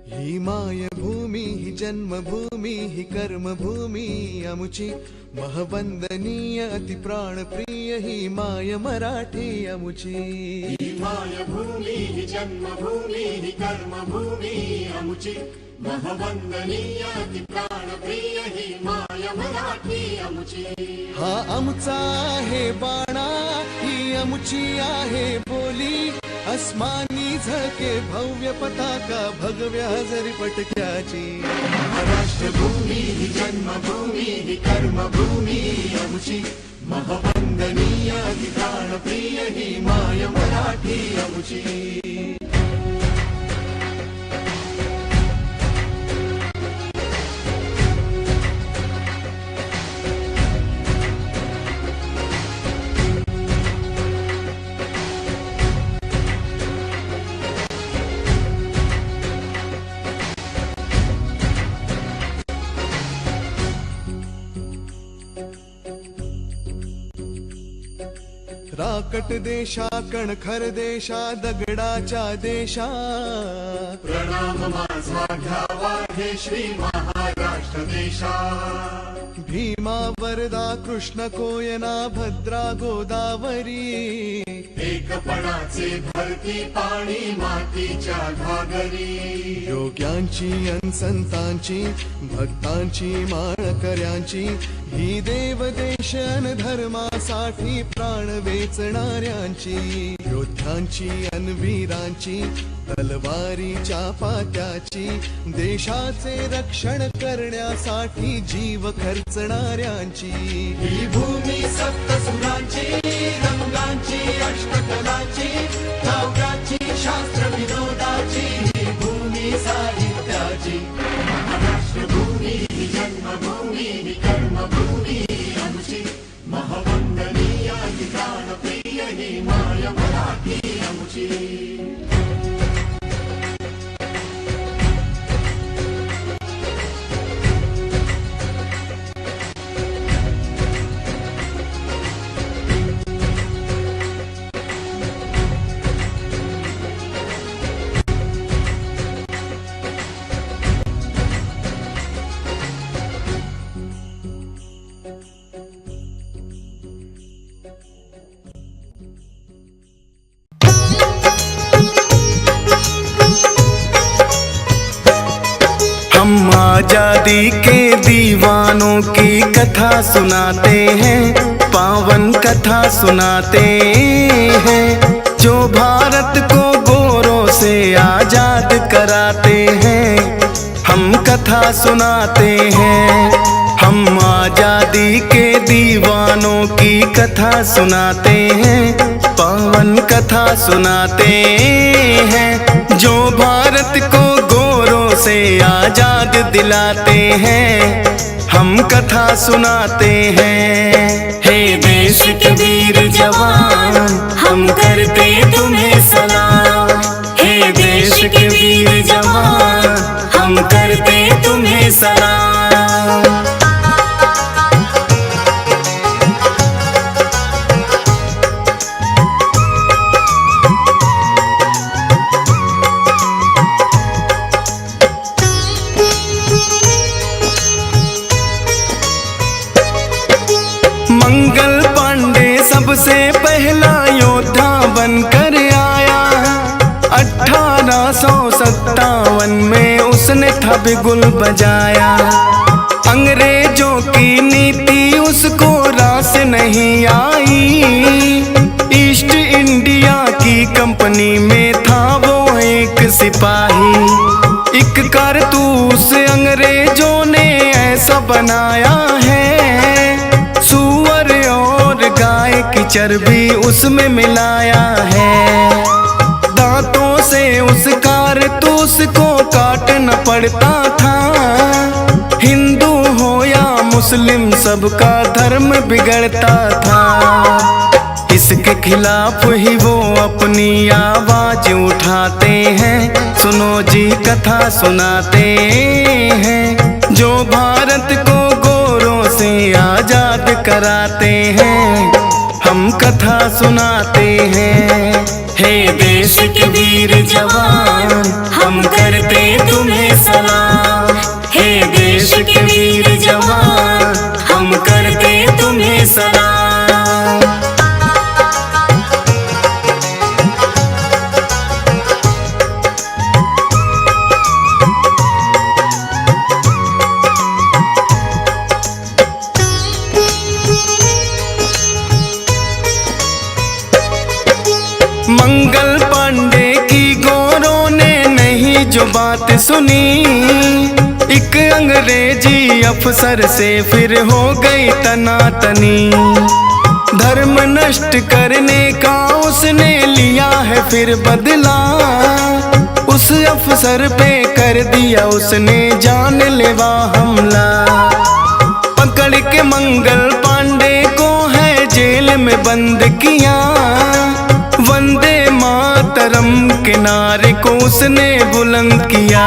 ही मायभूमी ही जन्मभूमी ही कर्मभूमी अमुची महवंदनीय अति प्राणप्रिय ही माय मराठी अमुची। ही मायभूमी ही जन्मभूमी ही कर्मभूमी अमुची महवंदनीय अति प्राणप्रिय ही माय मराठी अमुची। हा आमचा आहे बाणा ही अमुची आहे बोली अस्मानी झके भव्य पताका भगव्या हजरी पटक्याची। राष्ट्रभूमी ही जन्मभूमी ही कर्मभूमी अमुची महवंदनीय अति प्राणप्रिय ही माय मराठी अमुची। राकट देशा कणखर देशा दगडाच्या देशा प्रणाम माझा घ्यावा हे श्री महाराष्ट्र देशा। भीमा वरदा कृष्ण कोयना भद्रा गोदावरी एकपणाचे भरती पाणी मातीच्या घागरी। योग्यांची अन संतांची भक्तांची माळकऱ्यांची ही देवदेश अन धर्मासाठी प्राण वेचणाऱ्यांची योद्ध्यांची अन वीरांची तलवारीच्या पात्याची देशाचे रक्षण करण्यासाठी जीव खर्चणाऱ्यांची। ही भूमी सप्तसुरांची रंगांची अष्टकलांची काव्याची शास्त्र विनोदाची ही भूमी साहित्याची। राष्ट्रभूमी ही जन्मभूमी ही कर्मभूमी अमुची महवंदनीय ही प्राणप्रिय ही माय मराठी अमुची। हम आजादी के दीवानों की कथा सुनाते हैं, पावन कथा सुनाते हैं, जो भारत को गोरों से आजाद कराते हैं। हम कथा सुनाते हैं, हम आजादी के दीवानों की कथा सुनाते हैं, पावन कथा सुनाते हैं, जो भारत को गोरों से आजाद दिलाते हैं। हम कथा सुनाते हैं। हे देश के वीर जवान, हम करते तुम्हें सलाम। हे देश के वीर जवान, हम करते तुम्हें सलाम। मंगल पांडे सबसे पहला योद्धा बनकर आया। 1857 में उसने था बिगुल बजाया। अंग्रेजों की नीति उसको रास नहीं आई। ईस्ट इंडिया की कंपनी में था वो एक सिपाही। एक कारतूस अंग्रेजों ने ऐसा बनाया है, सूअर और गाय की चर्बी उसमें मिलाया है। दांतों से उस कारतूस को काटना पड़ता था। हिंदू हो या मुस्लिम सबका धर्म बिगड़ता था। इसके खिलाफ ही वो अपनी आवाज उठाते हैं। सुनो जी कथा सुनाते हैं, जो भारत को गोरों से आजाद कराते हैं। हम कथा सुनाते हैं। हे देश के वीर जवान, हम करते तुम्हें सलाम। हे देश के वीर जवान, हम करते तुम्हें सलाम। मंगल पांडे की गोरों ने नहीं जो बात सुनी, एक अंग्रेजी अफसर से फिर हो गई तनातनी। धर्म नष्ट करने का उसने लिया है फिर बदला, उस अफसर पे कर दिया उसने जानलेवा हमला। पकड़ के मंगल पांडे को है जेल में बंद किया, वंदे मातरम के नारे को उसने बुलंद किया।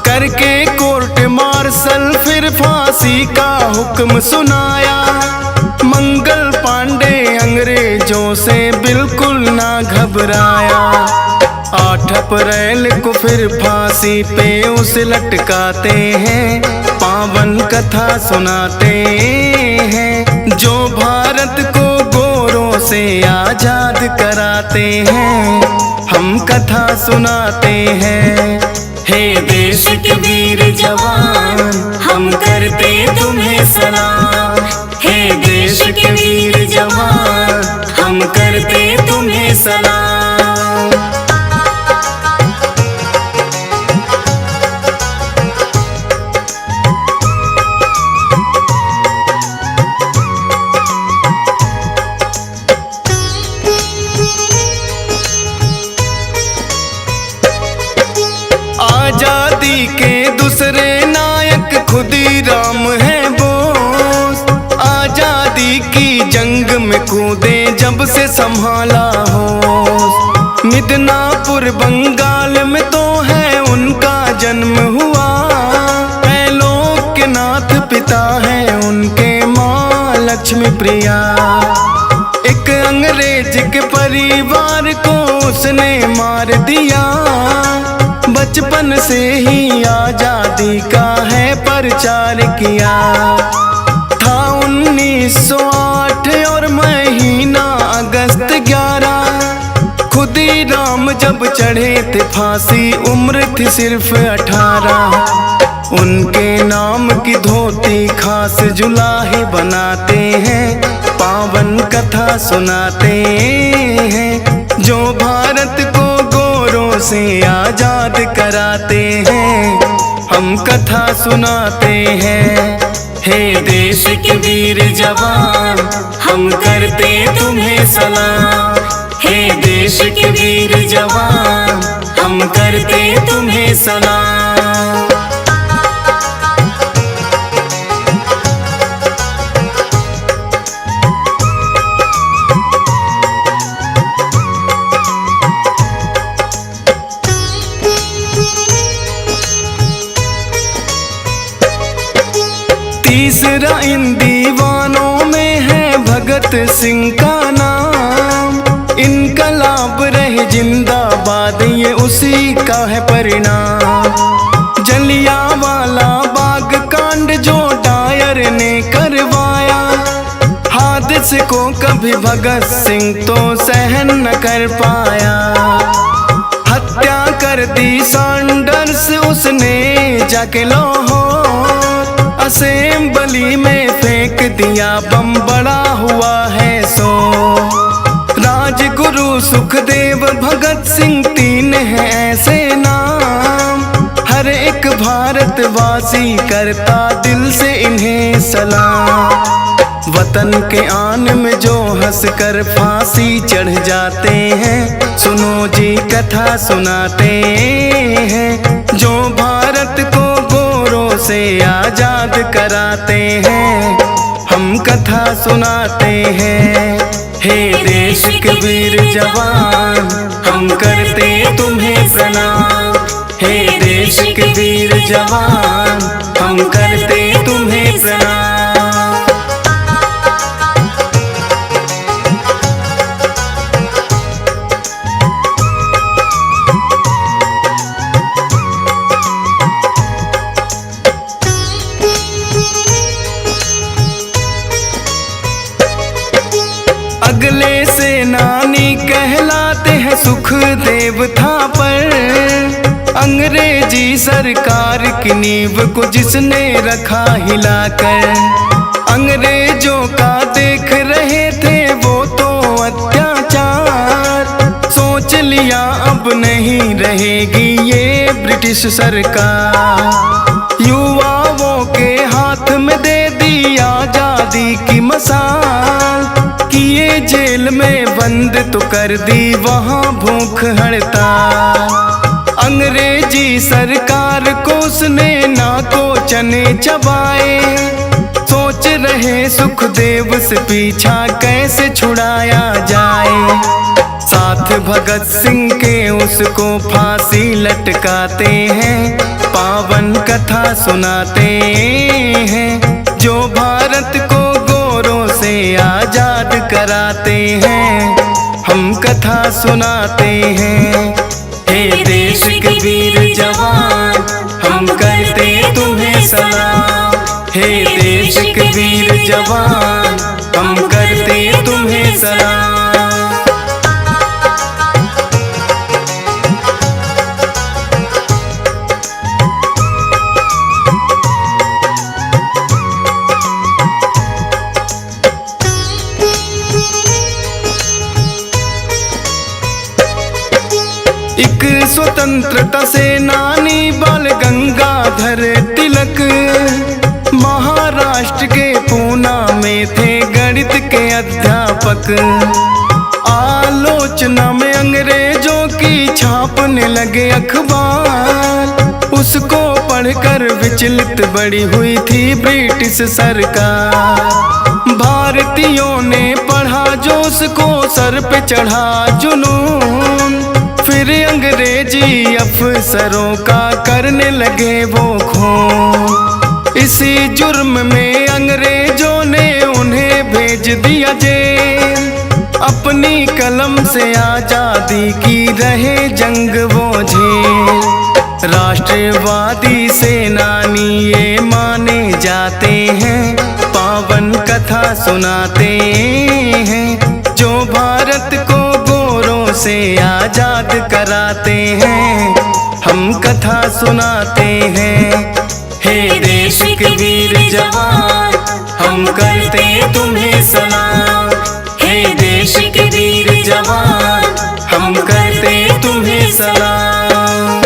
करके कोर्ट मार्शल फिर फांसी का हुक्म सुनाया। मंगल पांडे अंग्रेजों से बिल्कुल ना घबराया। 8 अप्रैल को फिर फांसी पे उसे लटकाते हैं, पावन कथा सुनाते हैं जो भारत को गोरों से आजाद कराते हैं। हम कथा सुनाते हैं, हे देश के वीर जवान, हम करते तुम्हें सलाम। हे देश के वीर जवान, हम करते तुम्हें सलाम। आजादी के दूसरे नायक खुदीराम है बोस। आजादी की जंग में कूदे जब से संभाला होश। मिदनापुर बंगाल में तो है उनका जन्म हुआ, लोक के नाथ पिता है उनके माँ लक्ष्मी प्रिया। एक अंग्रेज के परिवार को उसने मार दिया, बचपन से ही आजादी का है प्रचार किया। था 1908 और महीना अगस्त 11, खुदीराम जब चढ़े थे फांसी उम्र थी सिर्फ 18। उनके नाम की धोती खास जुलाही बनाते हैं, पावन कथा सुनाते हैं जो भारत को गोरों से आजाद कराते हैं। हम कथा सुनाते हैं, हे देश के वीर जवान, हम करते तुम्हें सलाम। हे देश के वीर जवान, हम करते तुम्हें सलाम। तीसरा इन दीवानों में है भगत सिंह का नाम। इनकलाब रहे जिंदाबाद ये उसी का है परिणाम। जलियांवाला बाग कांड जो डायर ने करवाया, हादसे को कभी भगत सिंह तो सहन न कर पाया। हत्या कर दी सैंडर्स उसने जाके लाहौर, असेंबली में फेंक दिया बम बड़ा हुआ है सो। राजगुरु सुखदेव भगत सिंह 3 हैं ऐसे नाम, हर एक भारतवासी करता दिल से इन्हें सलाम। वतन के आन में जो हंस कर फांसी चढ़ जाते हैं, सुनो जी कथा सुनाते हैं जो भारत को गोरों से आजाद कराते हैं। हम कथा सुनाते हैं, हे देश के वीर जवान, हम करते तुम्हें प्रणाम। हे देश के वीर जवान, हम करते तुम्हें प्रणाम। अंग्रेजी सरकार की नींव को जिसने रखा हिलाकर, अंग्रेजों का देख रहे थे वो तो अत्याचार। सोच लिया अब नहीं रहेगी ये ब्रिटिश सरकार, युवाओं के हाथ में दे दी आजादी की मसाल। किए जेल में बंद तो कर दी वहाँ भूख हड़ताल। अंग्रेजी सरकार को उसने नाको चने चबाए, सोच रहे सुखदेव से पीछा कैसे छुड़ाया जाए। साथ भगत सिंह के उसको फांसी लटकाते हैं, पावन कथा सुनाते हैं, जो भारत को गोरों से आजाद कराते हैं। हम कथा सुनाते हैं, हे देश के वीर जवान हम करते तुम्हें सलाम। हे देश के वीर जवान हम करते तुम्हें सलाम। एक स्वतंत्रता सेनानी बाल गंगाधर तिलक, महाराष्ट्र के पूना में थे गणित के अध्यापक। आलोचना में अंग्रेजों की छापने लगे अखबार, उसको पढ़कर विचलित बड़ी हुई थी ब्रिटिश सरकार। भारतीयों ने पढ़ा जो उसको सर पे चढ़ा जुनून, फिर अंग्रेजी अफसरों का करने लगे वो खून। इसी जुर्म में अंग्रेजों ने उन्हें भेज दिया जेल, अपनी कलम से आजादी की रहे जंग वो झेल। राष्ट्रवादी सेनानी ये माने जाते हैं, पावन कथा सुनाते हैं, जो भारत को गोरों से आजाद कराते हैं। हम कथा सुनाते हैं, हे देश के वीर जवान हम करते तुम्हें सलाम। हे देश के वीर जवान हम करते तुम्हें सलाम।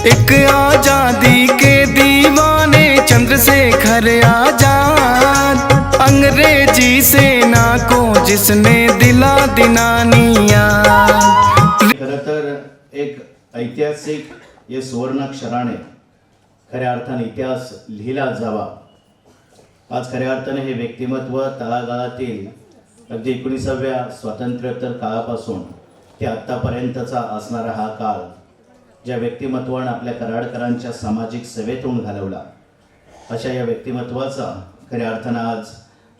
एक आजादी के दीवाने चंद्रशेखर आजाद, अंग्रेजी सेना को जिसने दिला दिनानिया। खरं तर एक ऐतिहासिक या सुवर्णाक्षराने खऱ्या अर्थाने इतिहास लिहिला जावा। आज खऱ्या अर्थाने हे व्यक्तिमत्व तळागाळातील अगदी 19व्या स्वातंत्र्योत्तर काळापासून ते आत्तापर्यंतचा असणारा हा काळ, ज्या व्यक्तिमत्वाने आपल्या कराडकरांच्या सामाजिक सेवेतून घालवला, अशा या व्यक्तिमत्वाचा खऱ्या अर्थानं आज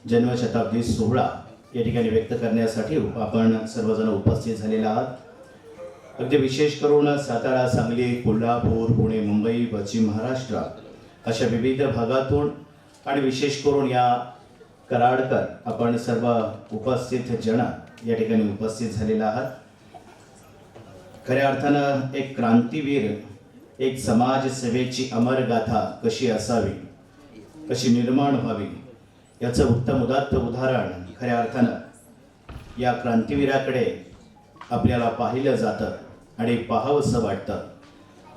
जन्मशताब्दी सोहळा या ठिकाणी व्यक्त करण्यासाठी आपण सर्वजण उपस्थित झालेला आहात। अगदी विशेष करून सातारा, सांगली, कोल्हापूर, पुणे, मुंबई, पश्चिम महाराष्ट्र अशा विविध भागातून आणि विशेष करून या कराडकर आपण सर्व उपस्थित जण या ठिकाणी उपस्थित झालेला आहात। खऱ्या अर्थानं एक क्रांतीवीर, एक समाजसेवेची अमर गाथा कशी असावी, कशी निर्माण व्हावी, याचं उत्तम उदात्त उदाहरण खऱ्या अर्थानं या क्रांतीवीराकडे आपल्याला पाहिलं जातं आणि पाहावंसं वाटतं।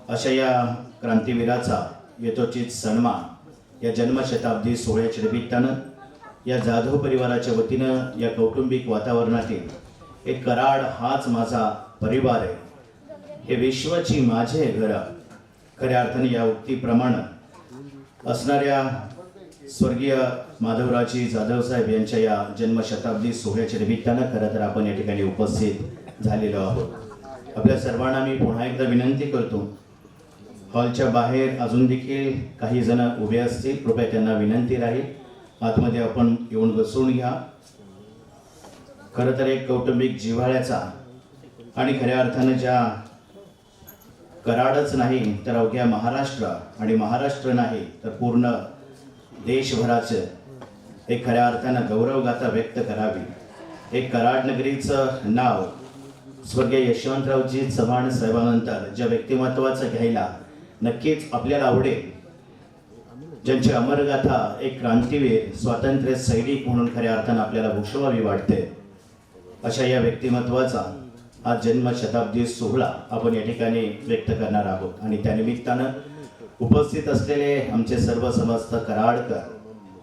अशा या क्रांतीवीराचा यथोचित सन्मान या जन्मशताब्दी सोहळ्याच्या निमित्तानं या जाधव परिवाराच्या वतीनं या कौटुंबिक वातावरणातील एक कराड हाच माझा परिवार आहे, हे विश्वाची माझे घर, खऱ्या अर्थाने या उक्तीप्रमाणे असणाऱ्या स्वर्गीय माधवरावजी जाधव साहेब यांच्या या जन्मशताब्दी सोहळ्याच्या निमित्तानं खरं तर आपण या ठिकाणी उपस्थित झालेलो आहोत। आपल्या सर्वांना मी पुन्हा एकदा विनंती करतो, हॉलच्या बाहेर अजून देखील काही जण उभे असतील, कृपया त्यांना विनंती राहील आतमध्ये आपण येऊन बसून घ्या। खरं तर एक कौटुंबिक जिव्हाळ्याचा आणि खऱ्या अर्थानं ज्या कराडच नाही तर अवघ्या महाराष्ट्र आणि महाराष्ट्र नाही तर पूर्ण देशभराचं एक खऱ्या अर्थानं गौरवगाथा व्यक्त करावी। एक कराड नगरीचं नाव स्वर्गीय यशवंतरावजी चव्हाण साहेबांनंतर ज्या व्यक्तिमत्वाचं घ्यायला नक्कीच आपल्याला आवडेल, ज्यांची अमरगाथा एक क्रांतीवीर स्वातंत्र्य सैनिक म्हणून खऱ्या अर्थानं आपल्याला भूषवावी वाटते, अशा या व्यक्तिमत्वाचा आज जन्मशताब्दी सोहळा आपण या ठिकाणी व्यक्त करणार आहोत। आणि त्यानिमित्तानं उपस्थित असलेले आमचे सर्व समस्त कराडकर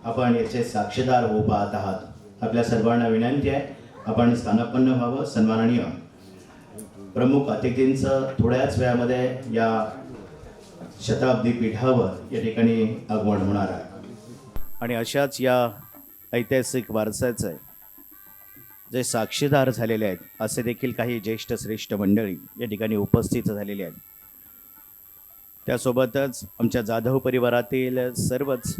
आपण याचे साक्षीदार होऊ पाहत आहात। आपल्या सर्वांना विनंती आहे आपण स्थानापन्न व्हावं। सन्माननीय प्रमुख अतिथींचं थोड्याच वेळामध्ये या शताब्दी पीठावर या ठिकाणी आगमन होणार आहे। आणि अशाच या ऐतिहासिक वारसाचे जे साक्षीदार झालेले आहेत असे देखील काही ज्येष्ठ श्रेष्ठ मंडळी या ठिकाणी उपस्थित झालेले आहेत। त्यासोबतच आमच्या जाधव परिवारातील सर्वच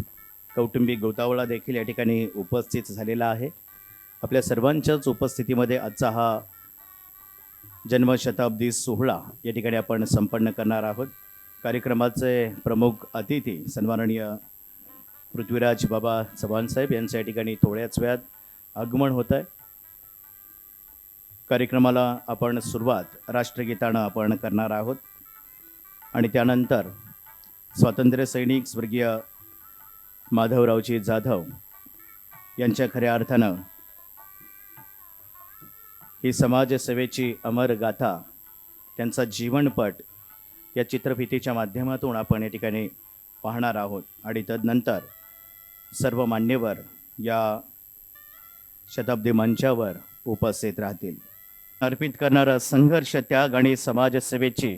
कौटुंबिक गोतावळा देखील या ठिकाणी उपस्थित झालेला आहे। आपल्या सर्वांच्याच उपस्थितीमध्ये आजचा हा जन्मशताब्दी सोहळा या ठिकाणी आपण संपन्न करणार आहोत। कार्यक्रमाचे प्रमुख अतिथी सन्माननीय पृथ्वीराज बाबा चव्हाण साहेब यांच्या या ठिकाणी थोड्याच वेळात आगमन होत आहे। कार्यक्रमाला आपण सुरुवात राष्ट्रगीतानं आपण करणार आहोत आणि त्यानंतर स्वातंत्र्य सैनिक स्वर्गीय माधवरावजी जाधव यांच्या खऱ्या अर्थानं ही समाजसेवेची अमर गाथा, त्यांचा जीवनपट या चित्रफितीच्या माध्यमातून आपण या ठिकाणी पाहणार आहोत। आणि तदनंतर सर्व मान्यवर या शताब्दी मंचावर उपस्थित राहतील। अर्पित करणारा संघर्ष, त्याग आणि समाजसेवेची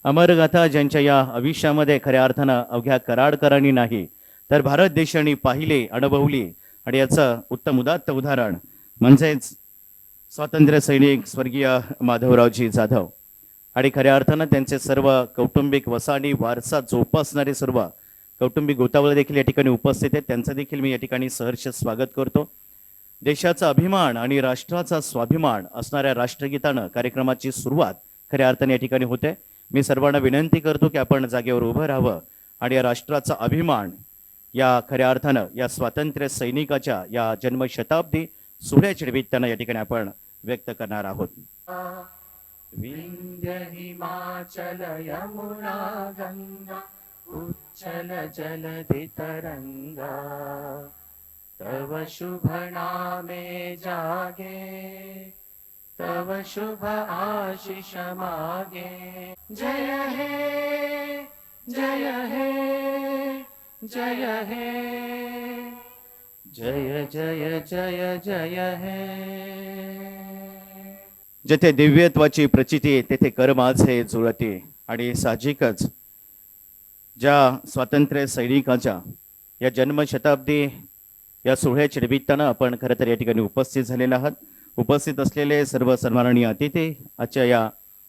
अमरगाथा ज्यांच्या या आयुष्यामध्ये खऱ्या अर्थानं अवघ्या कराडकरांनी नाही तर भारत देशाने पाहिले, अनुभवली आणि याचं उत्तम उदात्त उदाहरण म्हणजेच स्वातंत्र्य सैनिक स्वर्गीय माधवरावजी जाधव। आणि खऱ्या अर्थानं त्यांचे सर्व कौटुंबिक वसाहती वारसा जोपासणारे सर्व कौटुंबिक गोतावळ देखील या ठिकाणी उपस्थित आहेत। त्यांचं देखील मी या ठिकाणी सहर्ष स्वागत करतो। देशाचा अभिमान आणि राष्ट्राचा स्वाभिमान असणाऱ्या राष्ट्रगीतानं कार्यक्रमाची सुरुवात खऱ्या अर्थाने या ठिकाणी होते। मी सर्वांना विनंती करतो की आपण जागेवर उभं राहावं आणि या राष्ट्राचा अभिमान या खऱ्या अर्थानं या स्वातंत्र्य सैनिकाच्या या जन्मशताब्दी सोहळ्याच्या निमित्तानं या ठिकाणी आपण व्यक्त करणार आहोत। विंध्य हिमाचल यमुना गंगा उच्चल जलधि तरंगा तव शुभ नामे जागे तव शुभ आशीष मागे। जय हे जय हे जय हे जय जय जय जय हे। जेथे दिव्यत्वाची प्रचिती तेथे कर्माचे जुळते। आणि साहजिकच ज्या स्वातंत्र्य सैनिकाच्या या जन्मशताब्दी या सोहळ्याच्या निमित्तानं आपण खरं तर या ठिकाणी उपस्थित झालेले आहात। उपस्थित असलेले सर्व सन्माननीय अतिथी, आजच्या या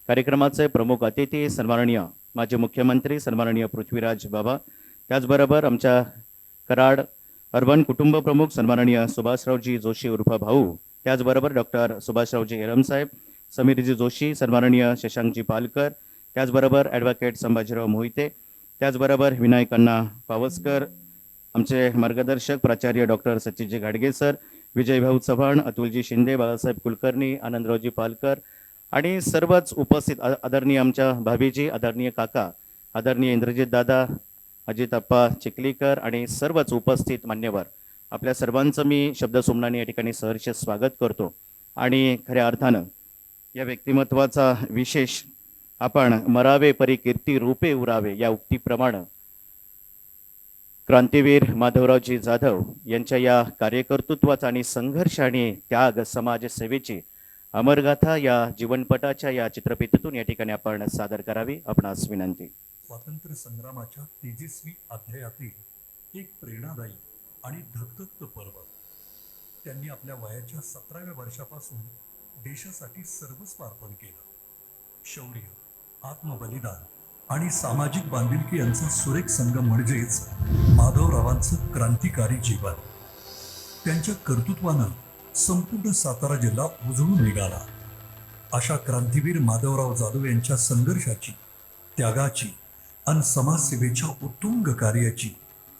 कार्यक्रमाचे प्रमुख अतिथी सन्माननीय माजी मुख्यमंत्री सन्माननीय पृथ्वीराज बाबा, त्याचबरोबर आमच्या कराड अर्बन कुटुंब प्रमुख सन्माननीय सुभाषरावजी जोशी उर्फ भाऊ, त्याचबरोबर डॉक्टर सुभाषरावजी एरम साहेब, समीरजी जोशी, सन्माननीय शशांकजी पालकर, त्याचबरोबर ॲडव्होकेट संभाजीराव मोहिते, त्याचबरोबर विनायक अण्णा पावसकर, आमचे मार्गदर्शक प्राचार्य डॉक्टर सचिनजी घाडगे सर, विजयभाऊ चव्हाण, अतुलजी शिंदे, बाळासाहेब कुलकर्णी, आनंदरावजी पालकर आणि सर्वच उपस्थित आदरणीय आमच्या भाभीजी, आदरणीय काका, आदरणीय इंद्रजित दादा, अजित अप्पा चिखलीकर आणि सर्वच उपस्थित मान्यवर, आपल्या सर्वांचं मी शब्दसुमनाने या ठिकाणी सहर्ष स्वागत करतो। आणि खऱ्या अर्थानं या व्यक्तिमत्वाचा विशेष आपण मरावे परी कीर्ती रूपे उरावे या उक्तीप्रमाणे क्रांतीवीर माधवरावजी जाधव यांच्या या कार्यकर्तृत्वाचा आणि संघर्ष आणि त्याग समाजसेवेची अमरगाथा या जीवनपटाच्या या चित्रफितीतून या ठिकाणी आपण सादर करावी, आपणास विनंती। स्वातंत्र्य संग्रामाच्या तेजस्वी अध्यायातील एक प्रेरणादायी आणि धगधगतं पर्व त्यांनी आपल्या वयाच्या 17व्या वर्षापासून देशासाठी सर्वस्व अर्पण केलं। शौर्य, आत्मबलिदान आणि सामाजिक बांधिलकी यांचा सुरेख संगम म्हणजेच माधवरावांचं क्रांतिकारी जीवन। त्यांच्या कर्तृत्वानं संपूर्ण सातारा जिल्हा उजळून निघाला। अशा क्रांतीवीर माधवराव जाधव यांच्या संघर्षाची त्यागाची आणि समाजसेवेच्या उत्तुंग कार्याची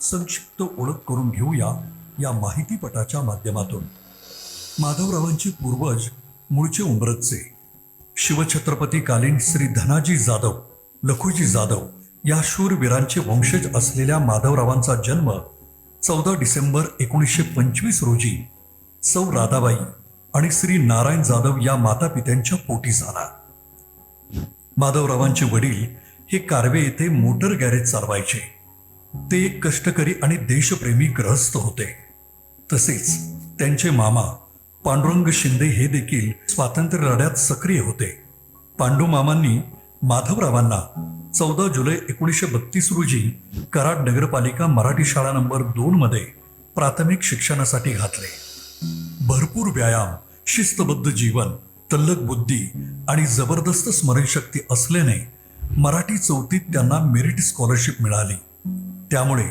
संक्षिप्त ओळख करून घेऊया या माहितीपटाच्या माध्यमातून. माधवरावांचे पूर्वज मूळचे उंब्रजचे. शिवछत्रपतीकालीन श्री धनाजी जाधव, लखुजी जाधव या शूरवीरांचे वंशज असलेल्या माधवरावांचा जन्म 14 डिसेंबर 1925 रोजी सौ राधाबाई आणि श्री नारायण जाधव या मातापित्यांच्या पोटी झाला. माधवरावांचे वडील हे कारवे येथे मोटर गॅरेज चालवायचे. ते एक कष्टकरी आणि देशप्रेमी गृहस्थ होते. तसेच त्यांचे मामा पांडुरंग शिंदे हे देखील स्वातंत्र्य लढ्यात सक्रिय होते. पांडू मामांनी माधवरावांना 14 जुलै 1932 रोजी कराड नगरपालिका मराठी शाळा नंबर 2 मध्ये प्राथमिक शिक्षणासाठी घातले. भरपूर व्यायाम, शिस्तबद्ध जीवन, तल्लख बुद्धी आणि जबरदस्त स्मरणशक्ती असल्याने मराठी चौथीत त्यांना मेरिट स्कॉलरशिप मिळाली. त्यामुळे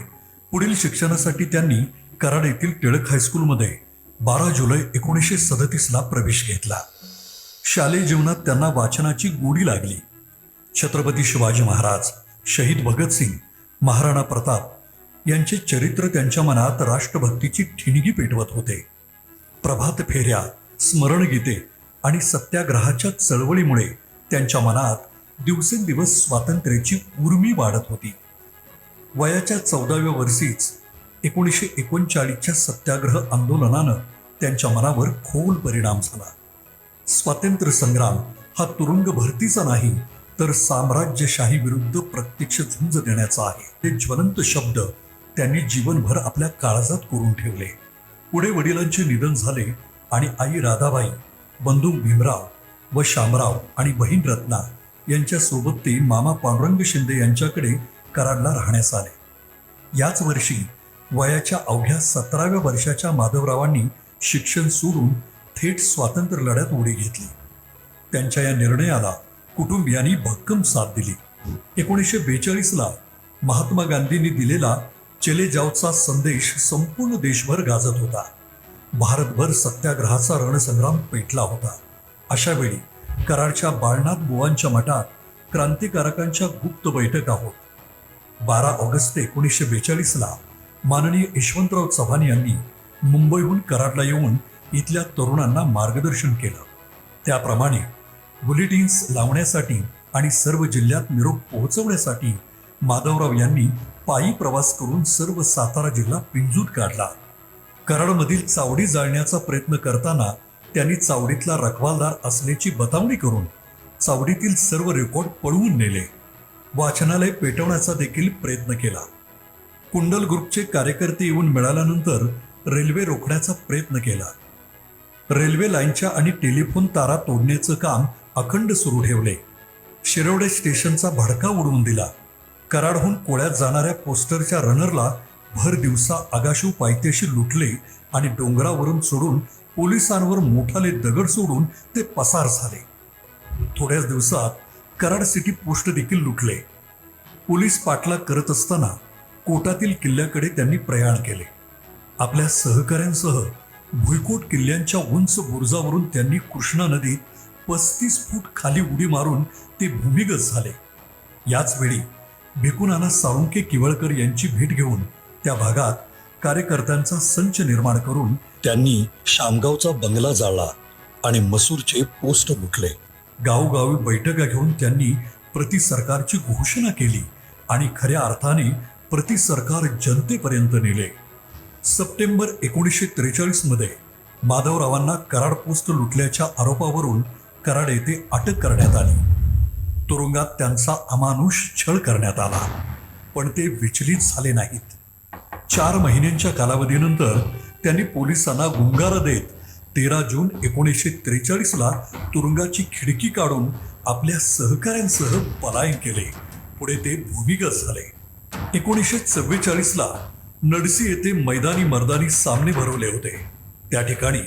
पुढील शिक्षणासाठी त्यांनी कराड येथील टिळक हायस्कूलमध्ये 12 जुलै 1937 प्रवेश घेतला. शालेय जीवनात त्यांना वाचनाची गोडी लागली. छत्रपती शिवाजी महाराज, शहीद भगतसिंग, महाराणा प्रताप यांचे चरित्र त्यांच्या मनात राष्ट्रभक्तीची ठिणगी पेटवत होते. प्रभात फेऱ्या, स्मरणगीते आणि सत्याग्रहाच्या चळवळीमुळे त्यांच्या मनात दिवसेंदिवस स्वातंत्र्याची उर्मी वाढत होती. वयाच्या 14व्या वर्षीच 1939च्या सत्याग्रह आंदोलनानं त्यांच्या मनावर खोल परिणाम झाला. स्वातंत्र्य संग्राम हा तुरुंग भरतीचा नाही, तर साम्राज्यशाही विरुद्ध प्रत्यक्ष झुंज देण्याचा आहे. हे ज्वलंत शब्द त्यांनी जीवनभर आपल्या काळजात कोरून ठेवले. पुढे वडिलांचे निधन झाले आणि आई राधाबाई, बंधू भीमराव व शामराव आणि बहीण रत्ना यांच्यासोबत ते मामा पांडुरंग शिंदे यांच्याकडे कराडला राहण्यास आले. याच वर्षी वयाच्या अवघ्या 17व्या वर्षाच्या माधवरावांनी शिक्षण सोडून थेट स्वातंत्र्य लढ्यात उडी घेतली. त्यांच्या या निर्णयाला कुटुंबियांनी भक्कम साथ दिली. 1942ला महात्मा गांधींनी दिलेला चले जाओचा संदेश संपूर्ण देशभर गाजत होता. भारतभर सत्याग्रहाचा रणसंग्राम पेटला होता. अशा वेळी कराडच्या बाळनाथ बुवांच्या मठात क्रांतिकारकांच्या गुप्त बैठका होत. 12 ऑगस्ट 1942ला माननीय यशवंतराव चव्हाण यांनी मुंबईहून कराडला येऊन इथल्या तरुणांना मार्गदर्शन केलं. त्याप्रमाणे बुलेटिन्स लावण्यासाठी आणि सर्व जिल्ह्यात निरोप पोहोचवण्यासाठी माधवराव यांनी पायी प्रवास करून सर्व सातारा जिल्हा पिंजून काढला. कराडमधील चावडी जाळण्याचा प्रयत्न करताना त्यांनी चावडीतला रखवालदार असल्याची बतावणी करून चावडीतील सर्व रेकॉर्ड पळवून नेले. वाचनालय पेटवण्याचा देखील प्रयत्न केला. कुंडल ग्रुपचे कार्यकर्ते येऊन मिळाल्यानंतर रेल्वे रोखण्याचा प्रयत्न केला. रेल्वे लाईनच्या आणि टेलिफोन तारा तोडण्याचं काम अखंड सुरू ठेवले. शिरवडे स्टेशनचा भडका उडवून दिला. कराडहून कोळ्यात जाणाऱ्या पोस्टरच्या रनरला भर दिवसा आगाशू पायथ्याशी लुटले आणि डोंगरावरून सोडून पोलिसांवर मोठाले दगड सोडून ते पसार झाले. थोड्याच दिवसात कराड सिटी पोस्ट देखील लुटले. पोलीस पाठलाग करत असताना कोटातील किल्ल्याकडे त्यांनी प्रयाण केले. आपल्या सहकाऱ्यांसह भुईकोट किल्ल्यांच्या उंच बुरुजावरून त्यांनी कृष्णा नदीत 35 फूट खाली उडी मारून ते भूमिगत झाले. याच वेळी भिकुनाना साळुंके किवळकर यांची भेट घेऊन त्या भागात कार्यकर्त्यांचा संच निर्माण करून त्यांनी शामगावचा बंगला जाळला आणि मसूरचे पोस्ट लुटले. गावोगावी बैठका घेऊन त्यांनी प्रति सरकारची घोषणा केली आणि खऱ्या अर्थाने प्रति सरकार जनतेपर्यंत नेले. सप्टेंबर 1943 मध्ये माधवरावांना कराड पोस्ट लुटल्याच्या आरोपावरून कराड येथे अटक करण्यात आली. तुरुंगात त्यांचा अमानुष छळ करण्यात आला, पण ते विचलित झाले नाहीत. 4 महिन्यांच्या कालावधीनंतर त्यांनी पोलिसांना गुंगारा देत 13 जून 1943ला तुरुंगाची खिडकी काढून आपल्या सहकाऱ्यांसह पलायन केले. पुढे ते भूमिगत झाले. 1944ला नडसी येथे मैदानी मर्दानी सामने भरवले होते. त्या ठिकाणी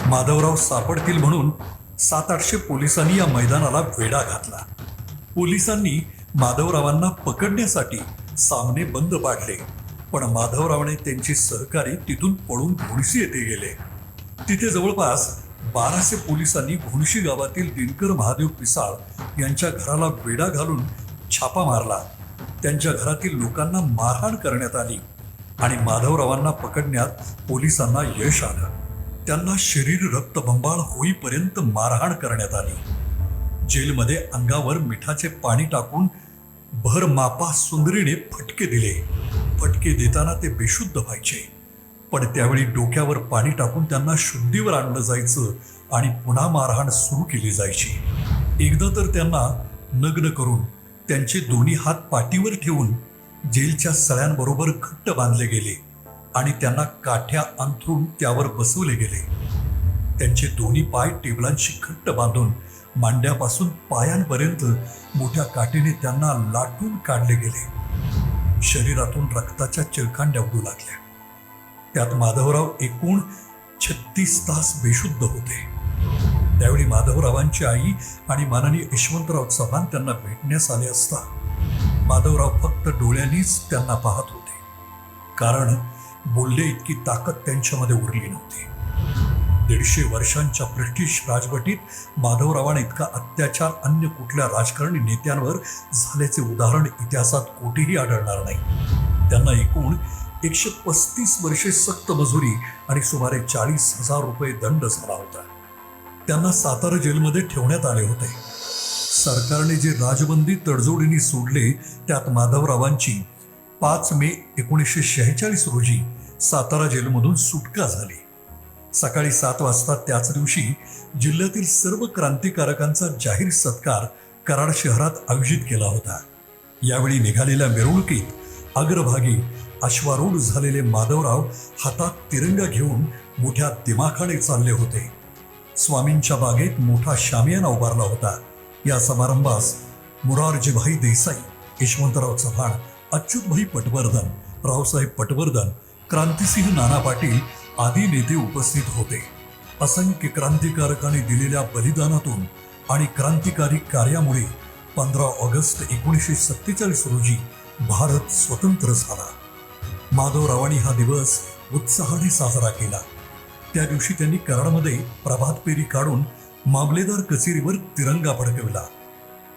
माधवराव सापडतील म्हणून 700-800 पोलिसांनी या मैदानाला वेढा घातला. पोलिसांनी माधवरावांना पकडण्यासाठी सामने बंद पाडले, पण माधवरावाने त्यांचे सहकारी तिथून पळून घोणशी येथे गेले. तिथे जवळपास 1200 पोलिसांनी घोणशी गावातील दिनकर महादेव पिसाळ यांच्या घराला वेढा घालून छापा मारला. त्यांच्या घरातील लोकांना मारहाण करण्यात आली आणि माधवरावांना पकडण्यात पोलिसांना यश आलं. त्यांना शरीर रक्तबंबाळ होईपर्यंत मारहाण करण्यात आली. जेलमध्ये अंगावर मिठाचे पाणी टाकून भर मापा सुंदरीने फटके दिले. फटके देताना ते बेशुद्ध व्हायचे, पण त्यावेळी डोक्यावर पाणी टाकून त्यांना शुद्धीवर आणलं जायचं आणि पुन्हा मारहाण सुरू केली जायची. एकदा तर त्यांना नग्न करून त्यांचे दोन्ही हात पाठीवर ठेवून जेलच्या सळ्यांबरोबर घट्ट बांधले गेले आणि त्यांना काठ्या अंथरून त्यावर बसवले गेले. त्यांचे दोन्ही पाय टेबलांशी घट्ट बांधून मांड्यापासून पायांपर्यंत मोठ्या काठीने त्यांना लाटून काढले गेले. शरीरातून रक्ताच्या चिळकांड्या उडू लागल्या. त्यात माधवराव एकूण 36 तास बेशुद्ध होते. त्यावेळी माधवरावांची आई आणि माननीय यशवंतराव चव्हाण त्यांना भेटण्यास आले असता माधवराव फक्त डोळ्यांनीच त्यांना पाहत होते, कारण बोलले इतकी ताकद त्यांच्यामध्ये उरली नव्हती. 150 वर्षांच्या ब्रिटिश राजवटीत माधवरावांना इतका अत्याचार अन्य कुठल्या राजकारणी नेत्यांवर झाल्याचे उदाहरण इतिहासात कोठेही आढळणार नाही. त्यांना एकूण 135 वर्षे सक्त मजुरी आणि सुमारे 40,000 रुपये दंड झाला होता. त्यांना सातारा जेलमध्ये ठेवण्यात आले होते. सरकारने जे राजबंदी तडजोडीने सोडले त्यात माधवरावांची 5 मे 1946 रोजी सातारा जेलमधून सुटका झाली. सकाळी 7 वाजता त्याच दिवशी जिल्ह्यातील सर्व क्रांतिकारकांचा जाहीर सत्कार कराड शहरात आयोजित केला होता. यावेळी निघालेल्या मिरवणुकीत अग्रभागी अश्वारूढ झालेले माधवराव हातात तिरंगा घेऊन मोठ्या दिमाखाने चालले होते. स्वामींच्या बागेत मोठा शामियाना उभारला होता. या समारंभास मोरारजीभाई देसाई, यशवंतराव चव्हाण, अच्युतभाई पटवर्धन, रावसाहेब पटवर्धन, क्रांतिसिंह नाना पाटील आदी नेते उपस्थित होते. असंख्य क्रांतिकारकांनी दिलेल्या बलिदानातून आणि क्रांतिकारी कार्यामुळे 15 ऑगस्ट 1947 रोजी भारत स्वतंत्र झाला. माधवरावांनी हा दिवस उत्साहाने साजरा केला. त्या दिवशी त्यांनी कराडमध्ये प्रभात फेरी काढून मामलेदार कचेरीवर तिरंगा फडकविला.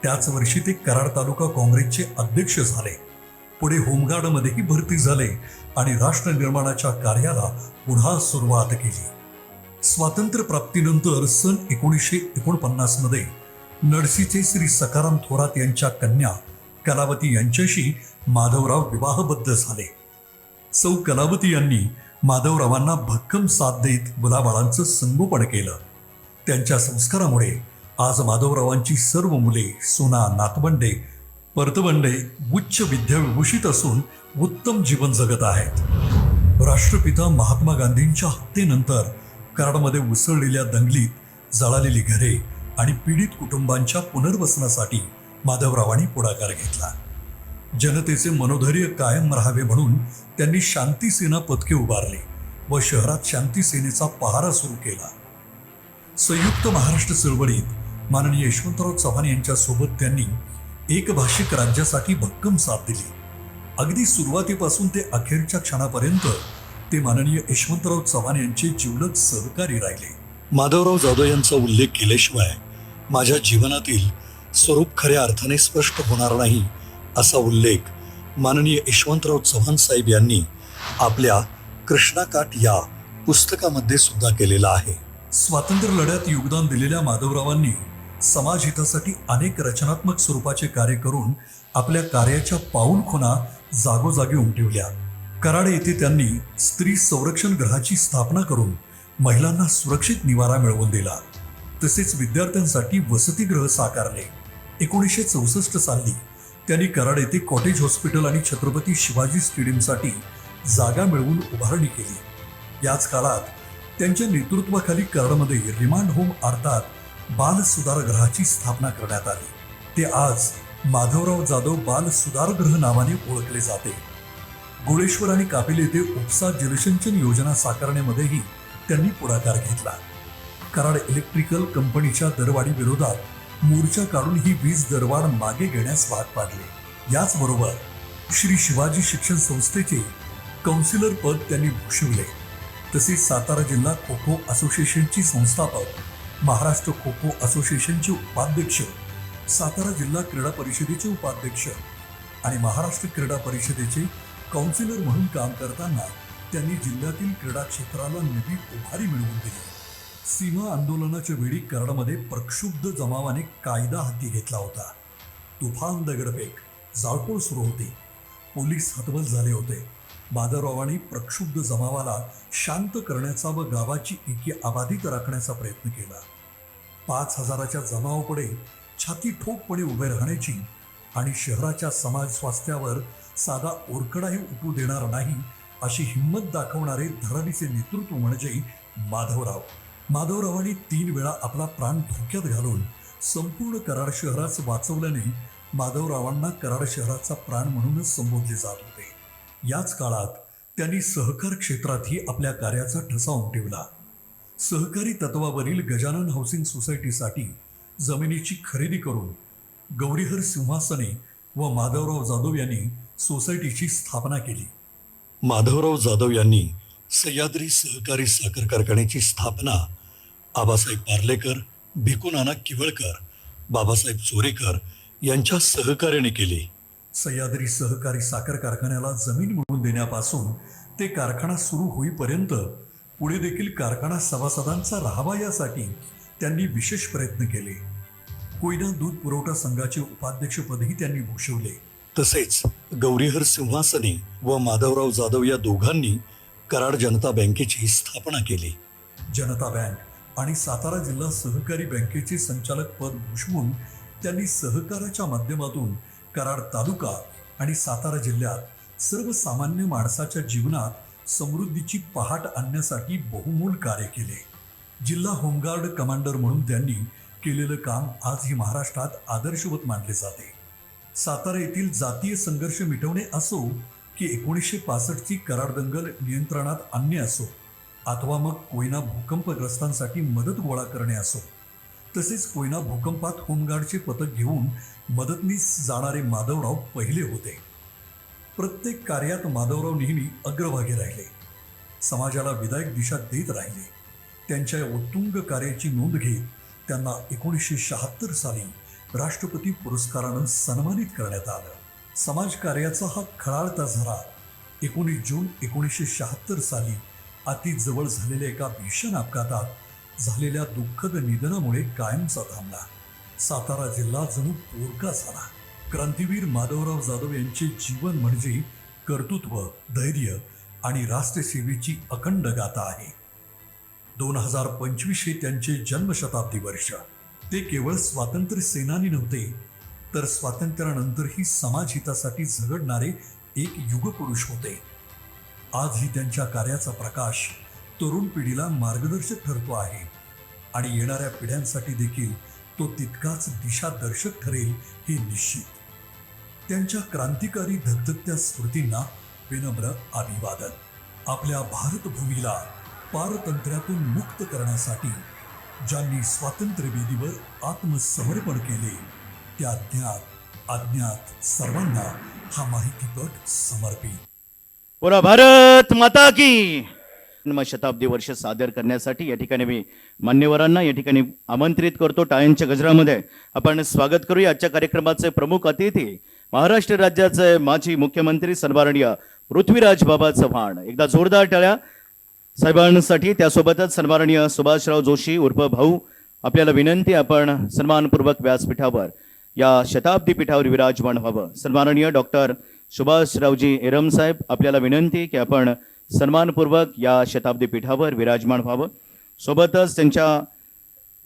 त्याच वर्षी ते कराड तालुका काँग्रेसचे अध्यक्ष झाले. पुढे होमगार्डमध्येही भरती झाले आणि राष्ट्र निर्माणाच्या कार्याला पुन्हा सुरुवात केली. स्वातंत्र्य प्राप्तीनंतर सन 1949 मध्ये नडसीचे श्री सखाराम थोरात यांच्या कन्या कलावती यांच्याशी माधवराव विवाहबद्ध झाले. सौ कलावती यांनी माधवरावांना भक्कम साथ देत मुलाबाळांचं संगोपन केलं. त्यांच्या संस्कारामुळे आज माधवरावांची सर्व मुले, सुना, नातवंडे, परतवंडे उच्च विद्याविभूषित असून उत्तम जीवन जगत आहेत. राष्ट्रपिता महात्मा गांधींच्या हत्येनंतर कराडमध्ये उसळलेल्या दंगलीत जळालेली घरे आणि पीडित कुटुंबांच्या पुनर्वसनासाठी माधवरावांनी पुढाकार घेतला. जनतेचे मनोधैर्य कायम राहावे म्हणून त्यांनी शांती सेना पथके उभारली व शहरात शांती सेनेचा पहारा सुरू केला. संयुक्त महाराष्ट्र चळवळीत माननीय यशवंतराव चव्हाण यांच्या सोबत त्यांनी एकभाषिक राज्यासाठी भक्कम साथ दिली. अगदी सुरुवातीपासून ते अखेरच्या क्षणापर्यंत ते माननीय यशवंतराव चव्हाण यांचे जिवलग सहकारी राहिले. माधवराव जाधव यांचा उल्लेख केल्याशिवाय माझ्या जीवनातील स्वरूप खऱ्या अर्थाने स्पष्ट होणार नाही, असा उल्लेख माननीय यशवंतराव चव्हाण साहेब यांनी आपल्या कृष्णाकाठ या पुस्तकामध्ये सुद्धा केलेला आहे. स्वातंत्र्य लढ्यात योगदान दिलेल्या माधवरावांनी समाजहितासाठी अनेक रचनात्मक स्वरूपाचे कार्य करून आपल्या कार्याच्या पाऊलखुणा जागोजागी उमटविल्या. कराड येथे त्यांनी स्त्री संरक्षण गृहाची स्थापना करून महिलांना सुरक्षित निवारा मिळवून दिला. तसेच विद्यार्थ्यांसाठी वसतिगृह साकारले. 1964 साली त्यांनी कराड येथे कॉटेज हॉस्पिटल आणि छत्रपती शिवाजी स्टेडियमसाठी जागा मिळवून उभारणी केली. याच काळात त्यांच्या नेतृत्वाखाली कराडमध्ये रिमांड होम अर्थात बाल सुधारगृहाची स्थापना करण्यात आली. ते आज माधवराव जाधव बाल सुधारगृह नावाने ओळखले जाते. गोळेश्वर आणि कापिल येथे उपसा जलसिंचन योजना साकारण्यामध्येही त्यांनी पुढाकार घेतला. कराड इलेक्ट्रिकल कंपनीच्या दरवाढी विरोधात मोर्चा काढून ही वीज दरवाढ मागे घेण्यास भाग पाडले. याचबरोबर श्री शिवाजी शिक्षण संस्थेचे काउन्सिलर पद त्यांनी भूषविले. तसेच सातारा जिल्हा खो खो असोसिएशनची संस्थापक, महाराष्ट्र खो खो असोसिएशनचे उपाध्यक्ष, सातारा जिल्हा क्रीडा परिषदेचे उपाध्यक्ष आणि महाराष्ट्र क्रीडा परिषदेचे काउन्सिलर म्हणून काम करताना त्यांनी जिल्ह्यातील क्रीडा क्षेत्राला नवी उभारी मिळवून दिली. सीमा आंदोलनाच्या वेळी कराडमध्ये प्रक्षुब्ध जमावाने कायदा हाती घेतला होता. तुफान दगडफेक, जाळपोळ सुरू होती. पोलीस हतबल झाले होते. माधवरावांनी प्रक्षुब्ध जमावाला शांत करण्याचा व गावाची एकी अबाधित राखण्याचा प्रयत्न केला. 5,000च्या जमावापुढे छाती ठोकपणे उभे राहण्याची आणि शहराच्या समाज स्वास्थ्यावर साधा ओरकडाही उठू देणार नाही अशी हिंमत दाखवणारे धडाडीचे नेतृत्व म्हणजे माधवराव. माधवरावांनी 3 वेळा आपला प्राण धोक्यात घालून संपूर्ण कराड शहरास वाचवल्याने माधवरावांना कराड शहराचा प्राण म्हणूनच संबोधले जात होते. याच काळात त्यांनी सहकार क्षेत्रातही आपल्या कार्याचा ठसा उमटवला. सहकारी तत्वावरील गजानन हाऊसिंग सोसायटीसाठी जमिनीची खरेदी करून गौरीहर सिंहासने व माधवराव जाधव यांनी सोसायटीची स्थापना केली. माधवराव जाधव यांनी सह्याद्री सहकारी साखर कारखान्याची स्थापना आबासाहेब पार्लेकर, भिकूनाना किवळकर, बाबासाहेब चोरेकर यांच्या सहकार्याने केली. सह्याद्री सहकारी साखर कारखान्याला जमीन मिळवून देण्यापासून ते कारखाना सुरू होईपर्यंत पुढे देखील कारखाना सभासदांचा राहावा यासाठी त्यांनी विशेष प्रयत्न केले. कोयना दूध पुरवठा संघाचे उपाध्यक्षपदही त्यांनी भूषवले. तसेच गौरीहर सिंहासने व माधवराव जाधव या दोघांनी कराड जनता बँकेची स्थापना केली. जनता बँक आणि सातारा जिल्हा सहकारी बँकेचे संचालक पद भूषवून त्यांनी सहकाराच्या माध्यमातून कराड तालुका आणि सातारा जिल्ह्यात सर्वसामान्य माणसाच्या जीवनात समृद्धीची पहाट आणण्यासाठी बहुमोल कार्य केले. जिल्हा होमगार्ड कमांडर म्हणून त्यांनी केलेलं काम आजही महाराष्ट्रात आदर्शवत मानले जाते. सातारा येथील जातीय संघर्ष मिटवणे असो की 1965ची कराड दंगल नियंत्रणात आणणे असो अथवा मग कोयना भूकंपग्रस्तांसाठी मदत गोळा करणे असो, तसेच कोयना भूकंपात होमगार्डचे पथक घेऊन मदतनीस जाणारे माधवराव पहिले होते. प्रत्येक कार्यात माधवराव नेहमी अग्रभागी राहिले. समाजाला विधायक दिशा देत राहिले. त्यांच्या या उत्तुंग कार्याची नोंद घेत त्यांना 1976 साली राष्ट्रपती पुरस्कारानं सन्मानित करण्यात आलं. समाजकार्याचा हा खळाळता झरा 19 जून 1976 साली अति जवळ झालेल्या एका भीषण अपघातात झालेल्या दुःखद निधनामुळे कायमचा थांबला. सातारा जिल्हा जणू पोरका झाला. क्रांतीवीर माधवराव जाधव यांचे जीवन म्हणजे कर्तृत्व, धैर्य आणि राष्ट्रसेवेची अखंड गाथा आहे. 2025 हे त्यांचे जन्मशताब्दी वर्ष. ते केवळ स्वातंत्र्य सेनानी नव्हते, तर स्वातंत्र्यानंतरही समाजहितासाठी झगडणारे एक युगपुरुष होते. आजही त्यांच्या कार्याचा प्रकाश तरुण पिढीला मार्गदर्शक ठरतो आहे आणि येणाऱ्या पिढ्यांसाठी देखील तो तितकाच दिशादर्शक ठरेल हे निश्चित. त्यांच्या क्रांतिकारी धगधगत्या स्मृतींना विनम्र अभिवादन. आपल्या भारतभूमीला पारतंत्र्यातून मुक्त करण्यासाठी ज्यांनी स्वातंत्र्यवेदीवर आत्मसमर्पण केले त्या ज्ञात अज्ञात सर्वांना हा माहितीपट समर्पित. पुरा भारत माता की शताब्दी वर्ष सादर करण्यासाठी या ठिकाणी मी मान्यवरांना या ठिकाणी आमंत्रित करतो. टाळ्यांच्या गजरामध्ये आपण स्वागत करूया. आजच्या कार्यक्रमाचे प्रमुख अतिथी महाराष्ट्र राज्याचे माजी मुख्यमंत्री सन्माननीय पृथ्वीराज बाबा चव्हाण. एकदा जोरदार टाळ्या साहेबांसाठी. त्यासोबतच सन्माननीय सुभाषराव जोशी उर्फ भाऊ, आपल्याला विनंती आपण सन्मानपूर्वक व्यासपीठावर या शताब्दी पीठावर विराजमान व्हावं. सन्माननीय डॉक्टर सुभाषरावजी एरम साहेब, आपल्याला विनंती की आपण सन्मानपूर्वक या शताब्दी पीठावर विराजमान व्हावं. सोबतच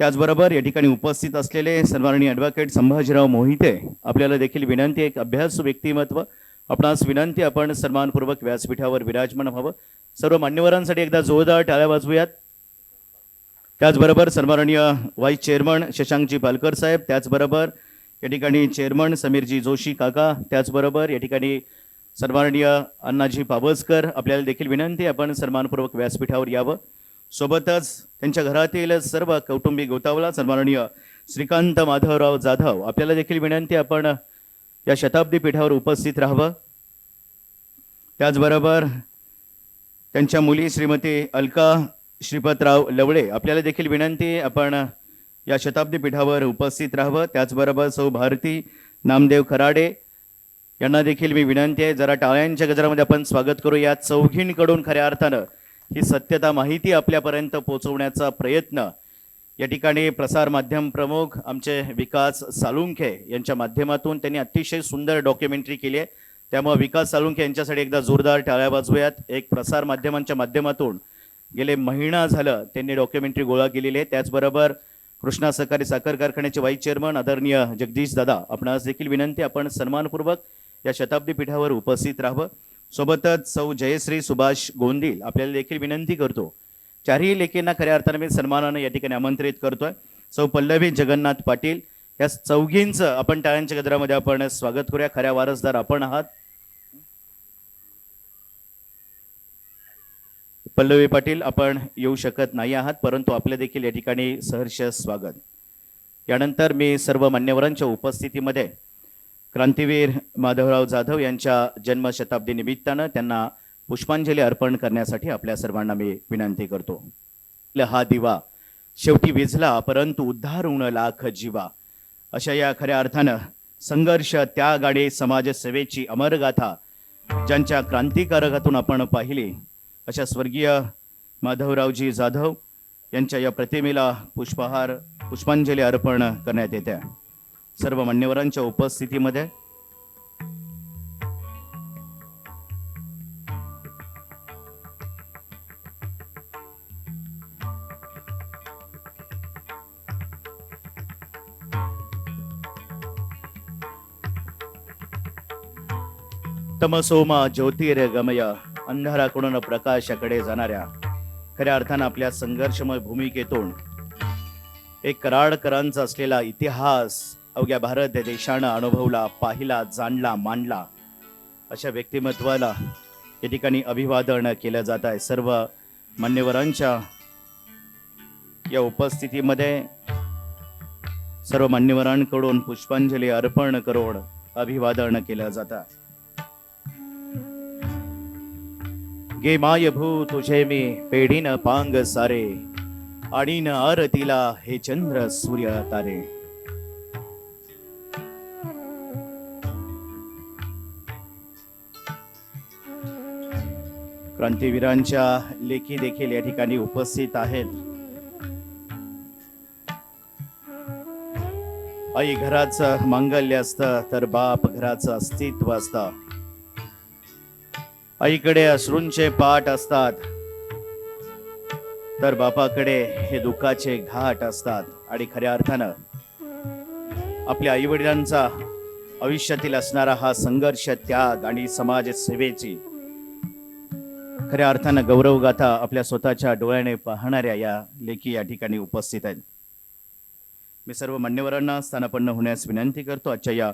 त्याचबरोबर या ठिकाणी उपस्थित असलेले सन्माननीय ॲडव्होकेट संभाजीराव मोहिते, आपल्याला देखील विनंती, एक अभ्यासू व्यक्तिमत्व, आपणास विनंती आपण सन्मानपूर्वक व्यासपीठावर विराजमान व्हावं. सर्व मान्यवरांसाठी एकदा जोरदार टाळ्या वाजवूयात. त्याचबरोबर सन्माननीय व्हाईस चेअरमन शशांकजी पालकर साहेब, त्याचबरोबर या ठिकाणी चेअरमन समीरजी जोशी काका, त्याचबरोबर या ठिकाणी सन्माननीय अण्णाजी पावसकर, आपल्याला देखील विनंती आपण सन्मानपूर्वक व्यासपीठावर यावं. सोबतच त्यांच्या घरातील सर्व कौटुंबिक गोतावला सन्माननीय श्रीकांत माधवराव जाधव, आपल्याला देखील विनंती आपण या शताब्दी पीठावर उपस्थित राहावं. त्याचबरोबर त्यांच्या मुली श्रीमती अलका श्रीपतराव लवळे, आपल्याला देखील विनंती आपण या शताब्दी पीठावर उपस्थित राहावं. त्याचबरोबर सौ भारती नामदेव खराडे यांना देखील मी विनंती आहे, जरा टाळ्यांच्या गजरामध्ये आपण स्वागत करू. या चौघींकडून खऱ्या अर्थानं ही सत्यता माहिती आपल्यापर्यंत पोहोचवण्याचा प्रयत्न या ठिकाणी प्रसार माध्यम प्रमुख आमचे विकास साळुंखे यांच्या माध्यमातून त्यांनी अतिशय सुंदर डॉक्युमेंटरी केली आहे. त्यामुळे विकास साळुंखे यांच्यासाठी एकदा जोरदार टाळ्या वाजवूयात. एक प्रसार माध्यमांच्या माध्यमातून गेले महिना झालं त्यांनी डॉक्युमेंटरी गोळा केलेली आहे. त्याचबरोबर कृष्णा सहकारी साखर कारखान्याचे व्हाईस चेअरमन आदरणीय जगदीश दादा, आपणास देखील विनंती, आपण सन्मानपूर्वक या शताब्दी पीठावर उपस्थित राहावं. सोबतच सौ जयश्री सुभाष गोंदील आपल्याला देखील विनंती करतो. चारही लेकींना खऱ्या अर्थाने मी सन्मानानं या ठिकाणी आमंत्रित करतोय. सौ पल्लवी जगन्नाथ पाटील, या चौघींचं आपण टाळ्यांच्या गजरामध्ये आपण स्वागत करूया. खऱ्या वारसदार आपण आहात. पल्लवी पाटील, आपण येऊ शकत नाही आहात, परंतु आपले देखील या ठिकाणी सहर्ष स्वागत. यानंतर मी सर्व मान्यवरांच्या उपस्थितीमध्ये क्रांतीवीर माधवराव जाधव यांच्या जन्मशताब्दी निमित्तानं त्यांना पुष्पांजली अर्पण करण्यासाठी आपल्या सर्वांना मी विनंती करतो. हा दिवा शेवटी विझला, परंतु उद्धार होऊन लाख जीवा, अशा या खऱ्या अर्थानं संघर्ष, त्याग आणि समाजसेवेची अमरगाथा ज्यांच्या क्रांतिकारकातून आपण पाहिली, अशा स्वर्गीय माधवरावजी जाधव यांच्या या प्रतिमेला पुष्पांजली अर्पण करण्यात येते. सर्व मान्यवरांच्या उपस्थितीमध्ये तमसोमा ज्योतिर्गमय, अंधाराकडून प्रकाशाकडे जाणाऱ्या खऱ्या अर्थानं आपल्या संघर्षमय भूमिकेतून एक कराडकरांचा असलेला इतिहास अवघ्या भारत देशानं अनुभवला, पाहिला, जाणला, मांडला, अशा व्यक्तिमत्वाला या ठिकाणी अभिवादन केलं जात आहे. सर्व मान्यवरांच्या या उपस्थितीमध्ये सर्व मान्यवरांकडून पुष्पांजली अर्पण करून अभिवादन केलं जातं. गे मायभू तुझे मी पेढीन पांग सारे, आणि न आरतीला हे चंद्र सूर्य तारे. क्रांतीवीरांच्या लेखी देखील या ठिकाणी उपस्थित आहेत. आई घराचं मांगल्य असतं तर बाप घराचं अस्तित्व असतं. आईकडे अश्रूंचे पाठ असतात तर बापाकडे हे दुःखाचे घाट असतात. आणि खऱ्या अर्थानं आपल्या आई वडिलांचा आयुष्यातील असणारा हा संघर्ष, त्याग आणि समाजसेवेची खऱ्या अर्थानं गौरवगाथा आपल्या स्वतःच्या डोळ्याने पाहणाऱ्या या लेखी या ठिकाणी उपस्थित आहेत. मी सर्व मान्यवरांना स्थानापन्न होण्यास विनंती करतो. आजच्या या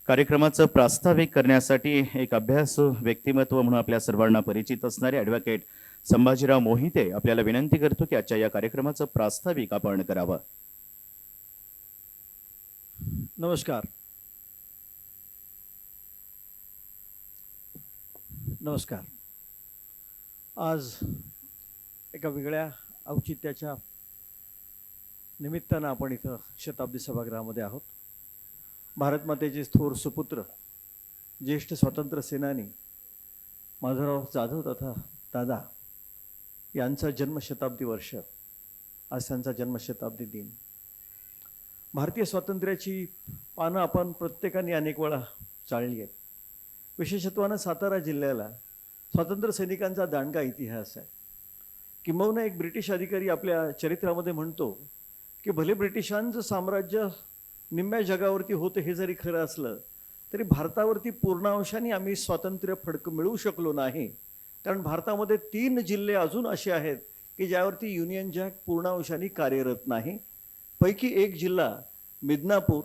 कार्यक्रमाचं प्रास्ताविक करण्यासाठी एक अभ्यासू व्यक्तिमत्व म्हणून आपल्या सर्वांना परिचित असणारे ॲडव्होकेट संभाजीराव मोहिते आपल्याला विनंती करतो की आजच्या या कार्यक्रमाचं प्रास्ताविक आपण करावं. नमस्कार. नमस्कार. आज एका वेगळ्या औचित्याच्या निमित्तानं आपण इथं शताब्दी सभागृहामध्ये आहोत. भारतमातेचे थोर सुपुत्र, ज्येष्ठ स्वातंत्र्य सेनानी माधवराव जाधव तथा दादा यांचा जन्मशताब्दी वर्ष, आज त्यांचा जन्मशताब्दी दिन. भारतीय स्वातंत्र्याची पानं आपण प्रत्येकाने अनेक वेळा चाळली आहेत. विशेषत्वानं सातारा जिल्ह्याला स्वातंत्र्य सैनिकांचा दांडगा इतिहास आहे. किंबहुना एक ब्रिटिश अधिकारी आपल्या चरित्रामध्ये म्हणतो की भले ब्रिटिशांचं साम्राज्य निम्म्या जगावरती होतं हे जरी खरं असलं तरी भारतावरती पूर्णांशाने आम्ही स्वातंत्र्य फडकं मिळवू शकलो नाही, कारण भारतामध्ये 3 जिल्हे अजून असे आहेत की ज्यावरती युनियन जॅक पूर्णांशाने कार्यरत नाही. पैकी एक जिल्हा मिदनापूर,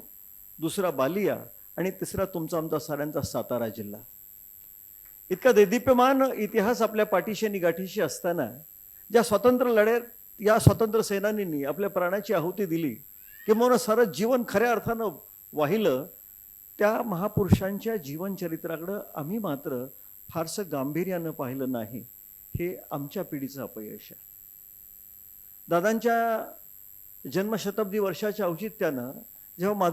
दुसरा बालिया आणि तिसरा तुमचा आमचा साऱ्यांचा सातारा जिल्हा. इतका दैदिप्यमान इतिहास आपल्या पाठीशी आणि गाठीशी असताना ज्या स्वातंत्र्य लढ्यात या स्वातंत्र्य सेनानींनी आपल्या प्राणाची आहुती दिली किंवा सारं जीवन खऱ्या अर्थानं वाहिलं, त्या महापुरुषांच्या जीवनचरित्राकडं आम्ही मात्र फारसं गांभीर्यानं पाहिलं नाही. हे आमच्या पिढीचं अपयश आहे. दादांच्या जन्मशताब्दी वर्षाच्या औचित्यानं जेव्हा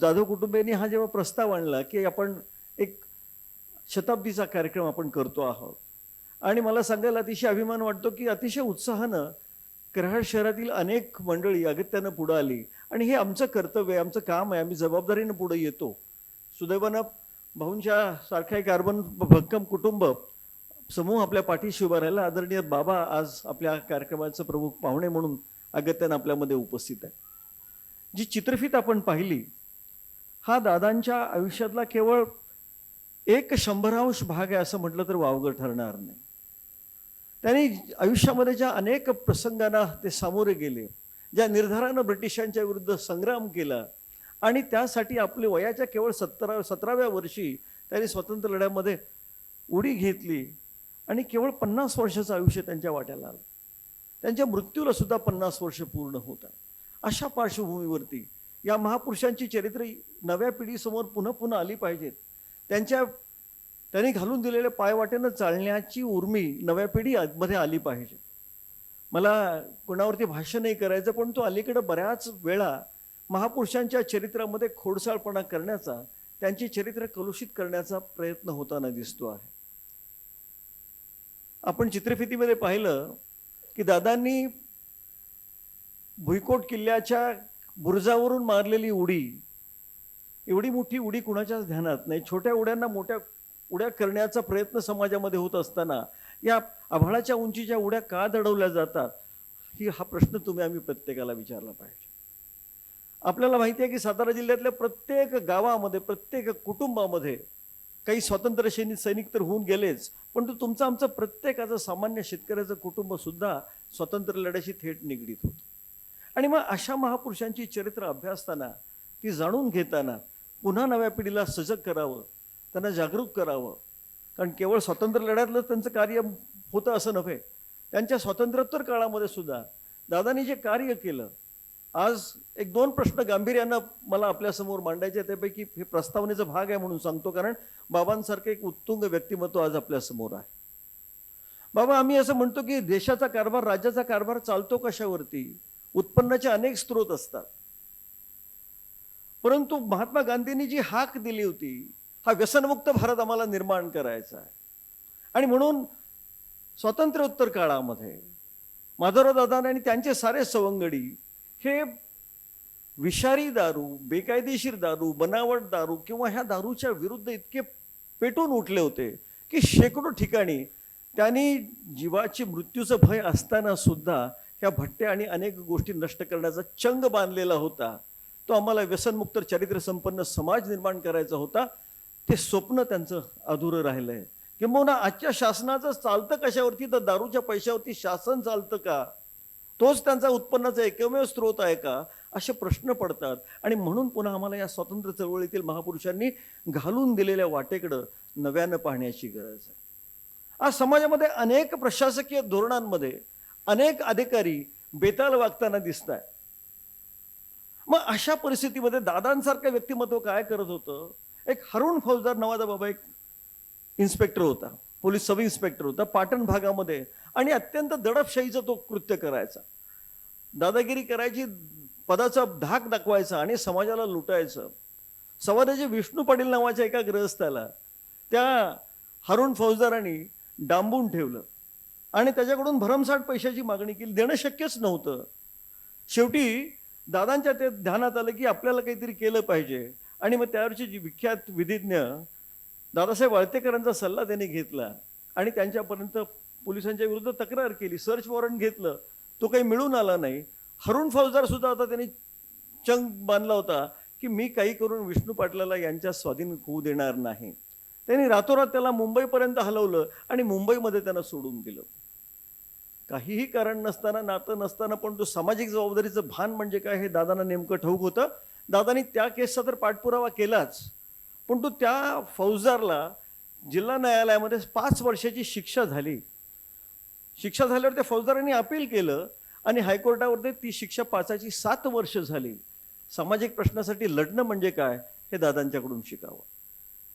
जाधव कुटुंबियांनी हा जेव्हा प्रस्ताव आणला की आपण एक शताब्दीचा कार्यक्रम आपण करतो आहोत, आणि मला सांगायला अतिशय अभिमान वाटतो की अतिशय उत्साहानं कराड शहरातील अनेक मंडळी अगत्यानं पुढं आली, आणि हे आमचं कर्तव्य आहे, आमचं काम आहे, आम्ही जबाबदारीनं पुढे येतो. सुदैवानं भाऊंच्या सारखा एक अर्बन भक्कम कुटुंब समूह आपल्या पाठीशी उभा राहिला. आदरणीय बाबा आज आपल्या कार्यक्रमाचं प्रमुख पाहुणे म्हणून अगत्यानं आपल्यामध्ये उपस्थित आहे. जी चित्रफित आपण पाहिली हा दादांच्या आयुष्यातला केवळ एक 100अंश भाग आहे असं म्हटलं तर वावगं ठरणार नाही. त्यांनी आयुष्यामध्ये ज्या अनेक प्रसंगांना ते सामोरे गेले, ज्या निर्धारानं ब्रिटिशांच्या विरुद्ध संग्राम केला, आणि त्यासाठी आपल्या वयाच्या केवळ 17व्या वर्षी त्यांनी स्वातंत्र्य लढ्यामध्ये उडी घेतली, आणि केवळ 50 वर्षाचं आयुष्य त्यांच्या वाट्याला आलं. त्यांच्या मृत्यूला सुद्धा 50 वर्ष पूर्ण होतात. अशा पार्श्वभूमीवरती या महापुरुषांची चरित्र नव्या पिढीसमोर पुन्हा पुन्हा आली पाहिजेत. त्यांनी घालून दिलेल्या पायवाटेनं चालण्याची उर्मी नव्या पिढीमध्ये आली पाहिजे. मला कोणावरती भाष्य नाही करायचं, पण तो अलीकडे बऱ्याच वेळा महापुरुषांच्या चरित्रामध्ये खोडसाळपणा करण्याचा, त्यांची चरित्र कलुषित करण्याचा प्रयत्न होताना दिसतो आहे. आपण चित्रफितीमध्ये पाहिलं की दादांनी भुईकोट किल्ल्याच्या बुरुजावरून मारलेली उडी, एवढी मोठी उडी कुणाच्याच ध्यानात नाही. छोट्या उड्यांना मोठ्या उड्या करण्याचा प्रयत्न समाजामध्ये होत असताना या आभाळाच्या उंचीच्या उड्या का दडवल्या जातात, हा प्रश्न आम्ही प्रत्येकाला विचारला पाहिजे. आपल्याला माहिती आहे की सातारा जिल्ह्यातल्या प्रत्येक गावामध्ये, प्रत्येक कुटुंबामध्ये काही स्वातंत्र्य सैनिक तर होऊन गेलेच, पण तुमचं आमचं प्रत्येकाचं सामान्य शेतकऱ्याचं कुटुंब सुद्धा स्वातंत्र्य लढ्याशी थेट निगडीत होतं. आणि मग अशा महापुरुषांची चरित्र अभ्यासताना, ती जाणून घेताना पुन्हा नव्या पिढीला सजग करावं, त्यांना जागरूक करावं. कारण केवळ स्वातंत्र्य लढ्यातलं त्यांचं कार्य होतं असं नव्हे, त्यांच्या स्वातंत्र्योत्तर काळामध्ये सुद्धा दादांनी जे कार्य केलं, आज 1-2 प्रश्न गांभीर्यानं मला आपल्यासमोर मांडायचे, त्यापैकी हे प्रस्तावनेचा भाग आहे म्हणून सांगतो, कारण बाबांसारखं एक उत्तुंग व्यक्तिमत्व आज आपल्यासमोर आहे. बाबा, आम्ही असं म्हणतो की देशाचा कारभार, राज्याचा कारभार चालतो कशावरती? उत्पन्नाचे अनेक स्रोत असतात, परंतु महात्मा गांधींनी जी हाक दिली होती, हा व्यसनमुक्त भारत आम्हाला निर्माण करायचा आहे. आणि म्हणून स्वातंत्र्योत्तर काळामध्ये माधवराव दादा आणि त्यांचे सारे सवंगडी हे विषारी दारू, बेकायदेशीर दारू, बनावट दारू किंवा ह्या दारूच्या विरुद्ध इतके पेटून उठले होते की शेकडो ठिकाणी त्यांनी जीवाची मृत्यूचं भय असताना सुद्धा ह्या भट्ट्या आणि अनेक गोष्टी नष्ट करण्याचा चंग बांधलेला होता. तो आम्हाला व्यसनमुक्त चारित्र्य संपन्न समाज निर्माण करायचा होता. ते स्वप्न त्यांचं अधुरं राहिलंय. किंबहुना आजच्या शासनाचं चालतं कशावरती? तर दारूच्या पैशावरती शासन चालतं का? तोच त्यांचा उत्पन्नाचा एकमेव स्रोत आहे का? असे प्रश्न पडतात. आणि म्हणून पुन्हा आम्हाला या स्वातंत्र्य चळवळीतील महापुरुषांनी घालून दिलेल्या वाटेकडं नव्यानं पाहण्याची गरज आहे. आज समाजामध्ये अनेक प्रशासकीय धोरणांमध्ये अनेक अधिकारी बेताल वागताना दिसत आहे. मग अशा परिस्थितीमध्ये दादांसारखं व्यक्तिमत्व काय करत होतं? एक हरुण फौजदार नावाचा बाबा एक इन्स्पेक्टर होता, पोलीस सब इन्स्पेक्टर होता पाटण भागामध्ये, आणि अत्यंत दडपशाहीचं तो कृत्य करायचा, दादागिरी करायची, पदाचा धाक दाखवायचा आणि समाजाला लुटायचं. सवाद्याचे विष्णू पाटील नावाच्या एका गृहस्थाला त्या हरुण फौजदारांनी डांबून ठेवलं आणि त्याच्याकडून भरमसाठ पैशाची मागणी केली. देणं शक्यच नव्हतं. शेवटी दादांच्या ते ध्यानात आलं की आपल्याला काहीतरी केलं पाहिजे. आणि मग त्यावरची जी विख्यात विधिज्ञ दादासाहेब वाळतेकरांचा सल्ला त्यांनी घेतला आणि त्यांच्यापर्यंत पोलिसांच्या विरुद्ध तक्रार केली, सर्च वॉरंट घेतलं. तो काही मिळून आला नाही. हरुण फौजदार सुद्धा आता त्यांनी चंग बांधला होता की मी काही करून विष्णू पाटलाला यांच्या स्वाधीन होऊ देणार नाही. त्यांनी रातोरात त्याला मुंबईपर्यंत हलवलं आणि मुंबईमध्ये त्यांना सोडून दिलं. काहीही कारण नसताना, नातं नसताना, पण तो सामाजिक जबाबदारीचं भान म्हणजे काय हे दादांना नेमकं ठाऊक होतं. दादांनी त्या केसचा तर पाठपुरावा केलाच, पण तो त्या फौजदारला जिल्हा न्यायालयामध्ये 5 वर्षाची शिक्षा झाली. शिक्षा झाल्यावर त्या फौजदारांनी अपील केलं आणि हायकोर्टावर ती शिक्षा 5ची 7 वर्ष झाली. सामाजिक प्रश्नासाठी लढणं म्हणजे काय हे दादांच्याकडून शिकावं.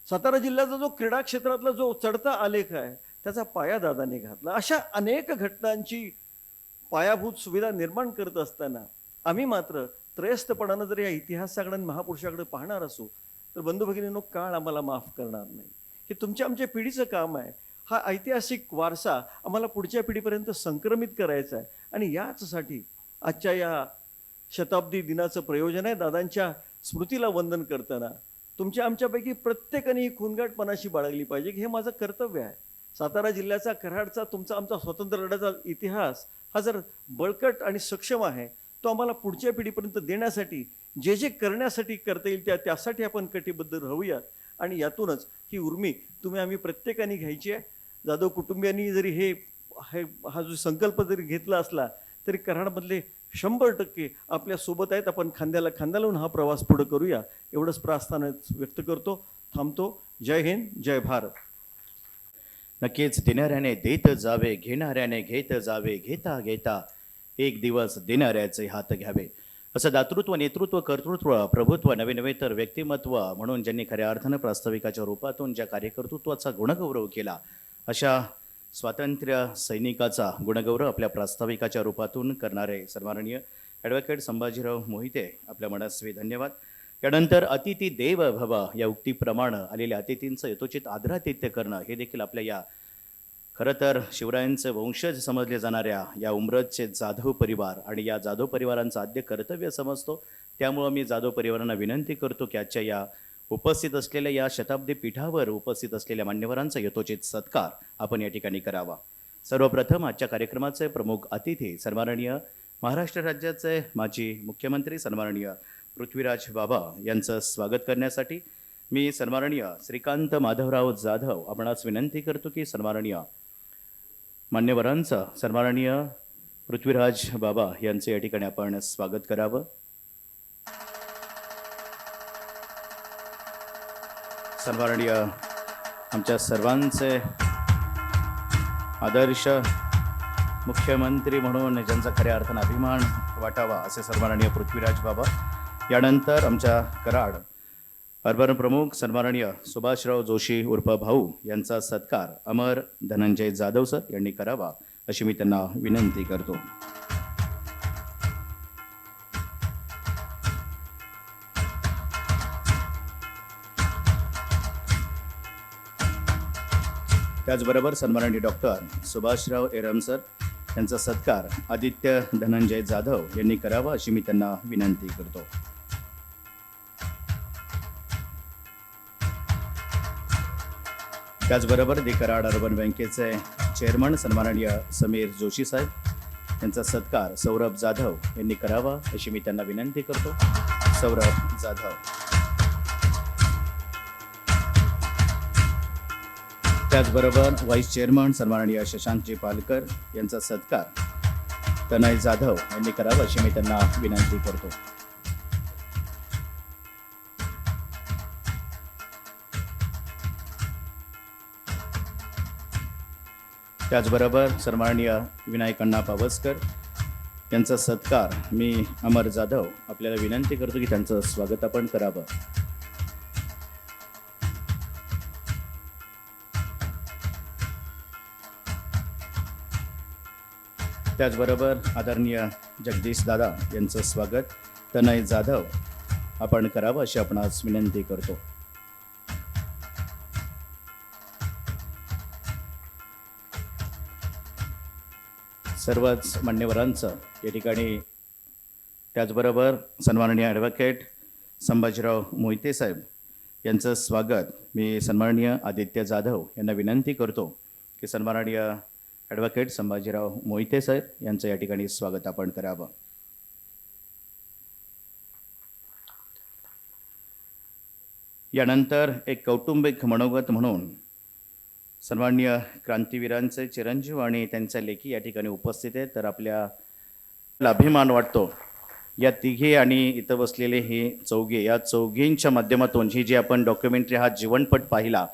सातारा जिल्ह्याचा जो क्रीडा क्षेत्रातला जो चढता आलेख आहे त्याचा पाया दादांनी घातला. अशा अनेक घटनांची पायाभूत सुविधा निर्माण करत असताना आम्ही मात्र त्रयस्थपणानं जर या इतिहासाकडे आणि महापुरुषाकडे पाहणार असू तर बंधू भगिनींनो काळ आम्हाला माफ करणार नाही. हे तुमच्या आमच्या पिढीचं काम आहे. हा ऐतिहासिक वारसा आम्हाला पुढच्या पिढीपर्यंत संक्रमित करायचा आहे आणि याचसाठी आजच्या या शताब्दी दिनाचं प्रयोजन आहे. दादांच्या स्मृतीला वंदन करताना तुमच्या आमच्यापैकी प्रत्येकाने ही खूनगाठपणाशी बाळगली पाहिजे की हे माझं कर्तव्य आहे. सातारा जिल्ह्याचा कराडचा तुमचा आमचा स्वातंत्र्य लढ्याचा इतिहास हा जर बळकट आणि सक्षम आहे तो आम्हाला पुढच्या पिढीपर्यंत देण्यासाठी जे जे करण्यासाठी करता येईल त्यासाठी आपण कटिबद्ध राहूयात आणि यातूनच ही उर्मी तुम्ही आम्ही प्रत्येकाने घ्यायची आहे. जाधव कुटुंबियांनी जरी हा जो संकल्प जरी घेतला असला तरी कराडमधले 100% आपल्या सोबत आहेत. आपण खांद्याला खांदा लावून हा प्रवास पुढे करूया एवढंच प्रार्थना व्यक्त करतो. थांबतो. जय हिंद, जय भारत. नक्कीच देणाऱ्याने देत जावे, घेणाऱ्याने घेत जावे, घेता घेता एक दिवस देणाऱ्याचे हात घ्यावे. असं दातृत्व, नेतृत्व, कर्तृत्व, प्रभुत्व, नवे नवे तर व्यक्तिमत्व म्हणून ज्यांनी खऱ्या अर्थानं प्रास्ताविकाच्या रूपातून ज्या कार्यकर्तृत्वाचा गुणगौरव केला अशा स्वातंत्र्य सैनिकाचा गुणगौरव आपल्या प्रास्ताविकाच्या रूपातून करणारे सन्माननीय ॲडव्होकेट संभाजीराव मोहिते आपल्या मनस्वी धन्यवाद. यानंतर अतिथी देव भव या उक्तीप्रमाणे आलेल्या अतिथींचं यथोचित आदरातिथ्य करणं हे देखील आपल्या या खरं तर शिवरायांचे वंशज समजले जाणाऱ्या या उमरजचे जाधव परिवार आणि या जाधव परिवारांचं आद्य कर्तव्य समजतो. त्यामुळं मी जाधव परिवारांना विनंती करतो की आजच्या या उपस्थित असलेल्या या शताब्दी पीठावर उपस्थित असलेल्या मान्यवरांचा यथोचित सत्कार आपण या ठिकाणी करावा. सर्वप्रथम आजच्या कार्यक्रमाचे प्रमुख अतिथी सन्माननीय महाराष्ट्र राज्याचे माजी मुख्यमंत्री सन्माननीय पृथ्वीराज बाबा यांचं स्वागत करण्यासाठी मी सन्माननीय श्रीकांत माधवराव जाधव आपणास विनंती करतो की सन्माननीय मान्यवरांचं सन्माननीय पृथ्वीराज बाबा यांचे या ठिकाणी आपण स्वागत करावं. सन्माननीय आमच्या सर्वांचे आदर्श मुख्यमंत्री म्हणून ज्यांचा खऱ्या अर्थानं अभिमान वाटावा असे सन्माननीय पृथ्वीराज बाबा. यानंतर आमच्या कराड अर्बन प्रमुख सन्माननीय सुभाषराव जोशी उर्फ भाऊ यांचा सत्कार अमर धनंजय जाधव सर यांनी करावा अशी मी त्यांना विनंती करतो. त्याचबरोबर सन्माननीय डॉक्टर सुभाषराव एरम सर यांचा सत्कार आदित्य धनंजय जाधव यांनी करावा अशी मी त्यांना विनंती करतो. त्याचबरोबर दी कराड अर्बन बँकेचे चेअरमन सन्माननीय समीर जोशी साहेब यांचा सत्कार सौरभ जाधव यांनी करावा अशी मी त्यांना विनंती करतो. सौरभ जाधव. त्याचबरोबर व्हाईस चेअरमन सन्माननीय शशांकजी पालकर यांचा सत्कार तनय जाधव यांनी करावा अशी मी त्यांना विनंती करतो. त्याचबरोबर सन्माननीय विनायक अण्णा पावसकर यांचा सत्कार मी अमर जाधव आपल्याला विनंती करतो की त्यांचं स्वागत आपण करावं. त्याचबरोबर आदरणीय जगदीश दादा यांचं स्वागत तनय जाधव आपण करावं अशी आपणास विनंती करतो. सर्वच मान्यवरांचं या ठिकाणी त्याचबरोबर सन्माननीय ॲडव्होकेट संभाजीराव मोहिते साहेब यांचं स्वागत मी सन्माननीय आदित्य जाधव यांना विनंती करतो की सन्माननीय ॲडव्होकेट संभाजीराव मोहिते साहेब यांचं या ठिकाणी स्वागत आपण करावं. यानंतर एक कौटुंबिक मनोगत म्हणून सन्माननीय क्रांतीवीरांचे चिरंजीव आणि त्यांच्या लेखी या ठिकाणी उपस्थित आहेत. तर आपल्याला अभिमान वाटतो या तिघे आणि इथं बसलेले हे चौघे, या चौघींच्या माध्यमातून ही जी आपण डॉक्युमेंटरी हा जीवनपट पाहिला,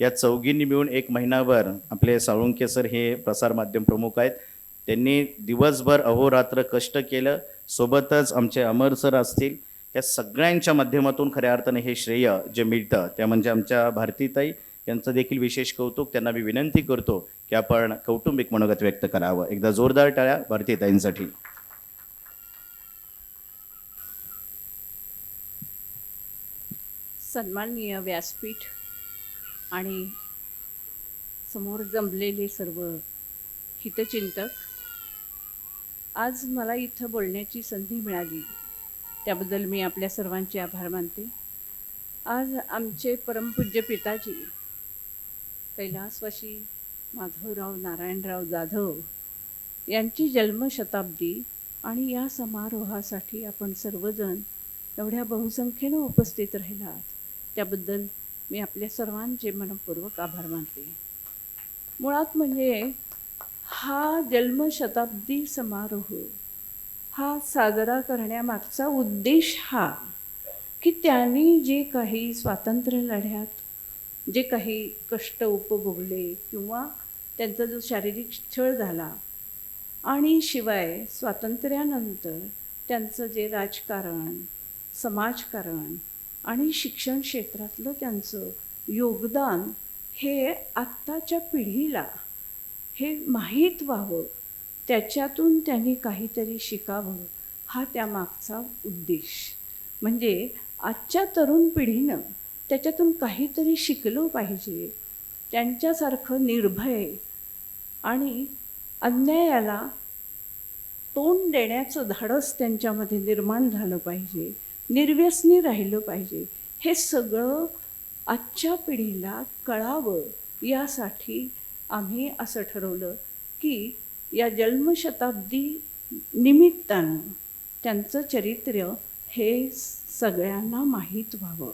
या चौघींनी मिळून 1 महिनाभर आपले साळुंखे सर हे प्रसारमाध्यम प्रमुख आहेत, त्यांनी दिवसभर अहोरात्र कष्ट केलं. सोबतच आमचे अमर सर असतील, या सगळ्यांच्या माध्यमातून खऱ्या अर्थाने हे श्रेय जे मिळतं त्या म्हणजे आमच्या भारतीताई यांचं देखील विशेष कौतुक. त्यांना मी विनंती करतो की आपण कौटुंबिक मनोगत व्यक्त करावं. एकदा जोरदार टाळ्या भारतीताईंसाठी. सन्माननीय व्यासपीठ आणि समोर जमलेले सर्व हितचिंतक, आज मला इथं बोलण्याची संधी मिळाली त्याबद्दल मी आपल्या सर्वांचे आभार मानते. आज आमचे परमपूज्य पिताजी कैलासवासी माधवराव नारायणराव जाधव यांची जन्मशताब्दी आणि या समारोहासाठी आपण सर्वजण एवढ्या बहुसंख्येनं उपस्थित राहिलात त्याबद्दल मी आपल्या सर्वांचे मनपूर्वक आभार मानते. मुळात म्हणजे हा जन्मशताब्दी समारोह हा साजरा करण्यामागचा उद्देश हा की त्यांनी जे काही स्वातंत्र्य लढ्यात जे काही कष्ट उपभोगले किंवा त्यांचा जो शारीरिक छळ झाला आणि शिवाय स्वातंत्र्यानंतर त्यांचं जे राजकारण, समाजकारण आणि शिक्षण क्षेत्रातलं त्यांचं योगदान हे आत्ताच्या पिढीला हे माहीत व्हावं, त्याच्यातून त्यांनी काहीतरी शिकावं, हा त्यामागचा उद्देश. म्हणजे आजच्या तरुण पिढीनं त्याच्यातून काहीतरी शिकलं पाहिजे, त्यांच्यासारखं निर्भय आणि अन्यायाला तोंड देण्याचं धाडस त्यांच्यामध्ये निर्माण झालं पाहिजे, निर्व्यसनी राहिलं पाहिजे. हे सगळं आजच्या पिढीला कळावं यासाठी आम्ही असं ठरवलं की या जन्मशताब्दी निमित्तानं त्यांचं चरित्र हे सगळ्यांना माहीत व्हावं.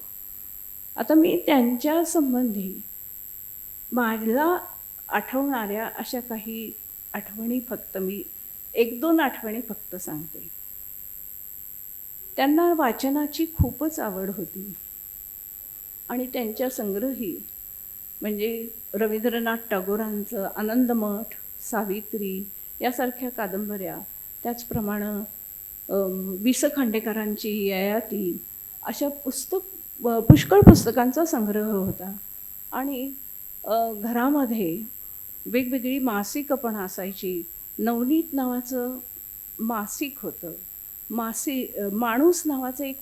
आता मी त्यांच्या संबंधी मला आठवणाऱ्या अशा काही आठवणी फक्त मी 1-2 आठवणी फक्त सांगते. त्यांना वाचनाची खूपच आवड होती आणि त्यांच्या संग्रही म्हणजे रवींद्रनाथ टागोरांचं आनंदमठ, सावित्री यासारख्या कादंबऱ्या, त्याचप्रमाणे वि स खांडेकरांची ययाती अशा पुष्कळ पुस्तकांचा संग्रह होता. आणि घरामध्ये वेगवेगळी मासिकं पण असायची. नवनीत नावाचं मासिक होतं, माणूस नावाचं एक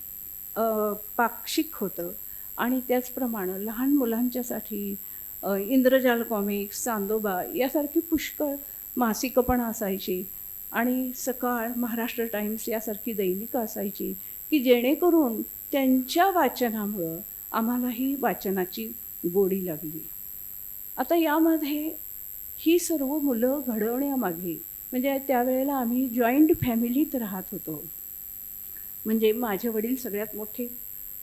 पाक्षिक होतं आणि त्याचप्रमाणे लहान मुलांच्यासाठी इंद्रजाल कॉमिक्स, चांदोबा यासारखी पुष्कळ मासिकं पण असायची. आणि सकाळ, महाराष्ट्र टाइम्स यासारखी दैनिकं असायची की जेणेकरून त्यांच्या वाचनामुळं आम्हालाही वाचनाची गोडी लागली. आता यामध्ये ही सर्व मुलं घडवण्यामागे म्हणजे त्यावेळेला आम्ही जॉईंट फॅमिलीत राहत होतो. म्हणजे माझे वडील सगळ्यात मोठे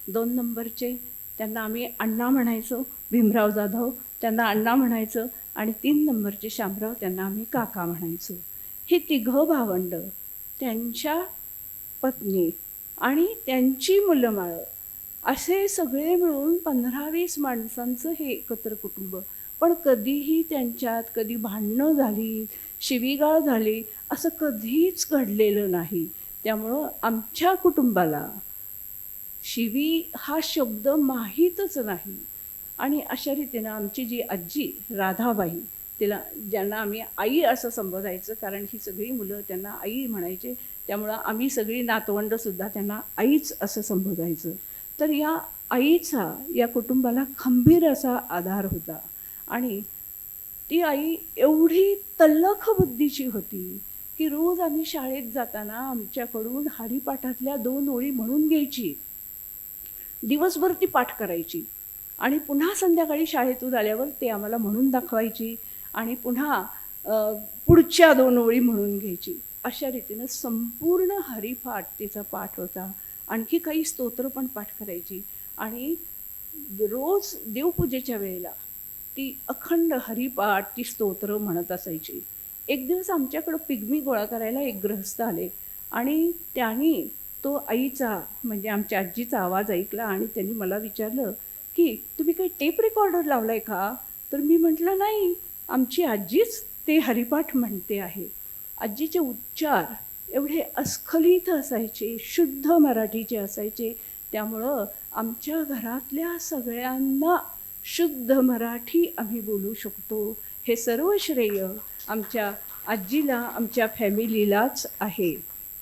2 नंबरचे, त्यांना आम्ही अण्णा म्हणायचो, भीमराव जाधव त्यांना अण्णा म्हणायचं, आणि 3 नंबरचे शामराव त्यांना आम्ही काका म्हणायचो. हे 3 भावंड, त्यांच्या पत्नी आणि त्यांची मुलंबाळं असे सगळे मिळून 15-20 माणसांचं हे एकत्र कुटुंब. पण कधीही त्यांच्यात कधी भांडणं झाली, शिवीगाळ झाली असं कधीच घडलेलं नाही. त्यामुळं आमच्या कुटुंबाला शिवी हा शब्द माहीतच नाही. आणि अशा रीतीनं आमची जी आजी राधाबाई, तिला ज्यांना आम्ही आई असं संबोधायचं कारण ही सगळी मुलं त्यांना आई म्हणायचे, त्यामुळं आम्ही सगळी नातवंडसुद्धा त्यांना आईच असं संबोधायचं. तर या आईचा या कुटुंबाला खंबीर असा आधार होता. आणि ती आई एवढी तल्लख बुद्धीची होती की रोज आम्ही शाळेत जाताना आमच्याकडून हरिपाठातल्या 2 ओळी म्हणून घ्यायची, दिवसभर ती पाठ करायची आणि पुन्हा संध्याकाळी शाळेतून आल्यावर ते आम्हाला म्हणून दाखवायची आणि पुन्हा पुढच्या 2 ओळी म्हणून घ्यायची. अशा रीतीनं संपूर्ण हरिपाठ तिचा पाठ होता. आणखी काही स्तोत्र पण पाठ करायची आणि रोज देवपूजेच्या वेळेला ती अखंड हरिपाठ, ती स्तोत्र म्हणत असायची. एक दिवस आमच्याकडं पिगमी गोळा करायला एक गृहस्थ आले आणि त्यांनी तो आईचा म्हणजे आमच्या आजीचा आवाज ऐकला आणि त्यांनी मला विचारलं की तुम्ही काही टेप रेकॉर्डर लावला आहे का? तर मी म्हटलं नाही, आमची आजीच ते हरिपाठ म्हणते आहे. आजीचे उच्चार एवढे अस्खलित असायचे, शुद्ध मराठीचे असायचे. त्यामुळं आमच्या घरातल्या सगळ्यांना शुद्ध मराठी आम्ही बोलू शकतो. हे सर्व श्रेय आमच्या आजीला, आमच्या फॅमिलीलाच आहे.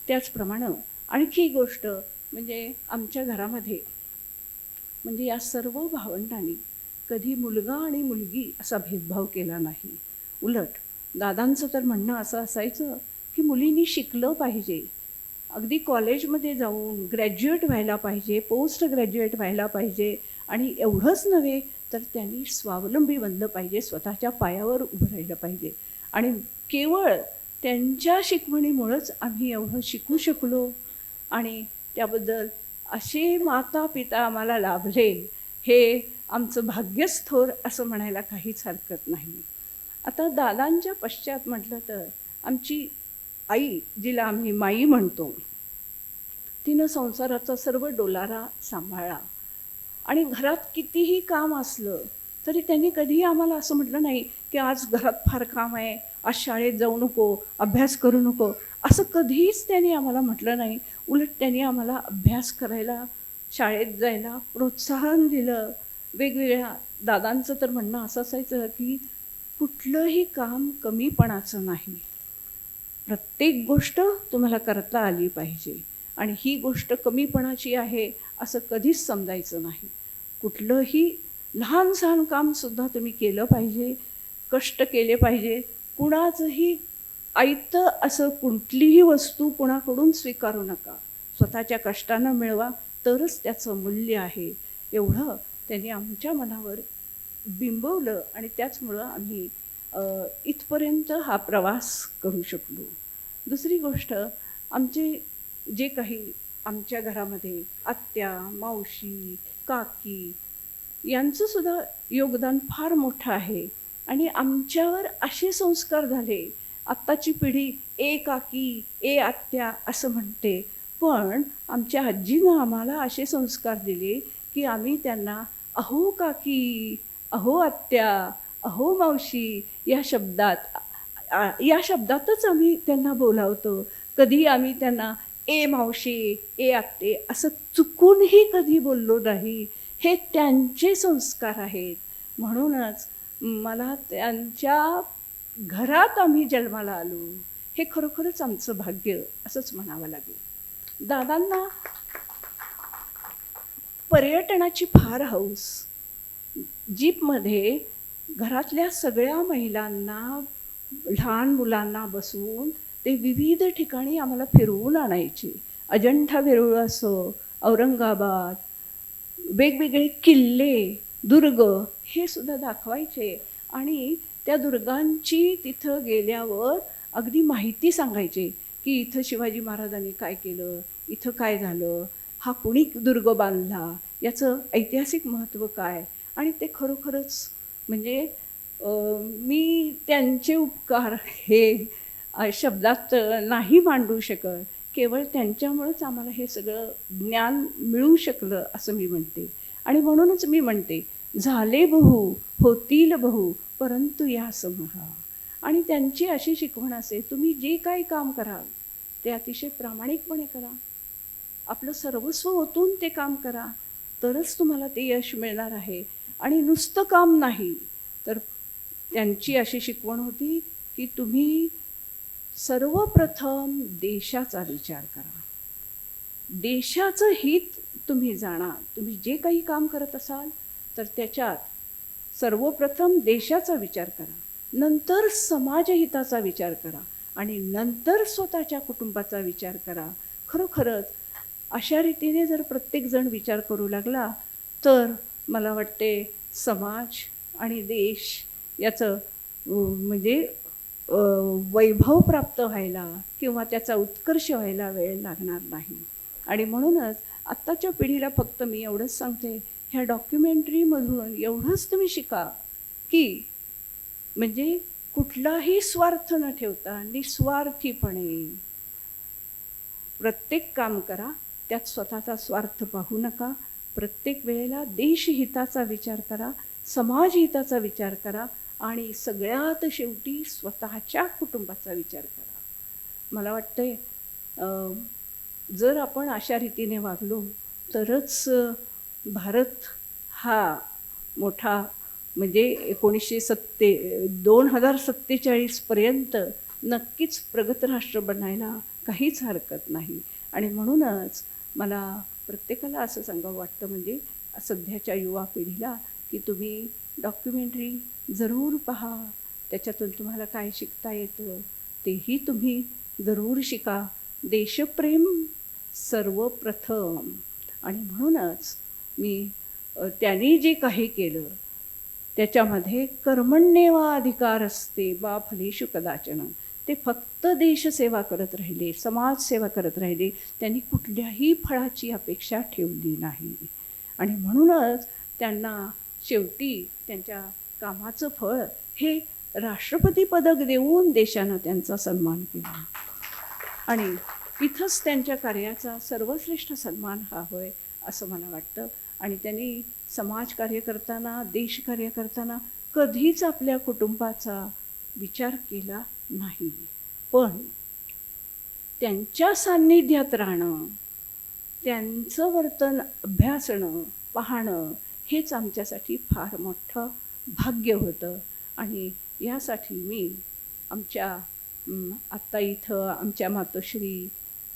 त्याचप्रमाणे आणखी गोष्ट म्हणजे आमच्या घरामध्ये म्हणजे या सर्व भावंडांनी कधी मुलगा आणि मुलगी असा भेदभाव केला नाही. उलट दादांचं तर म्हणणं असं असायचं की मुलींनी शिकलं पाहिजे, अगदी कॉलेजमध्ये जाऊन ग्रॅज्युएट व्हायला पाहिजे, पोस्ट ग्रॅज्युएट व्हायला पाहिजे, आणि एवढंच नव्हे तर त्यांनी स्वावलंबी बनलं पाहिजे, स्वतःच्या पायावर उभं राहिलं पाहिजे. आणि केवळ त्यांच्या शिकवणीमुळंच आम्ही एवढं शिकू शकलो आणि त्याबद्दल असे माता पिता आम्हाला लाभले, हे आमचं भाग्यच थोर असं म्हणायला काहीच हरकत नाही. आता दादांच्या पश्चात म्हटलं तर आमची आई, जिला आम्ही माई म्हणतो, तिनं संसाराचा सर्व डोलारा सांभाळला. आणि घरात कितीही काम असलं तरी त्यांनी कधीही आम्हाला असं म्हटलं नाही की आज घरात फार काम आहे, आज शाळेत जाऊ नको, अभ्यास करू नको, असं कधीच त्यांनी आम्हाला म्हटलं नाही. उलट त्यांनी आम्हाला अभ्यास करायला, शाळेत जायला प्रोत्साहन दिलं. वेगवेगळ्या दादांचं तर म्हणणं असं असायचं की कुठलंही काम कमीपणाचं नाही, प्रत्येक गोष्ट तुम्हाला करता आली पाहिजे आणि ही गोष्ट कमीपणाची आहे असं कधीच समजायचं नाही. कुठलंही लहान सहान कामसुद्धा तुम्ही केलं पाहिजे, कष्ट केले पाहिजे. कुणाचंही आयतं असं कुठलीही वस्तू कुणाकडून स्वीकारू नका, स्वतःच्या कष्टानं मिळवा, तरच त्याचं मूल्य आहे. एवढं त्यांनी आमच्या मनावर बिंबवलं आणि त्याचमुळं आम्ही इथपर्यंत हा प्रवास करू शकलो. दुसरी गोष्ट, आमचे जे काही आमच्या घरामध्ये आत्या, मावशी, काकी यांचंसुद्धा योगदान फार मोठं आहे. आणि आमच्यावर असे संस्कार झाले, आत्ताची पिढी ए काकी, ए आत्या असं म्हणते, पण आमच्या आजीनं आम्हाला असे संस्कार दिले की आम्ही त्यांना अहो काकी, अहो आत्या, अहो मावशी या शब्दातच आम्ही त्यांना बोलावतो. कधी आम्ही त्यांना ए मावशी, ए आत्ते असं चुकूनही कधी बोललो नाही. हे त्यांचे संस्कार आहेत. म्हणूनच मला त्यांच्या घरात आम्ही जन्माला आलो, हे खरोखरच आमचं भाग्य असंच म्हणावं लागेल. दादांना पर्यटनाची फार हौस. जीपमध्ये घरातल्या सगळ्या महिलांना, लहान मुलांना बसवून ते विविध ठिकाणी आम्हाला फिरवून आणायचे. अजंठा वेरूळ असो, औरंगाबाद, वेगवेगळे किल्ले, दुर्ग हे सुद्धा दाखवायचे. आणि त्या दुर्गांची तिथं गेल्यावर अगदी माहिती सांगायचे की इथं शिवाजी महाराजांनी काय केलं, इथं काय झालं, हा कुणी दुर्ग बांधला, याचं ऐतिहासिक महत्त्व काय. आणि ते खरोखरच म्हणजे मी त्यांचे उपकार हे शब्दात नाही मांडू शकत. केवळ त्यांच्यामुळंच आम्हाला हे सगळं ज्ञान मिळू शकलं असं मी म्हणते. आणि म्हणूनच मी म्हणते, झाले बहु होतील बहु परंतु या समहा. आणि त्यांची अशी शिकवण असे, तुम्ही जे काही काम कराल ते अतिशय प्रामाणिकपणे करा, आपलं सर्वस्व ओतून ते काम करा, तरच तुम्हाला ते यश मिळणार आहे. आणि नुसतं काम नाही तर त्यांची अशी शिकवण होती की तुम्ही सर्वप्रथम देशाचा विचार करा, देशाचं हित तुम्ही जाणा. तुम्ही जे काही काम करत असाल तर त्याच्यात सर्वप्रथम देशाचा विचार करा, नंतर समाजहिताचा विचार करा आणि नंतर स्वतःच्या कुटुंबाचा विचार करा. खरोखरच अशा रीतीने जर प्रत्येकजण विचार करू लागला तर मला वाटते समाज आणि देश याचं म्हणजे वैभव प्राप्त व्हायला किंवा त्याचा उत्कर्ष व्हायला वेळ लागणार नाही. आणि म्हणूनच आत्ताच्या पिढीला फक्त मी एवढंच सांगते, ह्या डॉक्युमेंटरीमधून एवढंच तुम्ही शिका की म्हणजे कुठलाही स्वार्थ न ठेवता निस्वार्थीपणे प्रत्येक काम करा, त्यात स्वतःचा स्वार्थ पाहू नका. प्रत्येक वेळेला देशहिताचा विचार करा, समाजहिताचा विचार करा आणि सगळ्यात शेवटी स्वतःच्या कुटुंबाचा विचार करा. मला वाटते जर आपण अशा रीतीने वागलो तरच भारत हा मोठा म्हणजे 2047पर्यंत नक्कीच प्रगत राष्ट्र बनायला काहीच हरकत नाही. आणि म्हणूनच मला प्रत्येकाला असं सांगावं वाटतं, म्हणजे सध्याच्या युवा पिढीला की तुम्ही डॉक्युमेंटरी जरूर पहा, त्याच्यातून तुम्हाला काय शिकता येतं तेही तुम्ही जरूर शिका. देशप्रेम सर्वप्रथम. आणि म्हणूनच मी त्यांनी जे काही केलं त्याच्यामध्ये कर्मण्येवाधिकार असते मा फलेषु कदाचन. ते फक्त देशसेवा करत राहिले, समाजसेवा करत राहिले, त्यांनी कुठल्याही फळाची अपेक्षा ठेवली नाही. आणि म्हणूनच त्यांना शेवटी त्यांच्या कामाचं फळ हे राष्ट्रपती पदक देऊन देशानं त्यांचा सन्मान केला. आणि इथंच त्यांच्या कार्याचा सर्वश्रेष्ठ सन्मान हा होय असं मला वाटतं. आणि त्यांनी समाजकार्य करताना, देशकार्य करताना कधीच आपल्या कुटुंबाचा विचार केला नाही. पण त्यांच्या सान्निध्यात राहणं, त्यांचं वर्तन अभ्यासणं, पाहणं हेच आमच्यासाठी फार मोठं भाग्य होतं. आणि यासाठी मी आमच्या आत्ता इथं आमच्या मातोश्री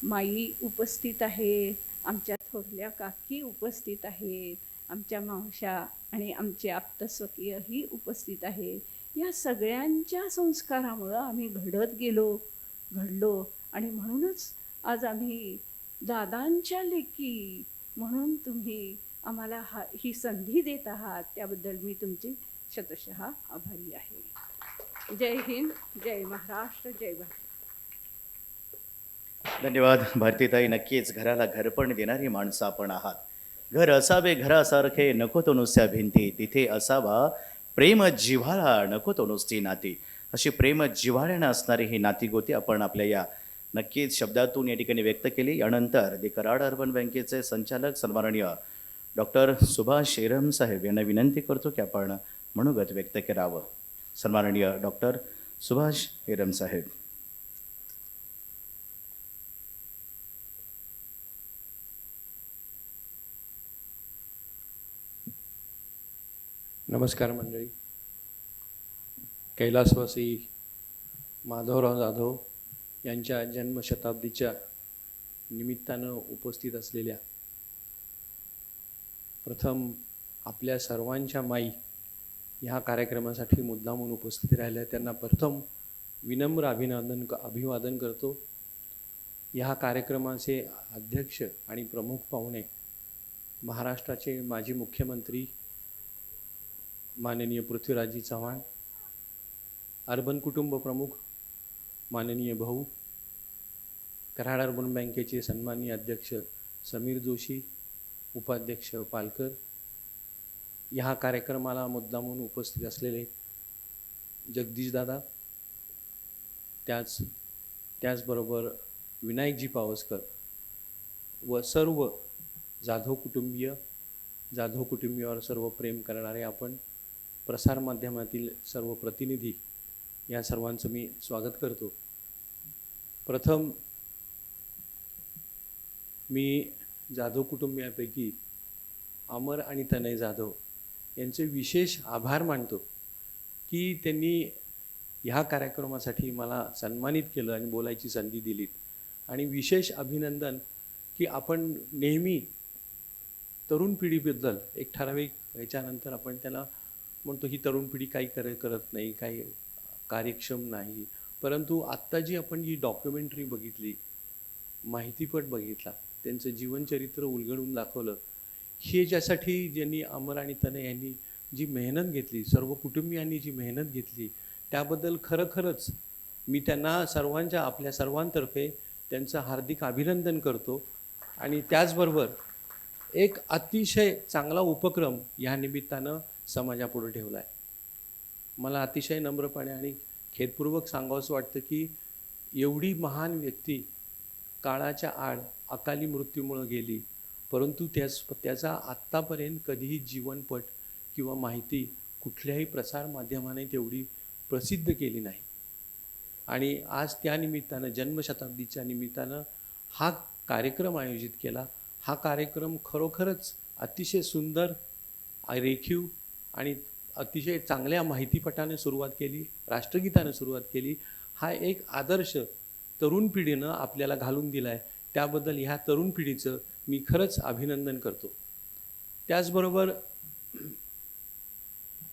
माई उपस्थित आहे, आमच्या थोरल्या काकी उपस्थित आहेत, आमच्या मावश्या आणि आमचे आप्तस्वकीयही उपस्थित आहेत. या सगळ्यांच्या संस्कारामुळं आम्ही घडलो. आणि म्हणूनच आज आम्ही दादांच्या लेकी म्हणून तुम्ही आम्हाला ही संधी देत आहात, त्याबद्दल मी तुमचे शतशः आभारी आहे. जय हिंद, जय महाराष्ट्र, जय भारत. धन्यवाद भारतीताई. नक्कीच घराला घरपण देणारी माणसं आपण आहात. घर असावे घरासारखे, नको तो नुसत्या भिंती, तिथे असावा प्रेम जिव्हाळा, नको तो नुसती नाती. अशी प्रेम जिव्हाळ्यानं असणारी ही नातीगोती आपण आपल्या या नक्कीच शब्दातून या ठिकाणी व्यक्त केली. यानंतर दी कराड अर्बन बँकेचे संचालक सन्माननीय डॉक्टर सुभाष एरम साहेब यांना विनंती करतो की आपण मनोगत व्यक्त करावं. सन्माननीय डॉक्टर सुभाष एरम साहेब. नमस्कार मंडळी. कैलासवासी माधवराव जाधव यांच्या जन्मशताब्दीच्या निमित्तानं उपस्थित असलेल्या प्रथम आपल्या सर्वांच्या माई ह्या कार्यक्रमासाठी मुद्दामून उपस्थित राहिल्या, त्यांना प्रथम विनम्र अभिवादन करतो. ह्या कार्यक्रमाचे अध्यक्ष आणि प्रमुख पाहुणे महाराष्ट्राचे माजी मुख्यमंत्री माननीय पृथ्वीराजजी चव्हाण, अर्बन कुटुंब प्रमुख माननीय भाऊ, कराड अर्बन बँकेचे सन्माननीय अध्यक्ष समीर जोशी, उपाध्यक्ष पालकर, ह्या कार्यक्रमाला मुद्दामून उपस्थित असलेले जगदीश दादा, त्याचबरोबर विनायकजी पावसकर व सर्व जाधव कुटुंबीयावर सर्व प्रेम करणारे आपण प्रसारमाध्यमातील सर्व प्रतिनिधी, या सर्वांचं मी स्वागत करतो. प्रथम मी जाधव कुटुंबियापैकी अमर आणि तनय जाधव यांचे विशेष आभार मानतो की त्यांनी ह्या कार्यक्रमासाठी मला सन्मानित केलं आणि बोलायची संधी दिली. आणि विशेष अभिनंदन की आपण नेहमी तरुण पिढीबद्दल एक ठराविक याच्यानंतर आपण त्याला म्हणतो ही तरुण पिढी काही करत नाही, काही कार्यक्षम नाही, परंतु आत्ता जी आपण जी डॉक्युमेंटरी बघितली, माहितीपट बघितला, त्यांचं जीवनचरित्र उलगडून दाखवलं, हे ज्यासाठी ज्यांनी अमर आणि तनय यांनी जी मेहनत घेतली, सर्व कुटुंबियांनी जी मेहनत घेतली, त्याबद्दल खरंच मी त्यांना आपल्या सर्वांतर्फे त्यांचं हार्दिक अभिनंदन करतो. आणि त्याचबरोबर एक अतिशय चांगला उपक्रम या निमित्तानं समाजापुढे ठेवला आहे. मला अतिशय नम्रपणे आणि खेदपूर्वक सांगावंसं वाटतं की एवढी महान व्यक्ती काळाच्या आड अकाली मृत्यूमुळे गेली, परंतु त्याचा आत्तापर्यंत कधीही जीवनपट किंवा माहिती कुठल्याही प्रसारमाध्यमाने तेवढी प्रसिद्ध केली नाही. आणि आज त्या निमित्तानं जन्मशताब्दीच्या निमित्तानं हा कार्यक्रम आयोजित केला. हा कार्यक्रम खरोखरच अतिशय सुंदर, रेखीव आणि अतिशय चांगल्या माहितीपटाने सुरुवात केली, राष्ट्रगीतानं सुरुवात केली. हा एक आदर्श तरुण पिढीनं आपल्याला घालून दिला आहे. त्याबद्दल ह्या तरुण पिढीचं मी खरंच अभिनंदन करतो. त्याचबरोबर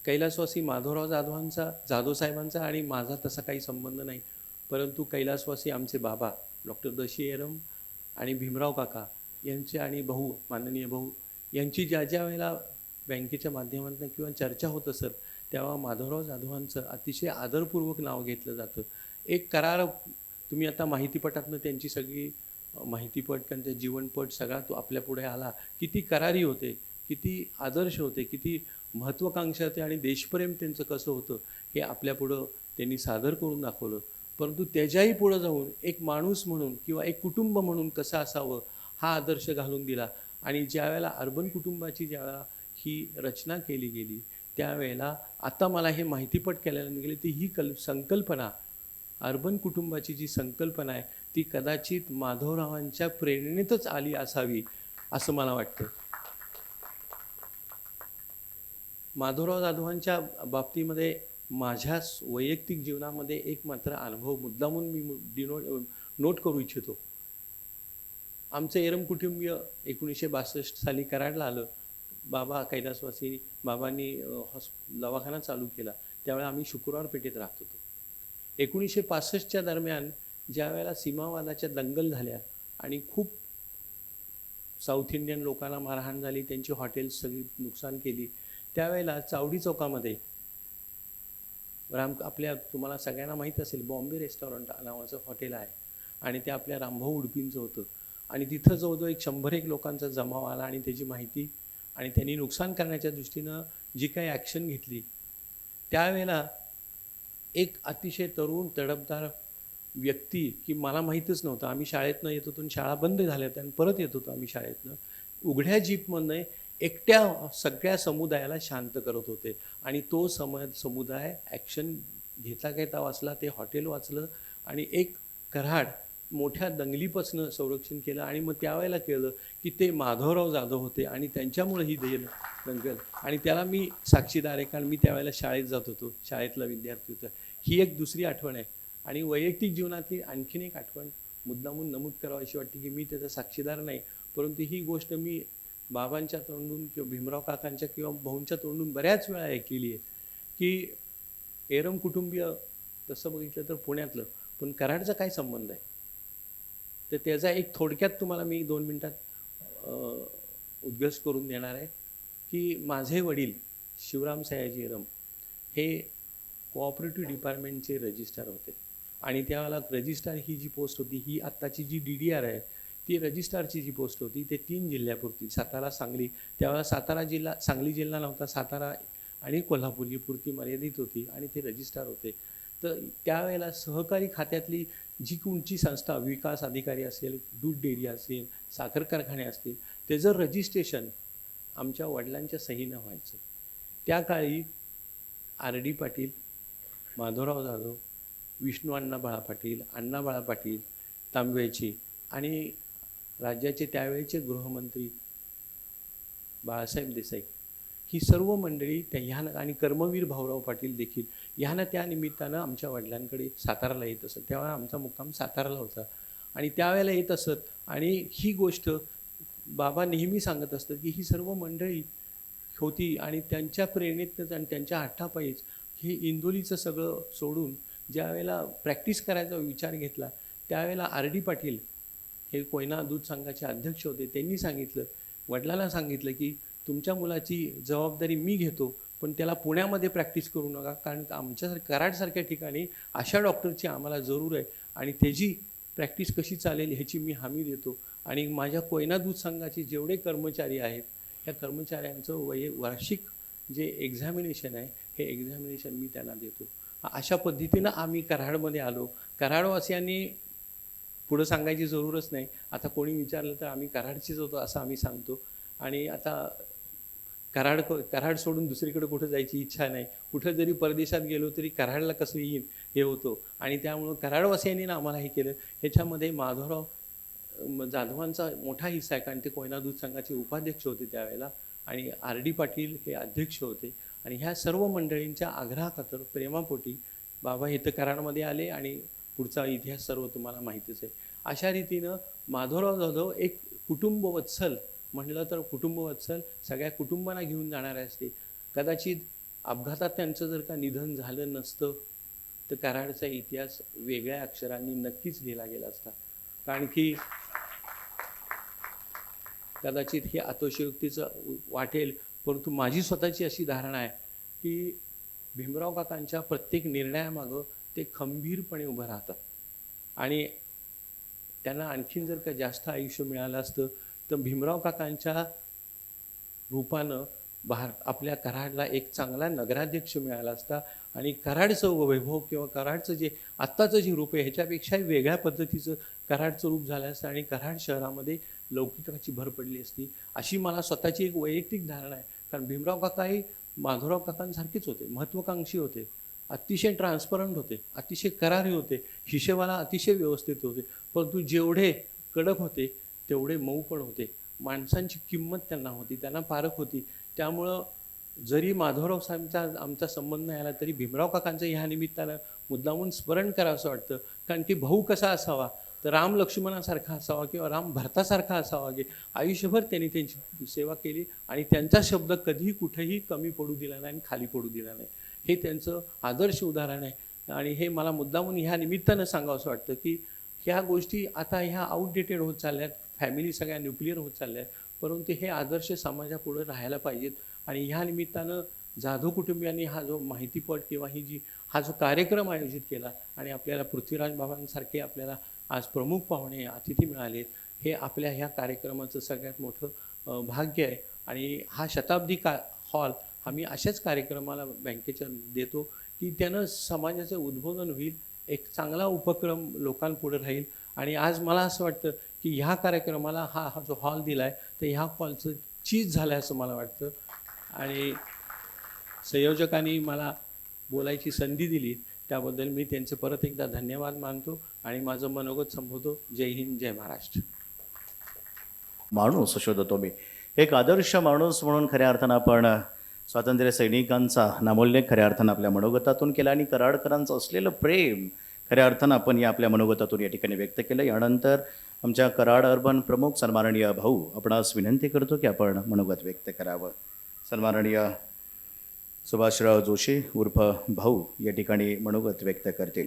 कैलासवासी माधवराव जाधव साहेबांचा आणि माझा तसा काही संबंध नाही, परंतु कैलासवासी आमचे बाबा डॉक्टर दशी एरम आणि भीमराव काका यांचे आणि भाऊ माननीय भाऊ यांची ज्या वेळेला बँकेच्या माध्यमातून किंवा चर्चा होत असत तेव्हा माधवराव जाधवांचं अतिशय आदरपूर्वक नाव घेतलं जातं. एक करार तुम्ही आता माहितीपटातनं त्यांची सगळी माहितीपट त्यांचा जीवनपट सगळा तो आपल्या पुढे आला. किती करारी होते, किती आदर्श होते, किती महत्त्वाकांक्षा होते आणि देशप्रेम त्यांचं कसं होतं हे आपल्यापुढं त्यांनी सादर करून दाखवलं. परंतु त्याच्याही पुढं जाऊन एक माणूस म्हणून किंवा एक कुटुंब म्हणून कसं असावं हा आदर्श घालून दिला. आणि ज्यावेळेला अर्बन कुटुंबाची ज्यावेळेला ही रचना केली गेली त्यावेळेला आता मला हे माहितीपट केल्याला निघाले ती ही संकल्पना अर्बन कुटुंबाची जी संकल्पना आहे ती कदाचित माधवरावांच्या प्रेरणेतच आली असावी असं मला वाटतं. माधवराव जाधवांच्या बाबतीमध्ये माझ्या वैयक्तिक जीवनामध्ये एक मात्र अनुभव मुद्दामून मी नोट करू इच्छितो. आमचं एरम कुटुंबीय 1962 साली कराडला आलं. बाबा कैलासवासी बाबांनी दवाखाना चालू केला त्यावेळेला आम्ही शुक्रवार पेठेत राहत होतो. 1965च्या दरम्यान ज्या वेळेला सीमावादाच्या दंगल झाल्या आणि खूप साऊथ इंडियन लोकांना मारहाण झाली, त्यांची हॉटेल्स सगळी नुकसान केली, त्यावेळेला चावडी चौकामध्ये आपल्या तुम्हाला सगळ्यांना माहीत असेल बॉम्बे रेस्टॉरंट नावाचं हॉटेल आहे आणि ते आपल्या रामभाऊ उडपींचं होतं. आणि तिथं जवळजवळ 100 लोकांचा जमाव आला आणि त्याची माहिती आणि त्यांनी नुकसान करण्याच्या दृष्टीनं जी काही ॲक्शन घेतली त्यावेळेला एक अतिशय तरुण तडफदार व्यक्ती की मला माहीतच नव्हतं. आम्ही शाळेतनं येत होतो आणि शाळा बंद झाल्या होत्या आणि परत येत होतो आम्ही शाळेतनं. उघड्या जीपमधनं एकट्या सगळ्या समुदायाला शांत करत होते आणि तो समुदाय ॲक्शन घेता वाचला, ते हॉटेल वाचलं आणि एक कराड मोठ्या दंगलीपासून संरक्षण केलं. आणि मग त्यावेळेला कळलं की ते माधवराव जाधव होते आणि त्यांच्यामुळे ही दंगल. आणि त्याला मी साक्षीदार आहे कारण मी त्यावेळेला शाळेत जात होतो, शाळेतला विद्यार्थी होता. ही एक दुसरी आठवण आहे. आणि वैयक्तिक जीवनातली आणखीन एक आठवण मुद्दामून नमूद करावी अशी वाटते की मी त्याचा साक्षीदार नाही, परंतु ही गोष्ट मी बाबांच्या तोंडून किंवा भीमराव काकांच्या किंवा भाऊंच्या तोंडून बऱ्याच वेळा ऐकलेली आहे की एरम कुटुंबीय तसं बघितलं तर पुण्यातलं, पण कराडचा काय संबंध आहे. तर त्याचा एक थोडक्यात तुम्हाला मी 2 मिनटात उद्घोष करून देणार आहे की माझे वडील शिवराम सयाजी एरम हे कोऑपरेटिव्ह डिपार्टमेंटचे रजिस्ट्रार होते आणि त्यावेळेला रजिस्ट्रार ही जी पोस्ट होती ही आत्ताची जी DDR आहे ती रजिस्ट्रारची जी पोस्ट होती ते 3 जिल्ह्यापुरती सातारा सांगली, त्यावेळेला सातारा जिल्हा सांगली जिल्हा नव्हता, सातारा आणि कोल्हापूर ही पुरती मर्यादित होती आणि ते रजिस्ट्रार होते. तर त्यावेळेला सहकारी खात्यातली जी कोणची संस्था विकास अधिकारी असेल, दूध डेअरी असेल, साखर कारखाने असतील त्याचं रजिस्ट्रेशन आमच्या वडिलांच्या सहीनं व्हायचं. त्या काळी RD पाटील, माधवराव जाधव, विष्णू अण्णा बाळा पाटील, अण्णा बाळा पाटील तांबवेची आणि राज्याचे त्यावेळेचे गृहमंत्री बाळासाहेब देसाई ही सर्व मंडळी ह्यानं आणि कर्मवीर भाऊराव पाटील देखील ह्यानं त्या निमित्तानं आमच्या वडिलांकडे साताराला येत असत. तेव्हा आमचा मुक्काम साताराला होता आणि त्यावेळेला येत असत. आणि ही गोष्ट बाबा नेहमी सांगत असतात की ही सर्व मंडळी होती आणि त्यांच्या प्रेरणेतच आणि त्यांच्या हट्टापायीच हे इंदोलीचं सगळं सोडून ज्या वेळेला प्रॅक्टिस करायचा विचार घेतला त्यावेळेला RD पाटील हे कोयना दूध संघाचे अध्यक्ष होते. त्यांनी सांगितलं, वडिलांना सांगितलं की तुमच्या मुलाची जबाबदारी मी घेतो, पण त्याला पुण्यामध्ये प्रॅक्टिस करू नका कारण आमच्या कराडसारख्या ठिकाणी अशा डॉक्टरची आम्हाला जरूर आहे आणि त्याची प्रॅक्टिस कशी चालेल ह्याची मी हमी देतो. आणि माझ्या कोयना दूध संघाचे जेवढे कर्मचारी आहेत ह्या कर्मचाऱ्यांचं वार्षिक जे एक्झामिनेशन आहे हे एक्झामिनेशन मी त्यांना देतो. अशा पद्धतीनं आम्ही कराडमध्ये आलो. कराडवासियांनी पुढं सांगायची जरूरच नाही, आता कोणी विचारलं तर आम्ही कराडचीच होतो असं आम्ही सांगतो. आणि आता कराड सोडून दुसरीकडे कुठं जायची इच्छा नाही. कुठं जरी परदेशात गेलो तरी कराडला कसं येईन हे होतो. आणि त्यामुळं कराडवासियांनी आम्हाला हे केलं. ह्याच्यामध्ये माधवराव जाधवांचा मोठा हिस्सा आहे कारण ते कोयना दूध संघाचे उपाध्यक्ष होते त्यावेळेला आणि RD पाटील हे अध्यक्ष होते. आणि ह्या सर्व मंडळींच्या आग्रहाखातर प्रेमापोटी बाबा इथं कराडमध्ये आले आणि पुढचा इतिहास सर्व तुम्हाला माहितीच आहे. अशा रीतीनं माधवराव जाधव एक कुटुंबवत्सल म्हणलं तर कुटुंबवत्सल सगळ्या कुटुंबांना घेऊन जाणारे असते. कदाचित अपघातात त्यांचं जर का निधन झालं नसतं तर कराडचा इतिहास वेगळ्या अक्षरांनी नक्कीच लिहिला गेला असता. कारण की कदाचित हे अतिशयोक्तीचं वाटेल, परंतु माझी स्वतःची अशी धारणा आहे की भीमराव काकांच्या प्रत्येक निर्णयामागं ते खंबीरपणे उभं राहतात. आणि त्यांना आणखीन जर का जास्त आयुष्य मिळालं असतं तर भीमराव काकांच्या रूपानं आपल्या कराडला एक चांगला नगराध्यक्ष मिळाला असता आणि कराडचं वैभव किंवा कराडचं जे आत्ताचं जे रूप आहे ह्याच्यापेक्षाही वेगळ्या पद्धतीचं कराडचं रूप झालं असतं आणि कराड शहरामध्ये लौकिकाची भर पडली असती, अशी मला स्वतःची एक वैयक्तिक धारणा आहे. कारण भीमराव काकाही माधवराव काकांसारखेच होते, महत्त्वाकांक्षी होते, अतिशय ट्रान्सपरंट होते, अतिशय करारी होते, हिशेबाला अतिशय व्यवस्थित होते. परंतु जेवढे कडक होते तेवढे मऊ पण होते. माणसांची किंमत त्यांना होती, त्यांना पारख होती. त्यामुळं जरी माधवराव साहेबांचा आमचा संबंध नाही आला तरी भीमराव काकांचं ह्या निमित्तानं मुद्दामून स्मरण करावं असं वाटतं. कारण की भाऊ कसा असावा तर राम लक्ष्मणासारखा असावा किंवा राम भरतासारखा असावा की आयुष्यभर त्यांनी त्यांची सेवा केली आणि त्यांचा शब्द कधीही कुठेही कमी पडू दिला नाही आणि खाली पडू दिला नाही. हे त्यांचं आदर्श उदाहरण आहे. आणि हे मला मुद्दामून ह्या निमित्तानं सांगावं असं वाटतं की ह्या गोष्टी आता ह्या आउटडेटेड होत चालल्या आहेत, फॅमिली सगळ्या न्यूक्लिअर होत चालल्या आहेत, परंतु हे आदर्श समाजापुढे राहायला पाहिजेत. आणि ह्या निमित्तानं जाधव कुटुंबियांनी हा जो माहितीपट किंवा हा जो कार्यक्रम आयोजित केला आणि आपल्याला पृथ्वीराज बाबांसारखे आपल्याला आज प्रमुख पाहुणे अतिथी मिळाले, हे आपल्या ह्या कार्यक्रमाचं सगळ्यात मोठं भाग्य आहे. आणि हा शताब्दी हॉल आम्ही अशाच कार्यक्रमाला बँकेच्या देतो की त्यानं समाजाचं उद्बोधन होईल, एक चांगला उपक्रम लोकांपुढे राहील. आणि आज मला असं वाटतं की ह्या कार्यक्रमाला हा जो हॉल दिला आहे तर ह्या हॉलचं चीज झालं आहे असं मला वाटतं. आणि संयोजकांनी मला बोलायची संधी दिली त्याबद्दल मी त्यांचे परत एकदा धन्यवाद मानतो आणि माझं मनोगत संबोधतो. जय हिंद, जय महाराष्ट्र. माणूस शोधतो मी, एक आदर्श माणूस म्हणून खऱ्या अर्थानं आपण स्वातंत्र्य सैनिकांचा नामोल्लेख खऱ्या अर्थानं आपल्या मनोगतातून केला आणि कराडकरांचं असलेलं प्रेम खऱ्या अर्थानं आपण या आपल्या मनोगतातून या ठिकाणी व्यक्त केलं. यानंतर आमच्या कराड अर्बन प्रमुख सन्माननीय भाऊ आपणास विनंती करतो की आपण मनोगत व्यक्त करावं. सन्माननीय सुभाषराव जोशी उर्फ भाऊ या ठिकाणी मनोगत व्यक्त करतील.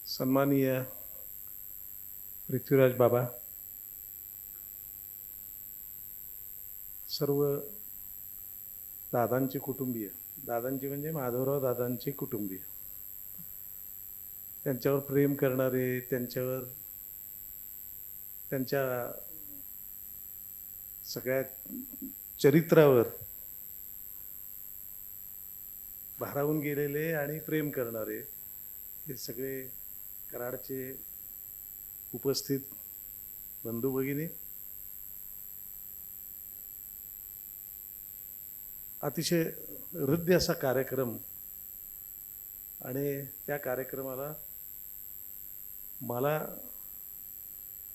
सन्माननीय पृथ्वीराज बाबा, सर्व दादांचे कुटुंबीय, दादांचे म्हणजे माधवराव दादांचे कुटुंबीय, त्यांच्यावर प्रेम करणारे, त्यांच्यावर त्यांच्या सगळ्या चरित्रावर भारावून गेलेले आणि प्रेम करणारे हे सगळे कराडचे उपस्थित बंधू भगिनी, अतिशय हृद्य असा कार्यक्रम आणि त्या कार्यक्रमाला मला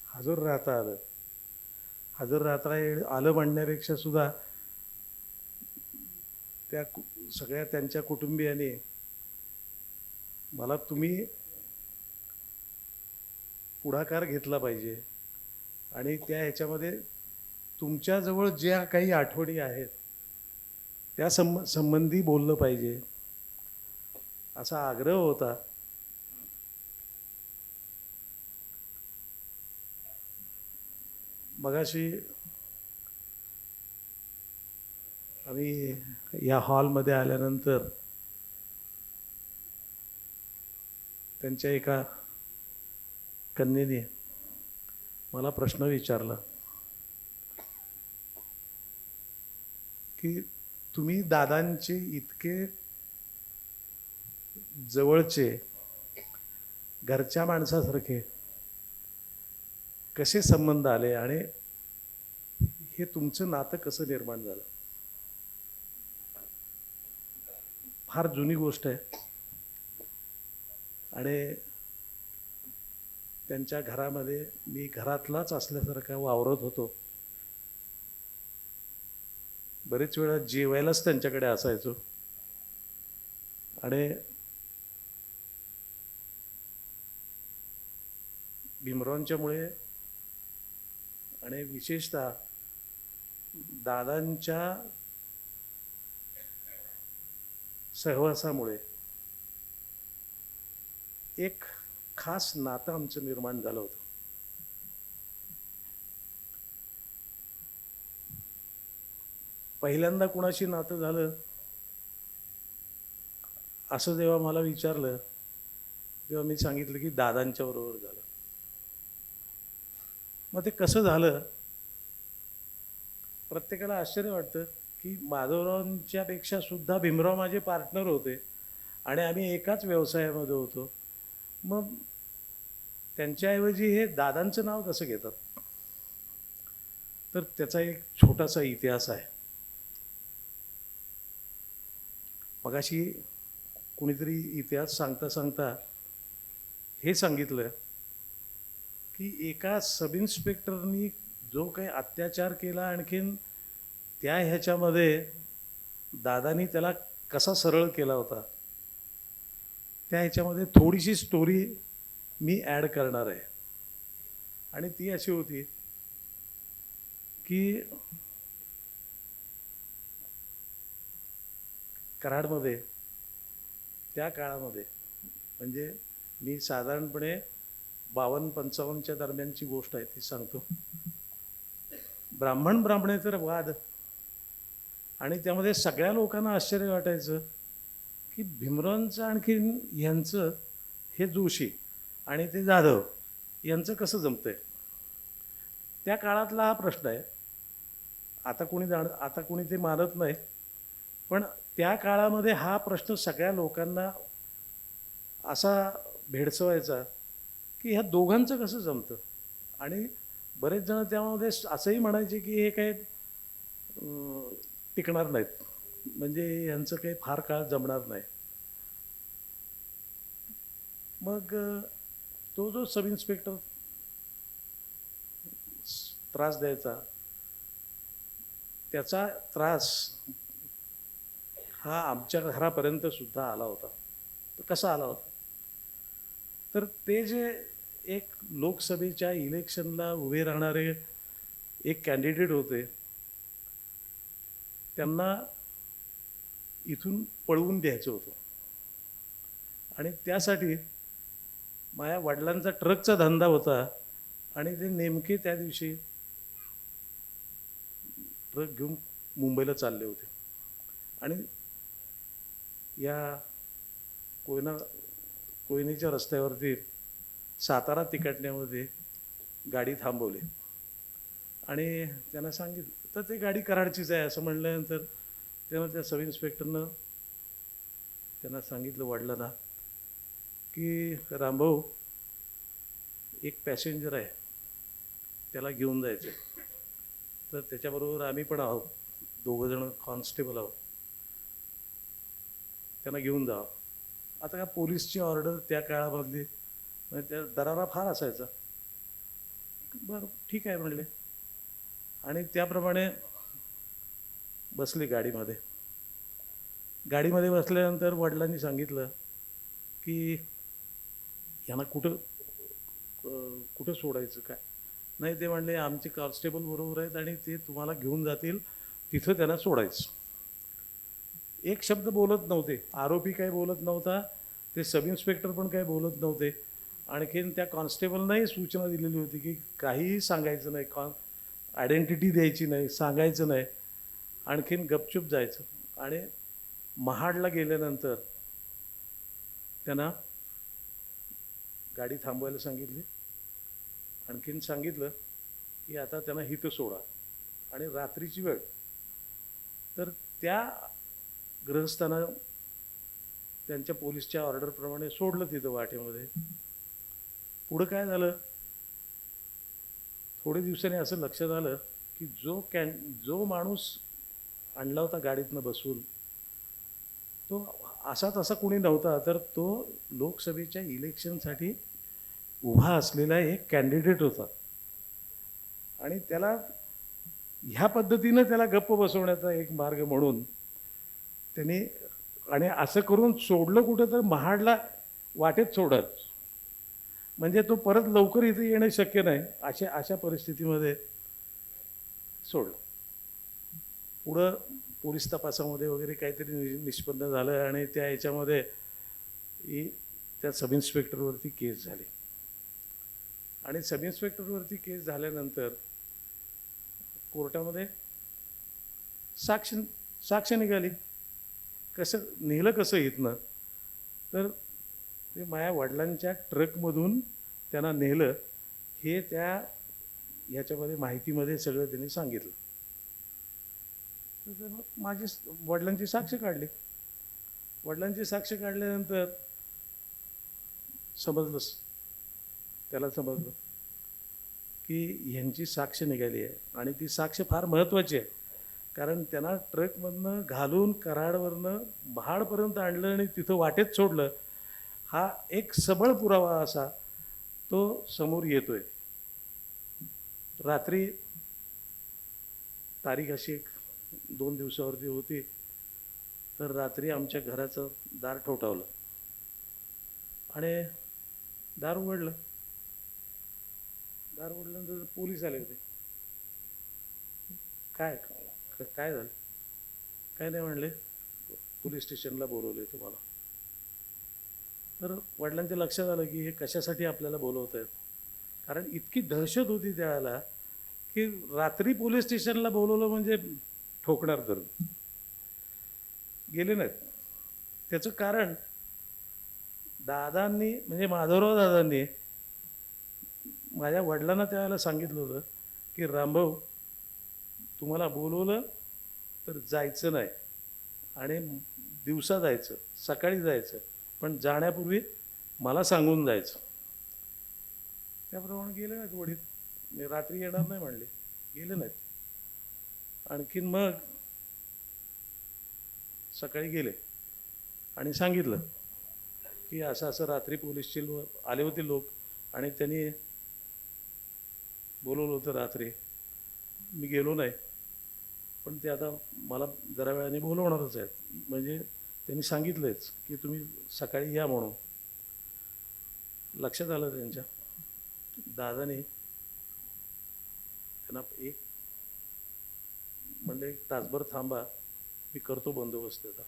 हजर राहता आलं. हजर राहता आलं म्हणण्यापेक्षा सुद्धा त्या सगळ्या त्यांच्या कुटुंबियांनी मला तुम्ही पुढाकार घेतला पाहिजे आणि त्या ह्याच्यामध्ये तुमच्याजवळ ज्या काही आठवणी आहेत त्या संबंधी बोललं पाहिजे असा आग्रह होता. मगाशी आम्ही या हॉलमध्ये आल्यानंतर त्यांच्या एका कन्येने मला प्रश्न विचारला की तुम्ही दादांचे इतके जवळचे घरच्या माणसासारखे कसे संबंध आले आणि हे तुमचं नातं कसं निर्माण झालं. फार जुनी गोष्ट आहे आणि त्यांच्या घरामध्ये मी घरातलाच असल्यासारखा वावरत होतो. बरेच वेळा जेवायलाच त्यांच्याकडे असायचो आणि भीमरावांच्यामुळे आणि विशेषतः दादांच्या सहवासामुळे एक खास नातं आमचं निर्माण झालं होतं. पहिल्यांदा कुणाशी नातं झालं असं जेव्हा मला विचारलं तेव्हा मी सांगितलं की दादांच्या बरोबर झालं. मग ते कसं झालं, प्रत्येकाला आश्चर्य वाटतं की माधवरावांच्या पेक्षा सुद्धा भीमराव माझे पार्टनर होते आणि आम्ही एकाच व्यवसायामध्ये होतो. मग त्यांच्याऐवजी हे दादांचं नाव कसं घेतात? तर त्याचा एक छोटासा इतिहास आहे. मगाशी कुणीतरी इतिहास सांगता सांगता हे सांगितलं की एका सब इन्स्पेक्टरनी जो काही अत्याचार केला, आणखीन त्या ह्याच्यामध्ये दादानी त्याला कसा सरळ केला होता, त्या ह्याच्यामध्ये थोडीशी स्टोरी मी ॲड करणार आहे. आणि ती अशी होती की कराडमध्ये त्या काळामध्ये, म्हणजे मी साधारणपणे 52-55च्या दरम्यानची गोष्ट आहे ती सांगतो. ब्राह्मणेतर वाद, आणि त्यामध्ये सगळ्या लोकांना आश्चर्य वाटायचं की भीमरावांचं आणखीन यांचं हे जोशी आणि ते जाधव यांचं कसं जमतंय. त्या काळातला हा प्रश्न आहे. आता कोणी ते मानत नाही, पण त्या काळामध्ये हा प्रश्न सगळ्या लोकांना असा भेडसवायचा की ह्या दोघांचं कसं जमतं. आणि बरेच जण त्यामध्ये असंही म्हणायचे की हे काही टिकणार नाहीत, म्हणजे यांचं काही फार काळ जमणार नाही. मग तो जो सब इन्स्पेक्टर त्रास द्यायचा, त्याचा त्रास हा आमच्या घरापर्यंत सुद्धा आला होता. तर कसा आला होता, तर ते जे एक लोकसभेच्या इलेक्शनला उभे राहणारे एक कॅन्डिडेट होते, त्यांना इथून पळवून द्यायचं होतं. आणि त्यासाठी माझ्या वडिलांचा ट्रकचा धंदा होता आणि ते नेमके त्या दिवशी ट्रक घेऊन मुंबईला चालले होते. आणि या कोयनेच्या रस्त्यावरती सातारा तिकटण्यामध्ये गाडी थांबवली आणि त्यांना सांगितलं, तर ते गाडी कराडचीच आहे असं म्हणल्यानंतर तेव्हा त्या सब इन्स्पेक्टरनं त्यांना सांगितलं वडिलांना की रामभाऊ, एक पॅसेंजर आहे, त्याला घेऊन जायचं, तर त्याच्याबरोबर आम्ही पण आहोत, 2 जण कॉन्स्टेबल आहोत, त्यांना घेऊन जावं. आता का पोलीसची ऑर्डर त्या काळामधली, म्हणजे त्या दरारा फार असायचा. बरं ठीक आहे म्हणले आणि त्याप्रमाणे बसले गाडीमध्ये. गाडीमध्ये बसल्यानंतर वडिलांनी सांगितलं की यांना कुठं सोडायचं काय. नाही, ते म्हणले आमचे कॉन्स्टेबल बरोबर आहेत आणि ते तुम्हाला घेऊन जातील, तिथं त्यांना सोडायचं. एक शब्द बोलत नव्हते, आरोपी काही बोलत नव्हता, ते सब इन्स्पेक्टर पण काही बोलत नव्हते. आणखीन त्या कॉन्स्टेबलनाही सूचना दिलेली होती की काहीही सांगायचं नाही, आयडेंटिटी द्यायची नाही, सांगायचं नाही, आणखीन गपचूप जायचं. आणि महाडला गेल्यानंतर त्यांना गाडी थांबवायला सांगितली. आणखीन सांगितलं की आता त्यांना इथं सोडा. आणि रात्रीची वेळ, तर त्या गृहस्थानं त्यांच्या पोलीसच्या ऑर्डरप्रमाणे सोडलं तिथं वाटेमध्ये. पुढं काय झालं, थोडे दिवसांनी असं लक्षात आलं की जो माणूस आणला होता गाडीतनं बसून, तो असा तसा कोणी नव्हता, तर तो लोकसभेच्या इलेक्शनसाठी उभा असलेला एक कॅन्डिडेट होता. आणि त्याला ह्या पद्धतीनं त्याला गप्प बसवण्याचा एक मार्ग म्हणून त्यांनी, आणि असं करून सोडलं कुठं तर महाडला वाटेत सोडत. म्हणजे तो परत लवकर इथे येणे शक्य नाही, अशा परिस्थितीमध्ये सोडलं. पुढं पोलीस तपासामध्ये वगैरे काहीतरी निष्पन्न झालं आणि त्या याच्यामध्ये त्या सब इन्स्पेक्टरवरती केस झाली. आणि सब इन्स्पेक्टरवरती केस झाल्यानंतर कोर्टामध्ये साक्ष निघाली. कसं नेलं कसं इथनं, तर ते माझ्या वडिलांच्या ट्रकमधून त्यांना नेलं हे त्या ह्याच्यामध्ये माहितीमध्ये सगळं त्यांनी सांगितलं. तर माझी वडिलांची साक्ष काढली. वडिलांची साक्ष काढल्यानंतर त्याला समजलं की ह्यांची साक्ष निघाली आहे आणि ती साक्ष फार महत्त्वाची आहे. कारण त्यांना ट्रकमधनं घालून कराडवरनं महाडपर्यंत आणलं आणि तिथं वाटेत सोडलं, हा एक सबळ पुरावा असा तो समोर येतोय. रात्री तारीख अशी 2 दिवसावरती होती, तर रात्री आमच्या घराचं दार ठोठावलं आणि दार उघडलं. दार उघडल्यानंतर पोलीस आले होते. काय झालं? काय नाही म्हणले, पोलीस स्टेशनला बोलवले तुम्हाला. तर वडिलांच्या लक्षात आलं की हे कशासाठी आपल्याला बोलवत आहेत. कारण इतकी दहशत होती त्यावेळेला की रात्री पोलीस स्टेशनला बोलवलं म्हणजे ठोकणार धरून. गेले नाहीत. त्याचं कारण दादांनी म्हणजे माधवराव दादांनी माझ्या वडिलांना त्यावेळेला सांगितलं होतं की रामभाऊ तुम्हाला बोलवलं तर जायचं नाही आणि दिवसा जायचं, सकाळी जायचं, पण जाण्यापूर्वी मला सांगून जायचं. त्याप्रमाणे गेले नाहीत वडील. मी रात्री येणार नाही म्हणले, गेले नाहीत. आणखीन मग सकाळी गेले आणि सांगितलं की असं असं रात्री पोलीसचे आले होते लोक आणि त्यांनी बोलवलं होतं रात्री. मी गेलो नाही, पण ते आता मला जरा वेळाने बोलवणारच आहेत. म्हणजे त्यांनी सांगितलंच की तुम्ही सकाळी या म्हणून. लक्षात आलं त्यांच्या. दादाने त्यांना म्हणले 1 तासभर थांबा, मी करतो बंदोबस्त त्याचा.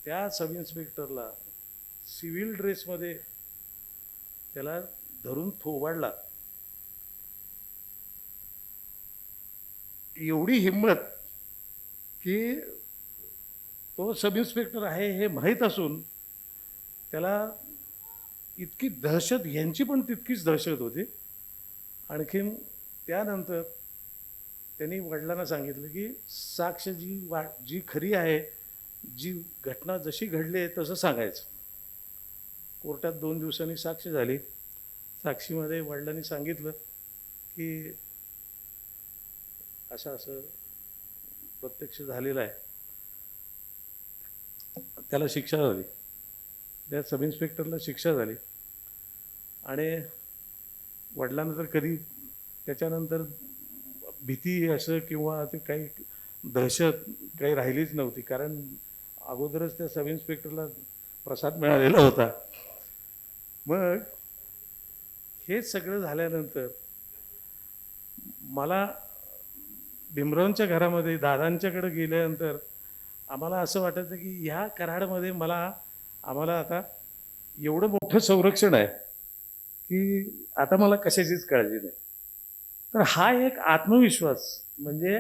त्या सब इन्स्पेक्टरला सिव्हिल ड्रेसमध्ये त्याला धरून थोबाडला. एवढी हिंमत की तो सब इन्स्पेक्टर आहे हे माहीत असून त्याला इतकी दहशत, ह्यांची पण तितकीच दहशत होती. आणखीन त्यानंतर त्यांनी वडिलांना सांगितलं की साक्ष जी खरी आहे, जी घटना जशी घडली आहे तसं सांगायचं. कोर्टात 2 दिवसांनी साक्ष झाली. साक्षीमध्ये वडिलांनी सांगितलं की असं असं प्रत्यक्ष झालेलं आहे. त्याला शिक्षा झाली, त्या सब इन्स्पेक्टरला शिक्षा झाली. आणि वडिलांना तर कधी त्याच्यानंतर भीती असं किंवा ते काही दहशत काही राहिलीच नव्हती. कारण अगोदरच त्या सब इन्स्पेक्टरला प्रसाद मिळालेला होता. मग हे सगळं झाल्यानंतर मला भीमरावांच्या घरामध्ये दादांच्याकडे गेल्यानंतर आम्हाला असं वाटायचं की ह्या कराडमध्ये आम्हाला आता एवढं मोठं संरक्षण आहे की आता मला कशाचीच काळजी नाही. तर हा एक आत्मविश्वास, म्हणजे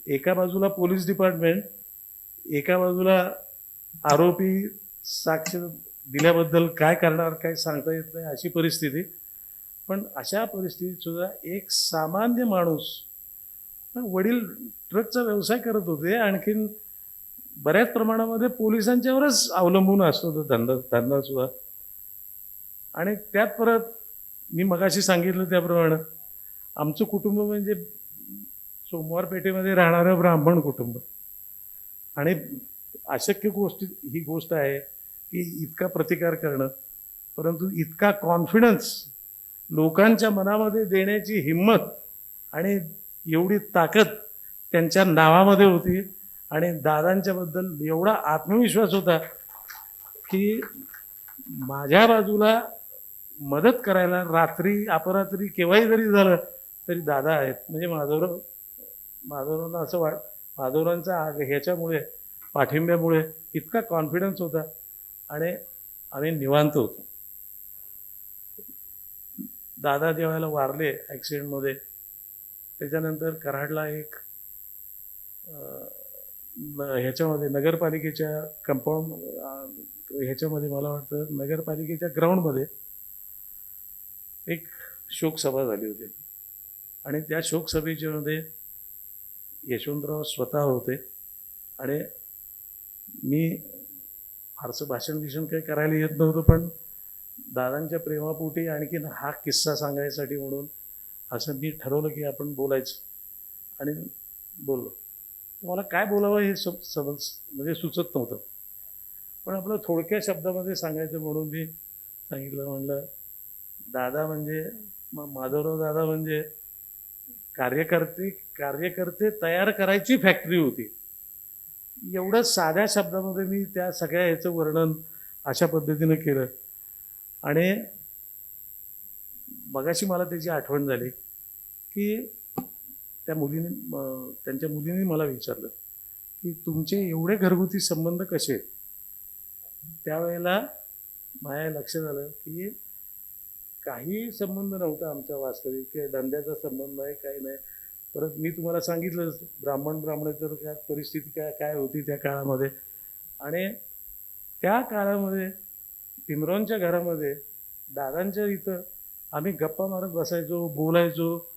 एका बाजूला पोलीस डिपार्टमेंट, एका बाजूला आरोपी साक्ष दिल्याबद्दल काय करणार काय सांगता येत नाही अशी परिस्थिती. पण अशा परिस्थितीत सुद्धा एक सामान्य माणूस, वडील ट्रकचा व्यवसाय करत होते, आणखीन बऱ्याच प्रमाणामध्ये पोलिसांच्यावरच अवलंबून असतो तो धंदा सुद्धा. आणि त्यात परत मी मगाशी सांगितलं त्याप्रमाणे आमचं कुटुंब म्हणजे सोमवार पेठेमध्ये राहणारं ब्राह्मण कुटुंब. आणि अशक्य ही गोष्ट आहे की इतका प्रतिकार करणं, परंतु इतका कॉन्फिडन्स लोकांच्या मनामध्ये देण्याची हिंमत आणि एवढी ताकद त्यांच्या नावामध्ये होती. आणि दादांच्याबद्दल एवढा आत्मविश्वास होता की माझ्या बाजूला मदत करायला रात्री अपरात्री केव्हाही जरी झालं तरी दादा आहेत. म्हणजे माधवरावांना असं माधवरावांचा ह्याच्यामुळे पाठिंब्यामुळे इतका कॉन्फिडन्स होता आणि आम्ही निवांत होतो. दादा ज्यावेळेला वारले ॲक्सिडेंटमध्ये, त्याच्यानंतर कराडला एक ह्याच्यामध्ये नगरपालिकेच्या कंपाऊंड ह्याच्यामध्ये मला वाटतं नगरपालिकेच्या ग्राउंडमध्ये एक शोकसभा झाली होती आणि त्या शोकसभेच्यामध्ये यशवंतराव स्वतः होते आणि मी फारसं भाषण काही करायला येत नव्हतं, पण दादांच्या प्रेमापोटी आणखीन हा किस्सा सांगायसाठी म्हणून असं मी ठरवलं की आपण बोलायचं आणि बोललो. मला काय बोलावं हे म्हणजे सुचत नव्हतं, पण आपलं थोडक्या शब्दामध्ये सांगायचं म्हणून मी सांगितलं. म्हणलं दादा म्हणजे माधवराव दादा म्हणजे कार्यकर्ते तयार करायची फॅक्टरी होती. एवढं साध्या शब्दामध्ये मी त्या सगळ्या ह्याचं वर्णन अशा पद्धतीनं केलं. आणि मगाशी मला त्याची आठवण झाली की त्यांच्या मुलीने मला विचारलं की तुमचे एवढे घरगुती संबंध कसे आहेत. त्यावेळेला माझ्या लक्षात आलं की काही संबंध नव्हता आमचा वास्तविक, काही धंद्याचा संबंध नाही, काही नाही. परत मी तुम्हाला सांगितलं ब्राह्मणाचं काय परिस्थिती काय होती त्या काळामध्ये. आणि त्या काळामध्ये भीमरावांच्या घरामध्ये दादांच्या इथं आम्ही गप्पा मारत बसायचो, बोलायचो,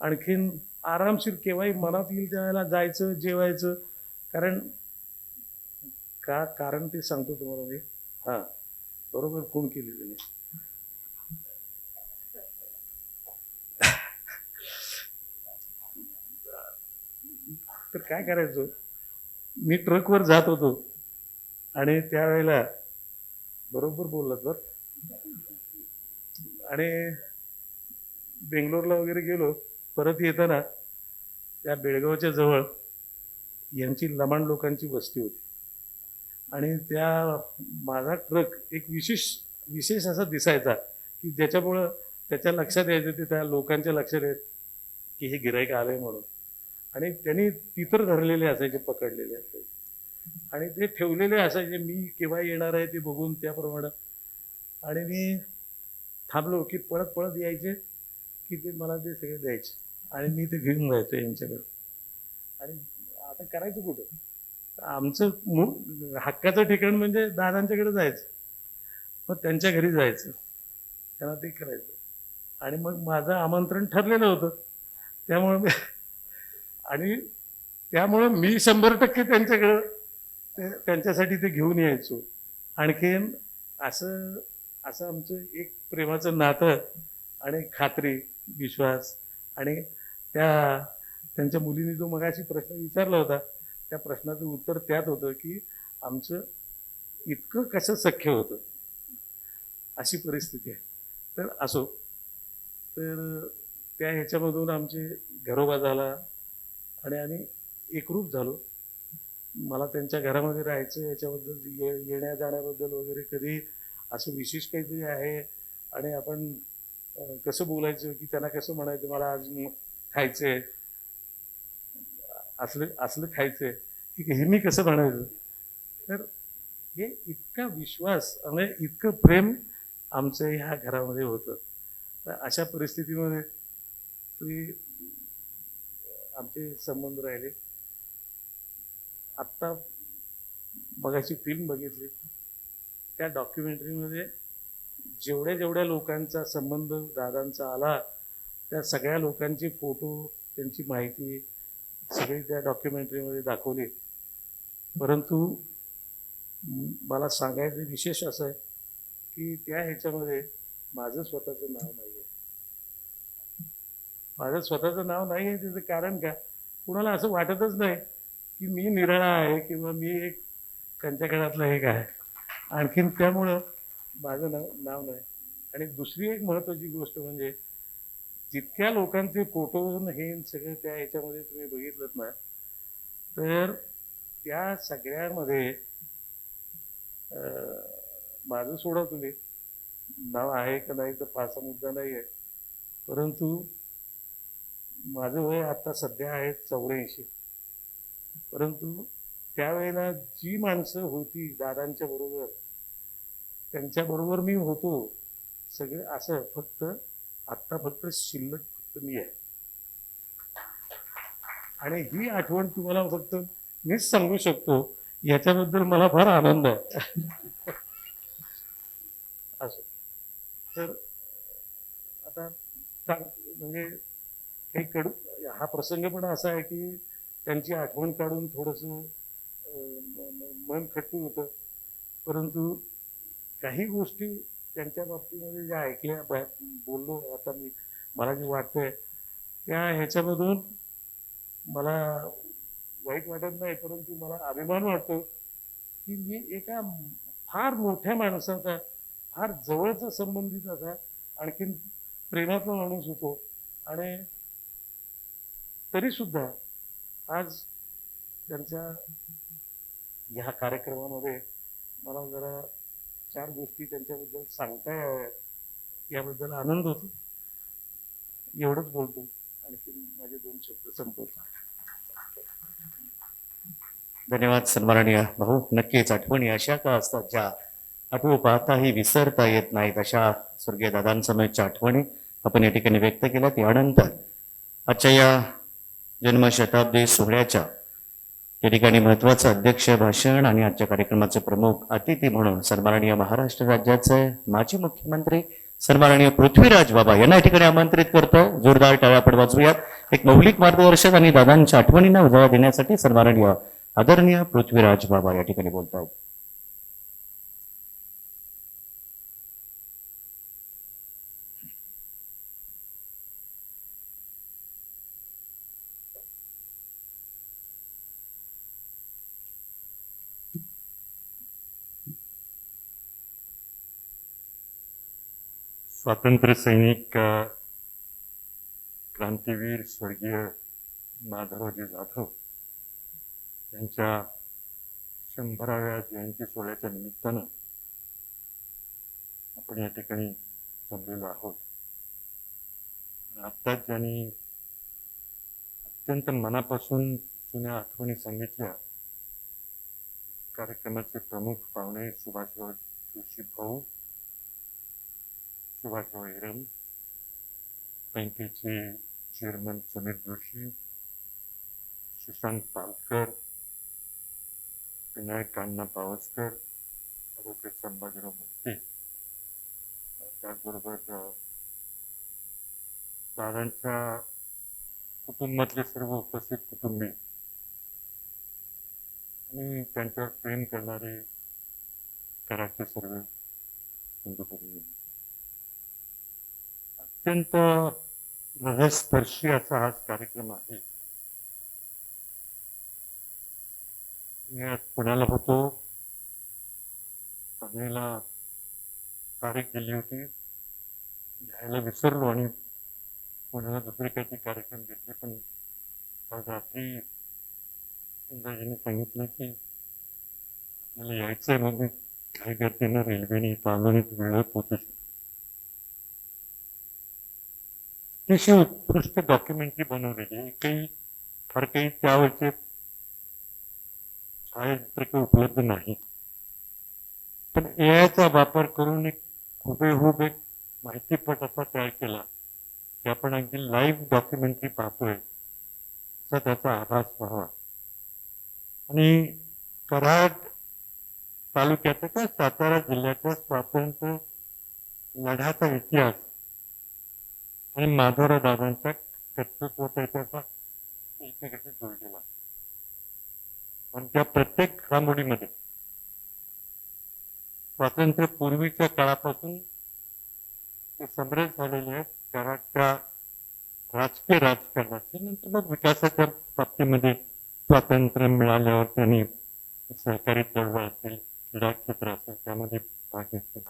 आणखीन आरामशीर केव्हाही मनात येईल त्यावेळेला जायचं, जेवायचं. कारण ते सांगतो तुम्हाला मी. हां, बरोबर खूण केली त्याने. तर काय करायचो, मी ट्रकवर जात होतो आणि त्यावेळेला बरोबर बोललात बरं. आणि बेंगलोरला वगैरे गेलो, परत येताना त्या बेळगावच्या जवळ यांची लमाण लोकांची वस्ती होती आणि त्या माझा ट्रक एक विशेष असा दिसायचा की ज्याच्यामुळं त्याच्या लक्षात यायचं, ते त्या लोकांच्या लक्षात यायचं की हे गिऱ्हाईक आलंय म्हणून. आणि त्यांनी तिथं धरलेले असायचे, पकडलेले असायचे आणि ते ठेवलेले असायचे. मी केव्हा येणार आहे ते बघून त्याप्रमाणे. आणि मी थांबलो की पळत यायचे की ते मला ते सगळे द्यायचे आणि मी ते घेऊन जायचो यांच्याकडे. आणि आता करायचं कुठं, आमचं हक्काचं ठिकाण म्हणजे दादांच्याकडे जायचं, मग त्यांच्या घरी जायचं, त्यांना ते करायचं. आणि मग माझं आमंत्रण ठरलेलं होतं, त्यामुळं मी 100% त्यांच्याकडं त्यांच्यासाठी ते घेऊन यायचो. आणखीन असं आमचं एक प्रेमाचं नातं आणि खात्री, विश्वास. आणि त्यांच्या मुलीने जो मगाशी प्रश्न विचारला होता, त्या प्रश्नाचं उत्तर त्यात होतं की आमचं इतकं कसं सख्य होतं, अशी परिस्थिती आहे. तर असो, तर त्या ह्याच्यामधून आमचे घरोबा झाला आणि आम्ही एकरूप झालो. मला त्यांच्या घरामध्ये राहायचं, याच्याबद्दल येण्या जाण्याबद्दल वगैरे कधी असं विशेष काहीतरी आहे आणि आपण कसं बोलायचं की त्यांना कसं म्हणायचं, मला आज खायचं आहे, असलं खायचं आहे, हे मी कसं म्हणायचं. तर हे इतका विश्वास आणि इतकं प्रेम आमचं ह्या घरामध्ये होतं. तर अशा परिस्थितीमध्ये ते आमचे संबंध राहिले. आत्ता मगाशी फिल्म बघितली, त्या डॉक्युमेंटरीमध्ये जेवढ्या लोकांचा संबंध दादांचा आला, त्या सगळ्या लोकांचे फोटो, त्यांची माहिती सगळी त्या डॉक्युमेंटरीमध्ये दाखवली. परंतु मला सांगायचं विशेष असं आहे की त्या ह्याच्यामध्ये माझं स्वतःचं नाव नाही आहे. माझं स्वतःचं नाव नाही आहे. त्याचं कारण का, कुणाला असं वाटतच नाही की मी निराळा आहे किंवा मी एक कंचकडातलं एक आहे. आणखीन त्यामुळं माझं नाव नाही. आणि दुसरी एक महत्त्वाची गोष्ट म्हणजे जितक्या लोकांचे फोटो हे सगळं त्या ह्याच्यामध्ये तुम्ही बघितलं ना, तर त्या सगळ्यामध्ये माझं सोडा तुम्ही, नाव आहे का नाही तर फारसा मुद्दा नाही आहे, परंतु माझं वय आता सध्या आहे 84. परंतु त्यावेळेला जी माणसं होती दादांच्या बरोबर, त्यांच्या बरोबर मी होतो सगळे, असं फक्त आत्ता फक्त शिल्लक फक्त मी आहे. आणि ही आठवण तुम्हाला फक्त मीच सांगू शकतो, याच्याबद्दल मला फार आनंद आहे. असं तर आता म्हणजे काही हा प्रसंग पण असा आहे की त्यांची आठवण काढून थोडंसं मन खट्टू होतं, परंतु काही गोष्टी त्यांच्या बाबतीमध्ये ज्या ऐकल्या बोललो आता मी, मला जे वाटतंय त्या ह्याच्यामधून मला वाईट वाटत नाही, परंतु मला अभिमान वाटतो की मी एका फार मोठ्या माणसाचा, फार जवळचा संबंधित असा, आणखीन प्रेमाचा माणूस होतो. आणि तरीसुद्धा आज त्यांच्या ह्या कार्यक्रमामध्ये मला जरा 4 गोष्टी त्यांच्याबद्दल सांगता याव्यात, याबद्दल आनंद होतो. एवढंच बोलतो, आणखी माझे 2 शब्द संपवतो. धन्यवाद सन्माननीय भाऊ. नक्कीच आठवणी अशा का असतात ज्या आठवू पाहताही विसरता येत नाहीत. अशा स्वर्गीय दादांसमयच्या आठवणी आपण या ठिकाणी व्यक्त केल्या. त्यानंतर आजच्या या जन्मशताब्दी सोहळ्याच्या या ठिकाणी महत्त्वाचं अध्यक्ष भाषण आणि आजच्या कार्यक्रमाचे प्रमुख अतिथी म्हणून सन्माननीय महाराष्ट्र राज्याचे माजी मुख्यमंत्री सन्माननीय पृथ्वीराज बाबा यांना या ठिकाणी आमंत्रित करतो. जोरदार टाळ्या आपण वाजवूयात. एक मौलिक मार्गदर्शक आणि दादांच्या आठवणींना उजाळा देण्यासाठी सन्माननीय आदरणीय पृथ्वीराज बाबा या ठिकाणी बोलतात. स्वातंत्र्य सैनिक क्रांतीवीर स्वर्गीय माधवरावजी जाधव यांच्या 100व्या जयंती सोहळ्याच्या निमित्तानं आपण या ठिकाणी जमलेलो आहोत. आत्ताच ज्यांनी अत्यंत मनापासून जुन्या आठवणी सांगितल्या, कार्यक्रमाचे प्रमुख पाहुणे सुभाषराव जोशी भाऊ, सुभाषराव हिरम, बँकेचे चेअरमन समीर जोशी, सुशांत पालकर, विनायक अण्णा पावसकर, ॲडव्होकेट संभाजीराव मोहिते, त्याचबरोबर दादांच्या कुटुंबातले सर्व उपस्थित कुटुंबीय आणि त्यांच्यावर प्रेम करणारे कराडचे सर्व बंधू भगिनी, अत्यंत हृदयस्पर्शी असा हा कार्यक्रम आहे. मी आज पुण्याला होतो, ठाण्याला तारीख दिली होती, घ्यायला विसरलो आणि पुण्याला दुसरे काही कार्यक्रम घेतले. पण आज रात्री इंदाजीने सांगितलं की आपल्याला यायचं आहे, मग काही गर्दीनं रेल्वेने तांदून वेळेवर पोहोचू शकतो. अतिशय उत्कृष्ट डॉक्युमेंटरी बनवलेली आहे. फार काही त्यावरचे छायाचित्र उपलब्ध नाही, पण एआयचा वापर करून एक हुबेहूब एक माहितीपट असा तयार केला की आपण अगदी लाईव्ह डॉक्युमेंटरी पाहतोय असा त्याचा आभास व्हावा. आणि कराड तालुक्याचा का सातारा जिल्ह्याच्या स्वातंत्र्य लढ्याचा इतिहास आणि माधवराव दादांच्या कर्तृत्वाचा इतिहास एकमेकांशी जोडलेला. पण त्या प्रत्येक घडामोडीमध्ये स्वातंत्र्यपूर्वीच्या काळापासून ते समरेश झालेले आहेत. कराडच्या राजकीय राजकारणाचे, नंतर मग विकासाच्या बाबतीमध्ये स्वातंत्र्य मिळाल्यावर त्यांनी सहकारी चळवळ असेल, क्रीडा क्षेत्र असेल, त्यामध्ये भाग घेतला.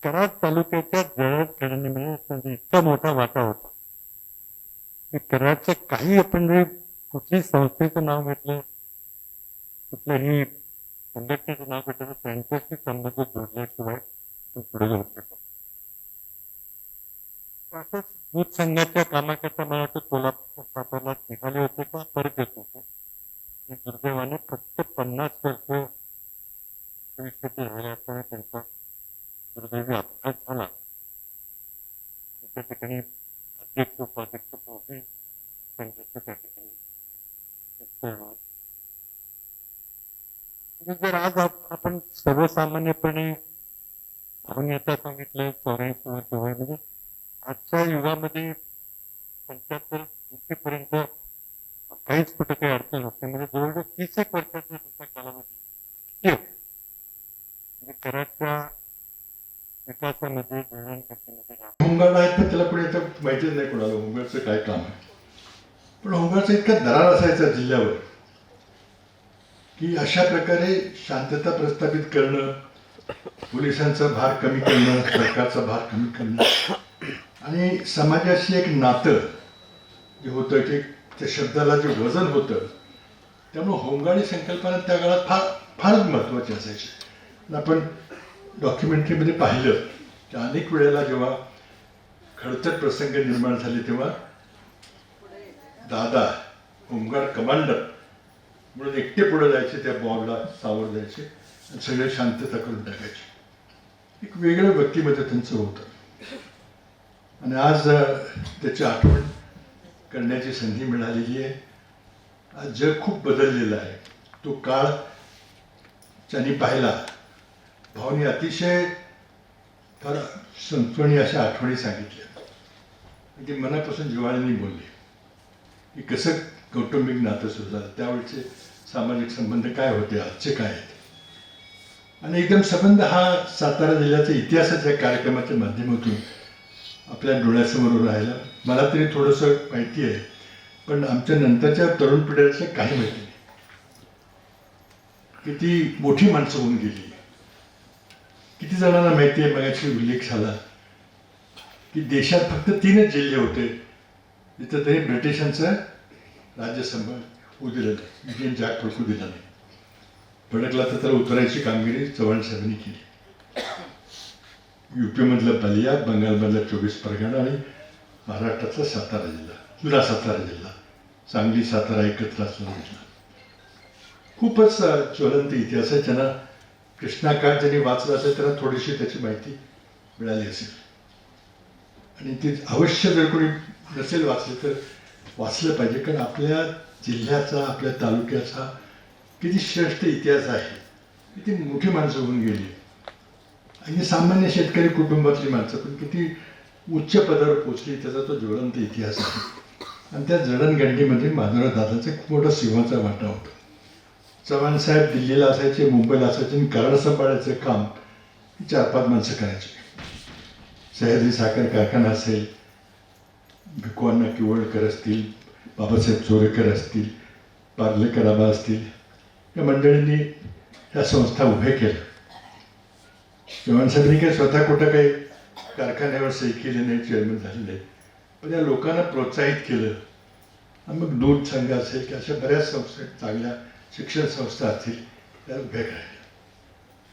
कराड तालुक्याच्या जळत खेळण्यामध्ये इतका मोठा वाटा होता की कराडचं काही आपण जर कुठल्याही संस्थेचं नाव घेतलं, कुठल्याही कंडक्टरचं नाव भेटलं त्यांच्याशी संबंध जोडल्याशिवाय तो पुढे जाऊ शकतो. असंच दूध संघाच्या कामाकरता मला वाटतं कोल्हापूर सातारला निघाले होते का परत येत होते आणि दुर्दैवाने फक्त 50 वर्ष परिस्थिती राहिल्या असताना त्यांचा दुर्दैवी अपघात झाला. त्या ठिकाणी अध्यक्ष उपाध्यक्ष होते संघाचे त्या ठिकाणी. जर आज आपण सर्वसामान्यपणे आपण आता सांगितलं 84 वर्ष वय, म्हणजे आजच्या युगामध्ये 75 पर्यंत काहीच कुठे काही अडचण नसते. म्हणजे जवळजवळ 30 वर्षाचा तुमचा कालावधी म्हणजे कराडच्या विकासामध्ये होमगार्ड आहेत पण त्याला कोणी आता माहितीच नाही कोणाला होमगार्डचं काय काम आहे. पण होमगार्डचा इतका दरार असायचा जिल्ह्यावर की अशा प्रकारे शांतता प्रस्थापित करणं, पोलिसांचा भार कमी करणं, सरकारचा भार कमी करणं आणि समाजाशी एक नातं जे होतं की त्या शब्दाला जे वजन होतं, त्यामुळं होमगार्ड ही संकल्पना त्या काळात फारच महत्त्वाची असायची. आपण डॉक्युमेंटरीमध्ये पाहिलं की अनेक वेळेला जेव्हा खडतर प्रसंग निर्माण झाले तेव्हा दादा होमगार्ड कमांडर म्हणून एकटे पुढे जायचे, त्या बॉम्बला सावध जायचे आणि सगळे शांतता करून टाकायचे. एक वेगळं व्यक्तिमत्व त्यांचं होतं आणि आज त्याची आठवण करण्याची संधी मिळालेली आहे. आज जग खूप बदललेलं आहे. तो काळ ज्यांनी पाहिला, भावनी अतिशय फार संतोणी अशा आठवणी सांगितल्या. ते मनापासून जिव्हाळ्याने बोलले की कसं कौटुंबिक नातं सुरू झालं, त्यावेळचे सामाजिक संबंध काय होते, आजचे काय आहेत. आणि एकदम संबंध हा सातारा जिल्ह्याच्या इतिहासाच्या कार्यक्रमाच्या माध्यमातून आपल्या डोळ्यासमोर राहिला. मला तरी थोडंसं माहिती आहे, पण आमच्या नंतरच्या तरुण पिढीचं काही माहिती नाही. किती मोठी माणसं होऊन गेली. किती जणांना माहिती आहे, मगाशी उल्लेख झाला की देशात फक्त 3च जिल्हे होते जिथं तरी ब्रिटिशांचं राज्य होऊ दिलं नाही, इंडियन जॅक फडकू दिला नाही. भडकला तर त्याला उतरायची कामगिरी चव्हाण साहेबांनी केली. युपीमधलं बलिया, बंगालमधला 24 परगणा आणि महाराष्ट्रातला सातारा जिल्हा, जुना सातारा जिल्हा, सांगली सातारा एकत्र असलेला जिल्हा. खूपच ज्वलंत इतिहास आहे. त्यांना कृष्णाकाठ ज्यांनी वाचलं असेल त्यांना थोडीशी त्याची माहिती मिळाली असेल आणि ती अवश्य जर कोणी नसेल वाचले तर वाचलं पाहिजे. कारण आपल्या जिल्ह्याचा, आपल्या तालुक्याचा किती श्रेष्ठ इतिहास आहे. किती मोठी माणसं होऊन गेली आणि सामान्य शेतकरी कुटुंबातली माणसं पण किती उच्च पदावर पोचली, त्याचा तो ज्वलंत इतिहास आहे. आणि त्या जडणघडणीमध्ये माधवराव दादाचा खूप मोठा सिंहाचा वाटा होता. चव्हाण साहेब दिल्लीला असायचे, मुंबईला असायचे आणि कराड सांभाळायचं काम 4-5 माणसं करायचे. सह्याद्री साखर कारखाना असेल, भिकवांना किवळकर असतील, बाबासाहेब चोरेकर असतील, पार्लेकर आबा असतील, या मंडळींनी ह्या संस्था उभ्या केल्या. चव्हाण साहेबांनी काही स्वतः कुठं काही कारखान्यावर सही केली नाही, चेअरमन झाले नाही, पण या लोकांना प्रोत्साहित केलं. आणि मग दूध संघ असेल की अशा बऱ्याच संस्था, चांगल्या शिक्षण संस्था असतील, त्या उभ्या राहिल्या.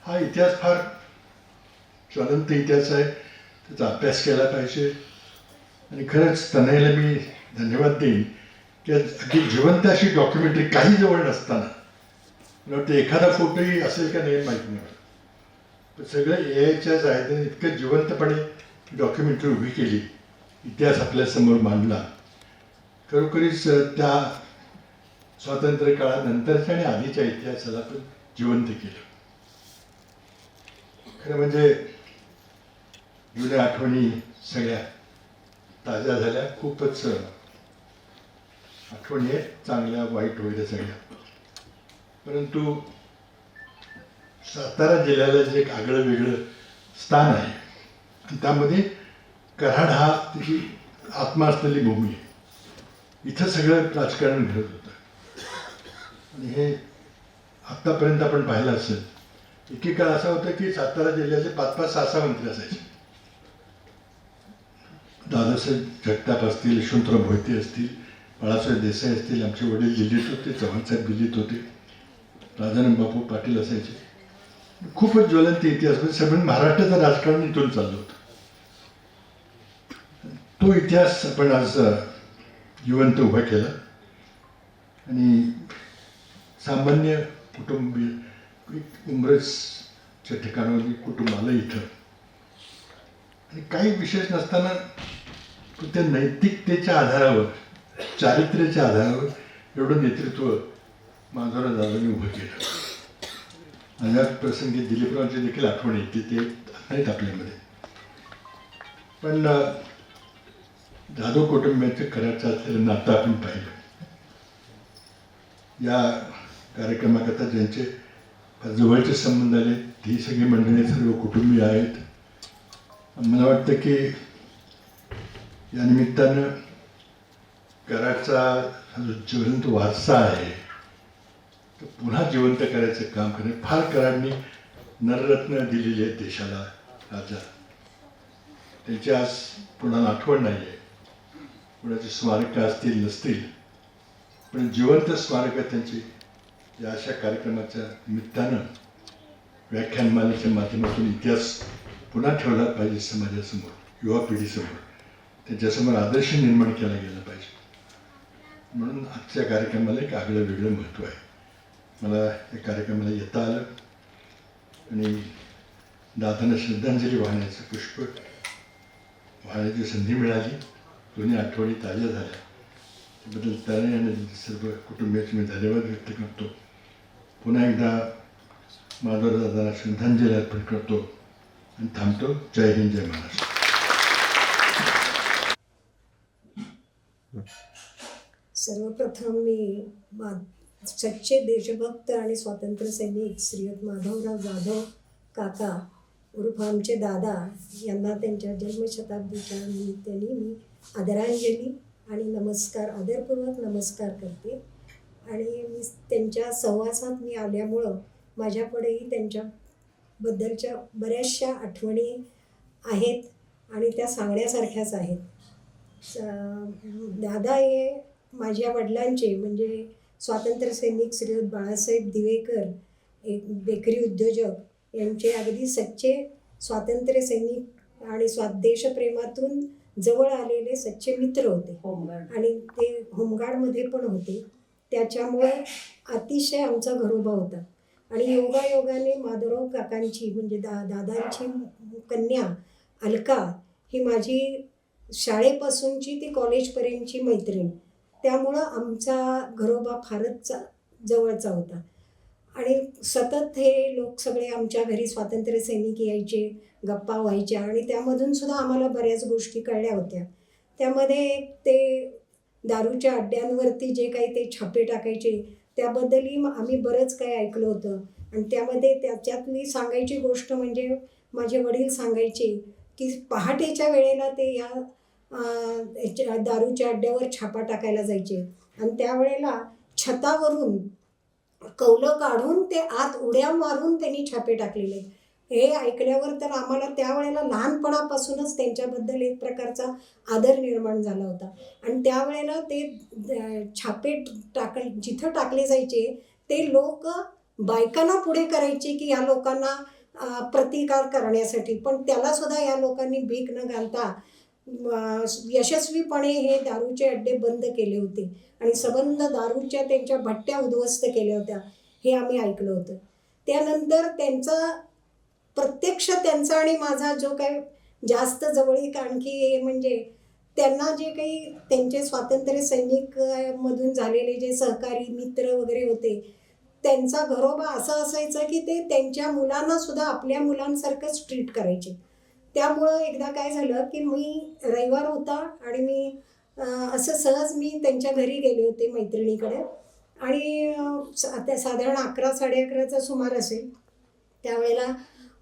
हा इतिहास फार ज्वलंत इतिहास आहे. त्याचा अभ्यास केला पाहिजे. आणि खरंच तनयला मी धन्यवाद देईन की अगदी जिवंत अशी डॉक्युमेंटरी काही जवळ नसताना, मला वाटतं एखादा फोटोही असेल का नाही माहीत नाही, पण सगळं AIच्याच आहे. इतकं जिवंतपणे डॉक्युमेंटरी उभी केली, इतिहास आपल्यासमोर मांडला. खरोखरीच त्या स्वातंत्र्य काळानंतरच्या आणि आधीच्या इतिहासाला पण जिवंत केलं. खरं म्हणजे जुन्या आठवणी सगळ्या ताज्या झाल्या. खूपच आठवणी आहेत, चांगल्या वाईट वगैरे सगळ्या. परंतु सातारा जिल्ह्याला जे एक आगळं वेगळं स्थान आहे आणि त्यामध्ये कराड हा त्याची आत्मा असलेली भूमी आहे. इथं सगळं राजकारण घडत होतं. आणि हे आत्तापर्यंत आपण पाहिलं असेल, एकेकाळ असं होतं की सातारा जिल्ह्याचे 5-5, 6-6 मंत्री असायचे. दादासाहेब जगताप असतील, यशवंतराव मोहिते असतील, बाळासाहेब देसाई असतील, आमचे वडील दिल्लीत होते, चव्हाणसाहेब दिल्लीत होते. राजाराम बापू पाटील असायचे. खूपच ज्वलंत इतिहास, म्हणजे सगळं महाराष्ट्राचं राजकारण इथून चाललं होतं. तो इतिहास आपण आज जिवंत उभा केला आणि सामान्य कुटुंबीय उमरसच्या ठिकाणावर कुटुंब आलं इथं आणि काही विशेष नसताना त्या नैतिकतेच्या आधारावर, चारित्र्याच्या आधारावर एवढं नेतृत्व माधवराव दादांनी उभं केलं. माझ्या प्रसंगी दिलीपरावची देखील आठवण येते, ते आहेत आपल्यामध्ये. पण जाधव कुटुंबियांचं खऱ्याचं असलेलं नातं आपण पाहिलं. या कार्यक्रमाकरता ज्यांचे जवळचे संबंध आले ती सगळी मंडळी सर्व कुटुंबीय आहेत. मला वाटतं की या निमित्तानं कराडचा हा जो जिवंत वारसा आहे तो पुन्हा जिवंत करायचं काम करणे. फार कराडनी नररत्न दिलेली आहेत देशाला. राजा त्यांची आज पुन्हा आठवण नाही आहे. कुणाची स्मारकं असतील नसतील, पण जिवंत स्मारकं त्यांची या अशा कार्यक्रमाच्या निमित्तानं व्याख्यानमालेच्या माध्यमातून इतिहास पुन्हा ठेवला पाहिजे समाजासमोर, युवा पिढीसमोर. त्याच्यासमोर आदर्श निर्माण केला गेला पाहिजे. म्हणून आजच्या कार्यक्रमाला एक आगळं वेगळं महत्त्व आहे. मला या कार्यक्रमाला येता आलं आणि दादांना श्रद्धांजली वाहण्याचं पुष्प वाहण्याची संधी मिळाली. दोन्ही आठवणी ताज्या झाल्या. त्याबद्दल त्याने आणि सर्व कुटुंबियाचे मी धन्यवाद व्यक्त करतो. पुन्हा एकदा माधवराव दादांना श्रद्धांजली अर्पण करतो आणि थांबतो. जय हिंद, जय महाराष्ट्र. सर्वप्रथम मी सच्चे देशभक्त आणि स्वातंत्र्य सैनिक श्रीयुत माधवराव जाधव काका उर्फ आमचे दादा यांना त्यांच्या जन्मशताब्दीच्या निमित्ताने मी आदरांजली आणि नमस्कार, आदरपूर्वक नमस्कार करते. आणि मी त्यांच्या सहवासात मी आल्यामुळं माझ्याकडेही त्यांच्याबद्दलच्या बऱ्याचशा आठवणी आहेत आणि त्या सांगण्यासारख्याच आहेत. दादा हे माझ्या वडिलांचे म्हणजे स्वातंत्र्य सैनिक श्रीयुत बाळासाहेब दिवेकर, एक बेकरी उद्योजक, यांचे अगदी सच्चे स्वातंत्र्य सैनिक आणि देशप्रेमातून जवळ आलेले सच्चे मित्र होते. आणि ते होमगार्डमध्ये पण होते. त्याच्यामुळे अतिशय आमचा घरोबा होता. आणि योगायोगाने माधवराव काकांची म्हणजे दादांची कन्या अलका ही माझी शाळेपासूनची ती कॉलेजपर्यंतची मैत्रीण. त्यामुळं आमचा घरोबा फारच जवळचा होता. आणि सतत हे लोक सगळे आमच्या घरी स्वातंत्र्य सैनिक यायचे, गप्पा व्हायच्या आणि त्यामधून सुद्धा आम्हाला बऱ्याच गोष्टी कळल्या होत्या. त्यामध्ये ते दारूच्या अड्ड्यांवरती जे काही ते छापे टाकायचे त्याबद्दलही आम्ही बरंच काही ऐकलं होतं. आणि त्यामध्ये त्याच्यातली सांगायची गोष्ट म्हणजे माझे वडील सांगायचे की पहाटेच्या वेळेला ते या दारूच्या अड्ड्यावर छापा टाकायला जायचे आणि त्यावेळेला छतावरून कौलं काढून ते आत उड्या मारून त्यांनी छापे टाकलेले. हे ऐकल्यावर तर आम्हाला त्यावेळेला लहानपणापासूनच त्यांच्याबद्दल एक प्रकारचा आदर निर्माण झाला होता. आणि त्यावेळेला ते छापे जिथं टाकले जायचे ते लोक बायकांना पुढे करायचे की या लोकांना प्रतिकार करण्यासाठी. पण त्यालासुद्धा या लोकांनी भीक न घालता यशस्वीपणे हे दारूचे अड्डे बंद केले होते आणि सबंध दारूच्या त्यांच्या भट्ट्या उद्ध्वस्त केल्या होत्या. हे आम्ही ऐकलं होतं. त्यानंतर त्यांचा आणि माझा जो काही जास्त जवळीक आणखी म्हणजे त्यांना जे काही त्यांचे स्वातंत्र्य सैनिक मधून झालेले जे सहकारी मित्र वगैरे होते त्यांचा घरोबा असं असायचं की ते त्यांच्या मुलांना सुद्धा आपल्या मुलांसारखंच ट्रीट करायचे. त्यामुळं एकदा काय झालं की मी रविवार होता आणि मी असं सहज मी त्यांच्या घरी गेले होते मैत्रिणीकडे आणि साधारण 11-11:30चा सुमार असेल. त्यावेळेला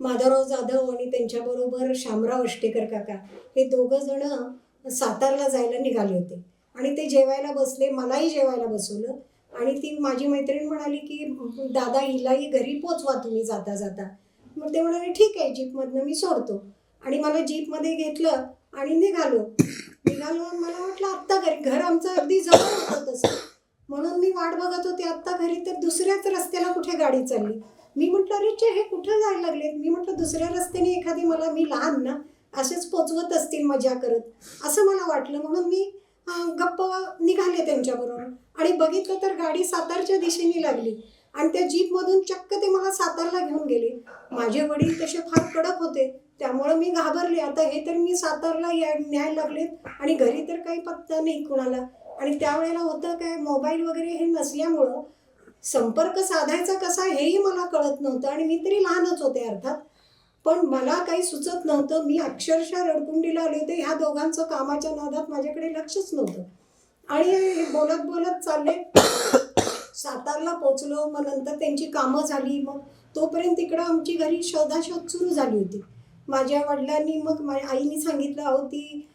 माधवराव जाधव आणि त्यांच्याबरोबर शामराव अष्टेकर काका हे दोघंजणं सातारला जायला निघाले होते आणि ते जेवायला बसले. मलाही जेवायला बसवलं आणि ती माझी मैत्रीण म्हणाली की दादा हिलाही घरी पोचवा तुम्ही जाता जाता. मग ते म्हणाले ठीक आहे, जीपमधनं मी सोडतो. आणि मला जीपमध्ये घेतलं आणि निघालो. मला वाटलं आत्ता घर आमचं अगदी जवळ होतं तसं. म्हणून मी वाट बघत होते आत्ता घरी, तर दुसऱ्याच रस्त्याला कुठे गाडी चालली. मी म्हटलं अरे चे हे कुठं जायला लागलेत. मी म्हटलं दुसऱ्या रस्त्याने एखादी मला, मी लहान ना, असेच पोचवत असतील मजा करत, असं मला वाटलं. म्हणून मी गप्प निघाले त्यांच्याबरोबर आणि बघितलं तर गाडी सातारच्या दिशेने लागली आणि त्या जीपमधून चक्क ते मला सातारला घेऊन गेले. माझे वडील तसे फार कडक होते, त्यामुळं मी घाबरले. आता हे तर मी सातारला न्यायला लागलेत आणि घरी तर काही पत्ता नाही कुणाला. आणि त्यावेळेला होतं काय, मोबाईल वगैरे हे नसल्यामुळं संपर्क साधायचा कसा हेही मला कळत नव्हतं आणि मी तरी लहानच होते अर्थात. पण मला काही सुचत नव्हतं. मी अक्षरशः रडकुंडीला आले होते. ह्या दोघांचं कामाच्या नादात माझ्याकडे लक्षच नव्हतं आणि बोलत बोलत चालले. सातारला पोचलो, मग नंतर त्यांची कामं झाली. मग तोपर्यंत तिकडं आमची घरी शोधाशोध सुरू झाली होती. माझ्या वडिलांनी, मग माझ्या आईने सांगितलं अहो ती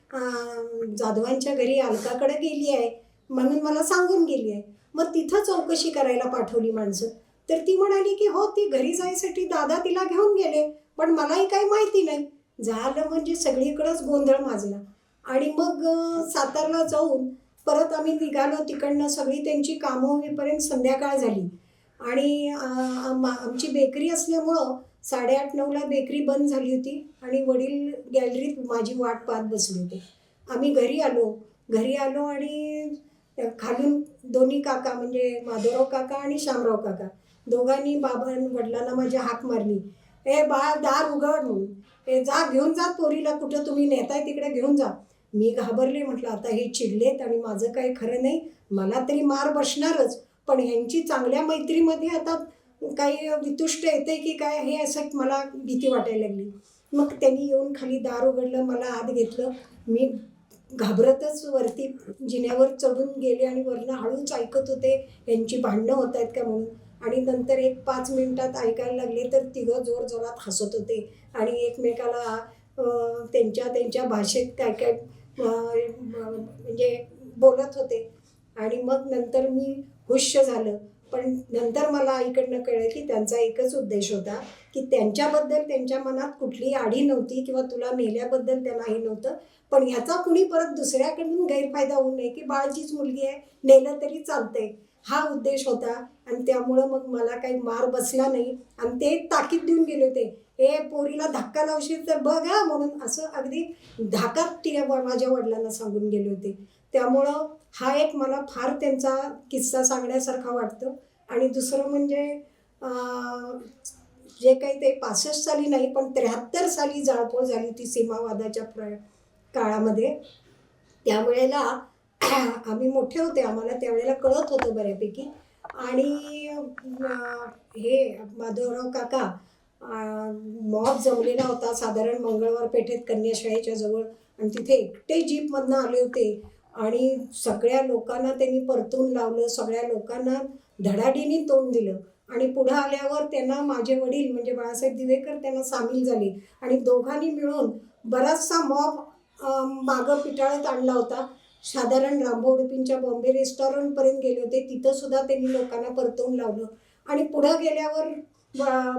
जाधवांच्या घरी अलकाकडे गेली आहे म्हणून मला सांगून गेली आहे. मग तिथं चौकशी करायला पाठवली माणसं. तर ती म्हणाली की हो ती घरी जायसाठी दादा तिला घेऊन गेले, पण मलाही काही माहिती नाही. झालं म्हणजे सगळीकडंच गोंधळ माजला. आणि मग सातारला जाऊन परत आम्ही निघालो. तिकडनं सगळी त्यांची कामं होईपर्यंत संध्याकाळ झाली आणि आमची बेकरी असल्यामुळं 8:30-9ला बेकरी बंद झाली होती आणि वडील गॅलरीत माझी वाट पाहत बसले होते. आम्ही घरी आलो आणि खालून दोन्ही काका म्हणजे माधवराव काका आणि शामराव काका दोघांनी वडिलांना माझ्या हाक मारली, ए बाळ दार उघड म्हणून, ए जा घेऊन जा पोरीला, कुठं तुम्ही नेताय तिकडे घेऊन जा. मी घाबरले. म्हटलं आता हे चिडलेत आणि माझं काही खरं नाही, मला तरी मार बसणारच, पण ह्यांची चांगल्या मैत्रीमध्ये आता काही वितुष्ट येते की काय हे असं मला भीती वाटायला लागली. मग त्यांनी येऊन खाली दार उघडलं, मला आत घेतलं. मी घाबरतच वरती जिन्यावर चढून गेले आणि वरनं हळूच ऐकत होते यांची भांडणं होत आहेत का म्हणून. आणि नंतर 1-5 मिनिटात ऐकायला लागले तर तिघं जोरात हसत होते आणि एकमेकाला त्यांच्या भाषेत काय म्हणजे बोलत होते. आणि मग नंतर मी हुश्य झालं. पण नंतर मला आईकडनं कळलं की त्यांचा एकच उद्देश होता की त्यांच्याबद्दल त्यांच्या मनात कुठलीही आढी नव्हती किंवा तुला नेल्याबद्दल त्यांना हे नव्हतं, पण ह्याचा कुणी परत दुसऱ्याकडून गैरफायदा होऊ नये की बाळाचीच मुलगी आहे, नेलं तरी चालतंय, हा उद्देश होता. आणि त्यामुळं मग मला काही मार बसला नाही. आणि ते ताकीद देऊन गेले होते, हे पोरीला धक्का लावशील तर बघ हा म्हणून, असं अगदी धाकात तिने माझ्या वडिलांना सांगून गेले होते. त्यामुळं हा एक मला फार त्यांचा किस्सा सांगण्यासारखा वाटतो. आणि दुसरं म्हणजे जे काही ते 65 साली नाही पण 73 साली जाळपोळ झाली होती सीमावादाच्या काळामध्ये. त्यावेळेला आम्ही मोठे होते, आम्हाला त्यावेळेला कळत होतं बऱ्यापैकी. आणि हे माधवराव काका मॉब जमलेला होता साधारण मंगळवार पेठेत कन्याशाळेच्या जवळ, आणि तिथे एकटे जीपमधनं आले होते आणि सगळ्या लोकांना त्यांनी परतून लावलं, सगळ्या लोकांना धडाडीने तोंड दिलं. आणि पुढं आल्यावर त्यांना माझे वडील म्हणजे बाळासाहेब दिवेकर त्यांना सामील झाले आणि दोघांनी मिळून बराचसा मॉब मागं पिटाळत आणला होता. साधारण रामभाऊ उडपींच्या बॉम्बे रेस्टॉरंटपर्यंत गेले होते, तिथंसुद्धा त्यांनी लोकांना परतवून लावलं. आणि पुढं गेल्यावर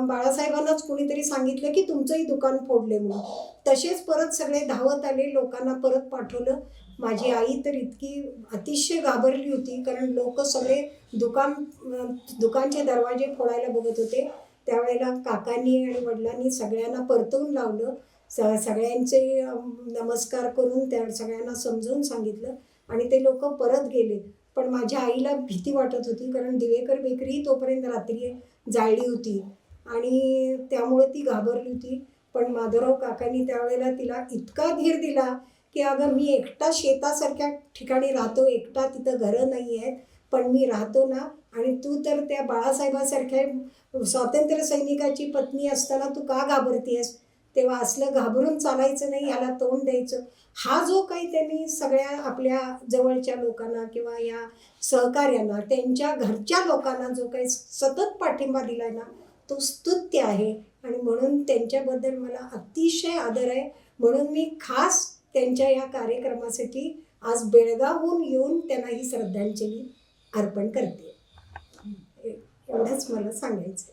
बाळासाहेबांनाच कुणीतरी सांगितलं की तुमचंही दुकान फोडले म्हणून. तसेच परत सगळे धावत आले, लोकांना परत पाठवलं. माझी आई तर इतकी अतिशय घाबरली होती, कारण लोक सगळे दुकानचे दरवाजे फोडायला बघत होते. त्यावेळेला काकांनी आणि वडिलांनी सगळ्यांना परतवून लावलं. सगळ्यांचे नमस्कार करून त्या सगळ्यांना समजावून सांगितलं आणि ते लोक परत गेले. पण माझ्या आईला भीती वाटत होती, कारण दिवेकर बेकरी तोपर्यंत रात्री जाळली होती आणि त्यामुळे ती घाबरली होती. पण माधवराव काकांनी त्यावेळेला तिला इतका धीर दिला की अगं मी एकटा शेतासारख्या ठिकाणी राहतो, एकटा तिथं घरं नाही आहेत, पण मी राहतो ना, आणि तू तर त्या बाळासाहेबासारख्या स्वातंत्र्य सैनिकाची पत्नी असताना तू का घाबरतीयस, तेव्हा असलं घाबरून चालायचं नाही, ह्याला तोंड द्यायचं. हा जो काही त्यांनी सगळ्या आपल्या जवळच्या लोकांना किंवा या सहकार्यांना, त्यांच्या घरच्या लोकांना जो काही सतत पाठिंबा दिला ना, तो स्तुत्य आहे. आणि म्हणून त्यांच्याबद्दल मला अतिशय आदर आहे. म्हणून मी खास त्यांच्या या कार्यक्रमासाठी आज बेळगावहून येऊन त्यांना ही श्रद्धांजली अर्पण करते. एवढंच मला सांगायचं.